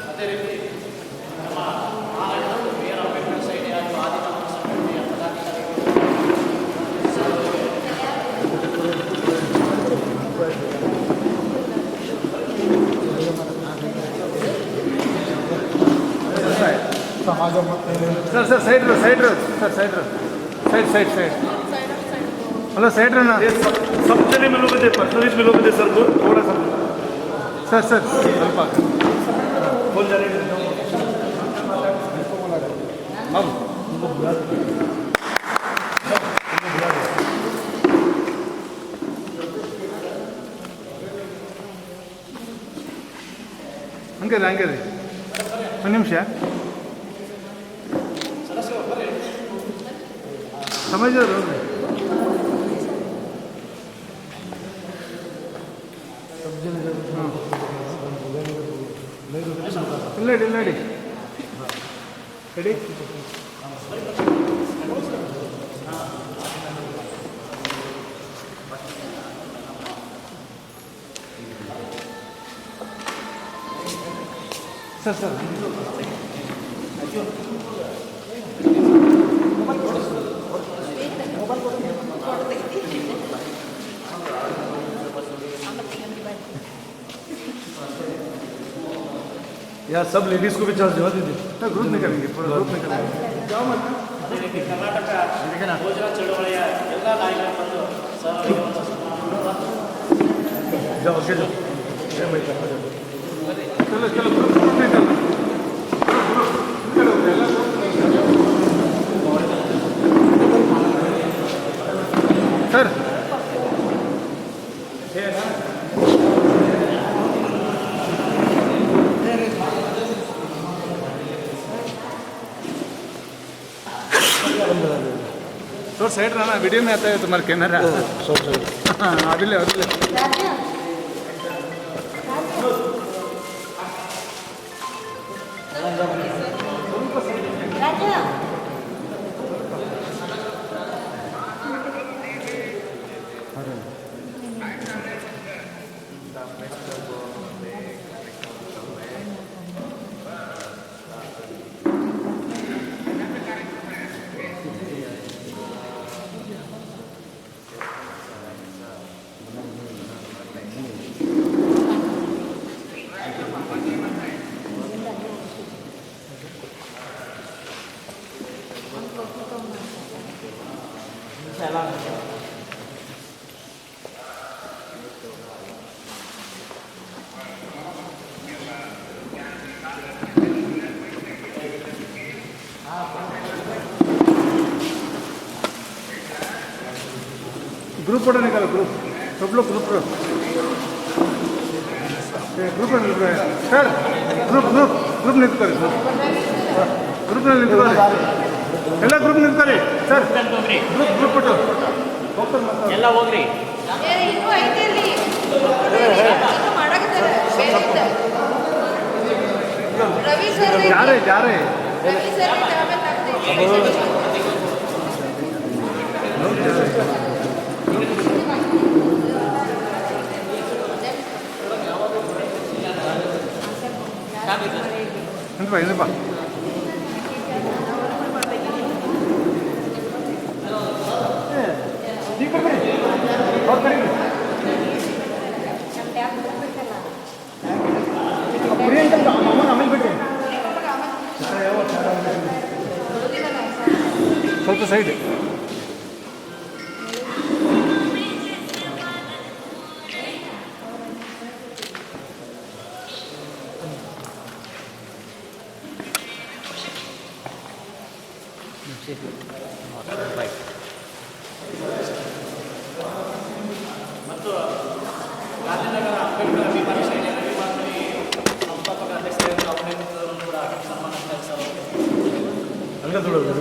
ಅದೇ ರೀತಿ ನಮ್ಮ ನಾರಾಯಣರು ಬಿ.ಆರ್. ಅಂಬೇಡ್ಕರ್ ಸೈಡ್ ಹಾಗೂ ಆದಿನಾಥ ಸಂಘಟನೆಯ ಪದಾಧಿಕಾರಿಗಳು सर सर साइड रो सर साइड रो साइड हेलो साइड रो ना ये सब जने मिलोगे थे पर्सनली मिलोगे थे सर को थोड़ा सा सर ಸ್ವಲ್ಪ बोल जा रहे ಹಂಗೆ ರೀ ಒಂದು ನಿಮಿಷ ಸಮಾಜದವರು ಇಲ್ಲ ರೆಡಿ ಸರ್ यार सब लेडीज को भी चार्ज दिवा दीजिए ग्रुप निकालेंगे पूरा ग्रुप निकालेंगे ಅದೇ ರೀತಿ ಕರ್ನಾಟಕ ಯೋಜನಾ ಚಳವಳಿಯ ಎಲ್ಲ ನಾಯಕರು ಬಂದು ಸರ್ ಅವರಿಗೆ ಒಂದು जाओ आगे जाओ चलो ग्रुप निकालो सर तो साइड रहना वीडियो में आता है तुम्हारा कैमरा अदिले ग्रुप फोटो निकालो ग्रुप सब लोग ग्रुप सर ग्रुप निंತ್ಕೊಳ್ಳಿ ಗ್ರೂಪ್ ನಲ್ಲಿ ನಿಂತ್ಕೊಳ್ಳಿ ಎಲ್ಲ ಗ್ರೂಪ್ ನಿಂತ್ಕೊಳ್ಳಿ ಸರ್ ಗ್ರೂಪ್ ಫೋಟೋ ಎಲ್ಲ ಹೋಗ್ರಿ ಇನ್ನೂ ಐತೆ ಅಲ್ಲಿ ಇನ್ನೂ ಮಾಡಕತ್ತಾರೆ ಬೇರೆ ಇದ್ದ. ರವಿ ಸರ್ ಜಾರೆ ರವಿ ಸರ್ ಆಮೇಲೆ ಆಗ್ತೈತೆ ಏನಪ್ಪ ಆಮೇಲೆ ಬಿಡ್ರಿ ಸ್ವಲ್ಪ ಸೈಡ್. ಮತ್ತು ಗಾಂಧಿನಗರ ಅಂಬೇಡ್ಕರ್ ಅಭಿಮಾನ ಸೇನೆ ಅಭಿಮಾನಿ ಸಂಸ್ಥಾಪಕ ಅಧ್ಯಕ್ಷರಾದ ಅವರನ್ನು ಕೂಡ ಸನ್ಮಾನಿಸ್ತಾ ಇದ್ದಾರೆ. ಹಂಗೆ ತೊಡೋದು.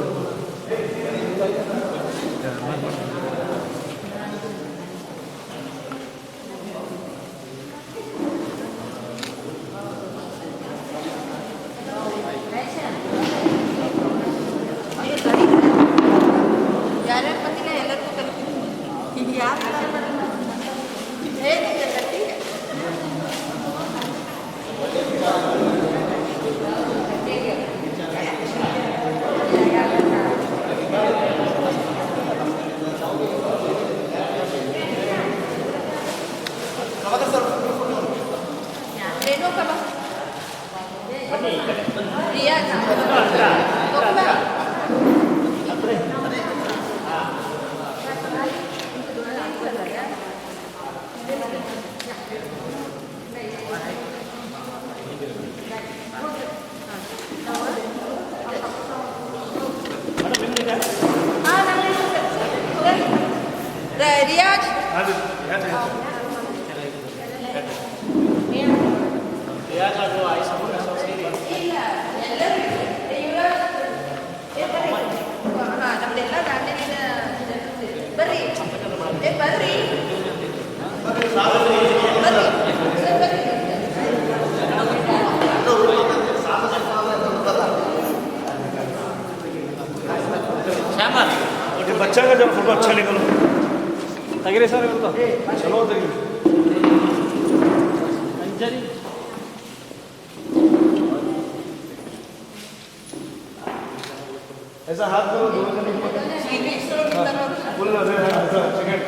ಯಾರ್ಯಾರು ಬಂದಿಲ್ಲ ಎಲ್ಲರಿಗೂ ಕಲಿತೀನಿ ಯಾರು ಹೇಗಿದೆ ರೇಣುಕಾ ಬಾ ರಿಯಾ रियाज ರಿಯಾಜ್ ಹಾಗೂ ಆಯುಷ್ ಅವರು ಸೇರಿ ನಮ್ದೆಲ್ಲ ದಾಂಡೇಲಿನ ಬರ್ರಿ ಬರ್ರಿ बच्चा का जब फोटो अच्छा निकलो ತೆಗಿರಿ ಸರ್ ಇವ್ರದ್ದು. चलो तेरी ಅಂಜಲಿ ऐसा हाथ करो दोनों जने बोल रहे हैं सेकंड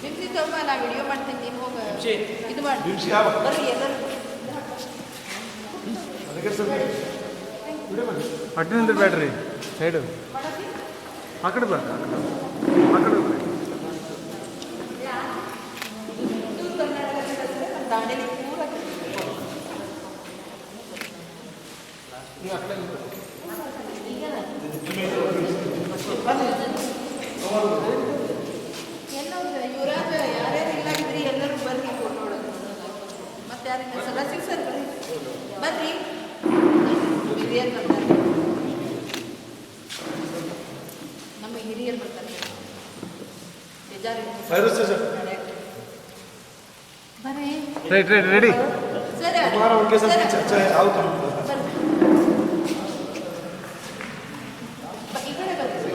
ನಿಂತಿದ್ದಮ್ಮ ನಾ ವಿಡಿಯೋ ಮಾಡ್ತೀನಿ ನೀವು ಹೋಗಿ ಇದು ಮಾಡಿ ಬಿಮ್ಸಿ ಯಾವ ಬರ್ರಿ ಎಲ್ಲರೂ ಅದಕ್ಕೆ ಸರ್ ವಿಡಿಯೋ ಮಾಡಿ ಅಡ್ಡಿನಿಂದ ಬೇಡ್ರಿ ಸೈಡು ಆ ಕಡೆ ಬೇಡ ಆ ಕಡೆ ಬೇಡ. ದಾಂಡೇಲಿ ಪೂರ ಎಲ್ಲ ಯುವರಾಜ್ ಯಾರ್ಯಾರು ಇಲ್ಲ ಇದ್ರಿ ಎಲ್ಲರೂ ಬರ್ರಿ ಫೋಟೋ ಹೊಡೋದು ಮತ್ತೆ ಯಾರಿಲ್ಲ ರಸಿಕ್ ಸರ್ ಬರ್ರಿ ಬರ್ರಿ ಹಿರಿಯರು ಬರ್ತಾರೆ ನಮ್ಮ ಹಿರಿಯರು ಬರ್ತಾರೆ वायरस से सर ಬರ್ರಿ ರೈಟ್ ರೈಟ್ ರೆಡಿ. ಸರ್ हमारा उनके साथ भी चर्चा है आओ तुम ಈ ಕಡೆ ಬರ್ರಿ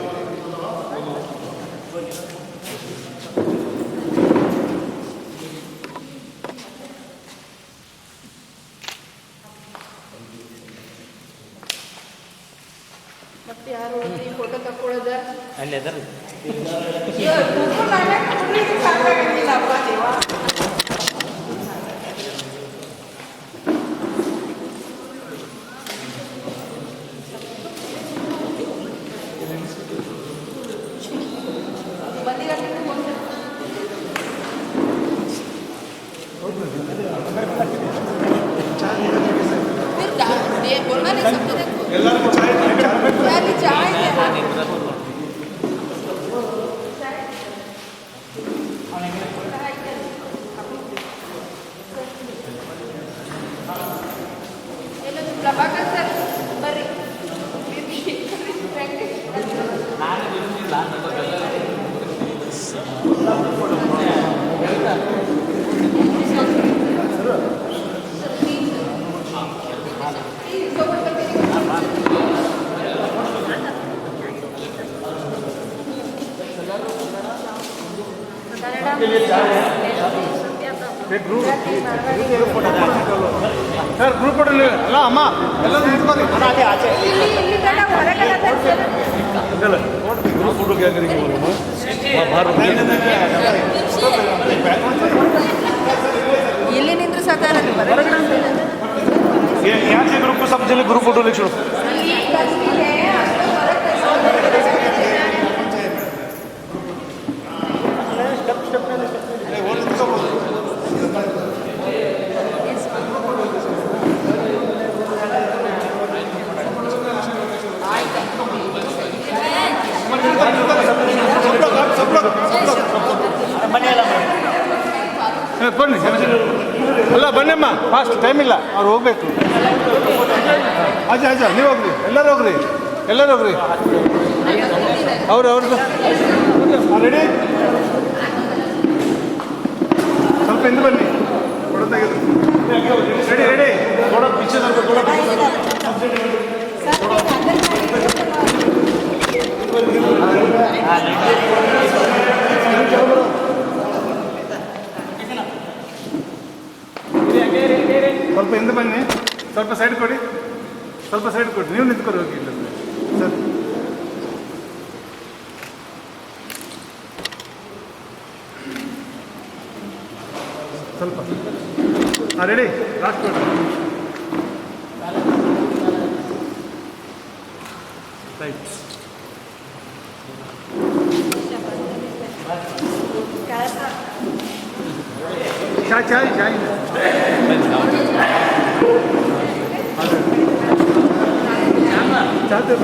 ಮತ್ತೆ ಯಾರು ಈ ಫೋಟೋ ತಕ್ಕೊಳ್ಳೋದ ಅಲ್ಲೇ ಸಾಕಾಗಿಲ್ಲಪ್ಪ ದೇವ बोलना नहीं सबको देखो ಎಲ್ಲರಿಗೂ ಚಾಯ್ यार चाय ಪ್ರಭಾಕರ್ ಸರ್ ಬರ್ರಿ ಸರ್ ಗ್ರೂಪ್ ಫೋಟೋ ಅಲ್ಲ ಅಮ್ಮ ಎಲ್ಲರೂ ನಿಂತ್ಕೊಳ್ಳಿ. फोटो क्या करेंगे ಇಲ್ಲಿ ನಿಂದ್ರು ಸಾಕಾರ यहाँ से ग्रुप को सब जने ग्रुप फोटो लिख छोड़ो ಬನ್ನಿ ಅಲ್ಲ ಬನ್ನಿಮ್ಮ ಫಾಸ್ಟ್ ಟೈಮ್ ಇಲ್ಲ ಅವ್ರು ಹೋಗ್ಬೇಕು ಅಜ್ಜ ನೀವು ಹೋಗ್ರಿ ಎಲ್ಲರೂ ಹೋಗ್ರಿ ಅವ್ರದ್ದು ರೆಡಿ ಸ್ವಲ್ಪ ಹಿಂದೆ ಬನ್ನಿ ರೆಡಿ ಥೋड़ा पीछे ಸ್ವಲ್ಪ ಹಿಂದೆ ಬನ್ನಿ ಸ್ವಲ್ಪ ಸೈಡ್ ಕೊಡಿ ನೀವು ನಿಂತ್ಕೊಂಡು ಹೋಗಿ ಸರ್ ಸ್ವಲ್ಪ ರೆಡಿ ಲಾಸ್ಟ್ ಕೊಡಿ ರೈಟ್ चाय चाहते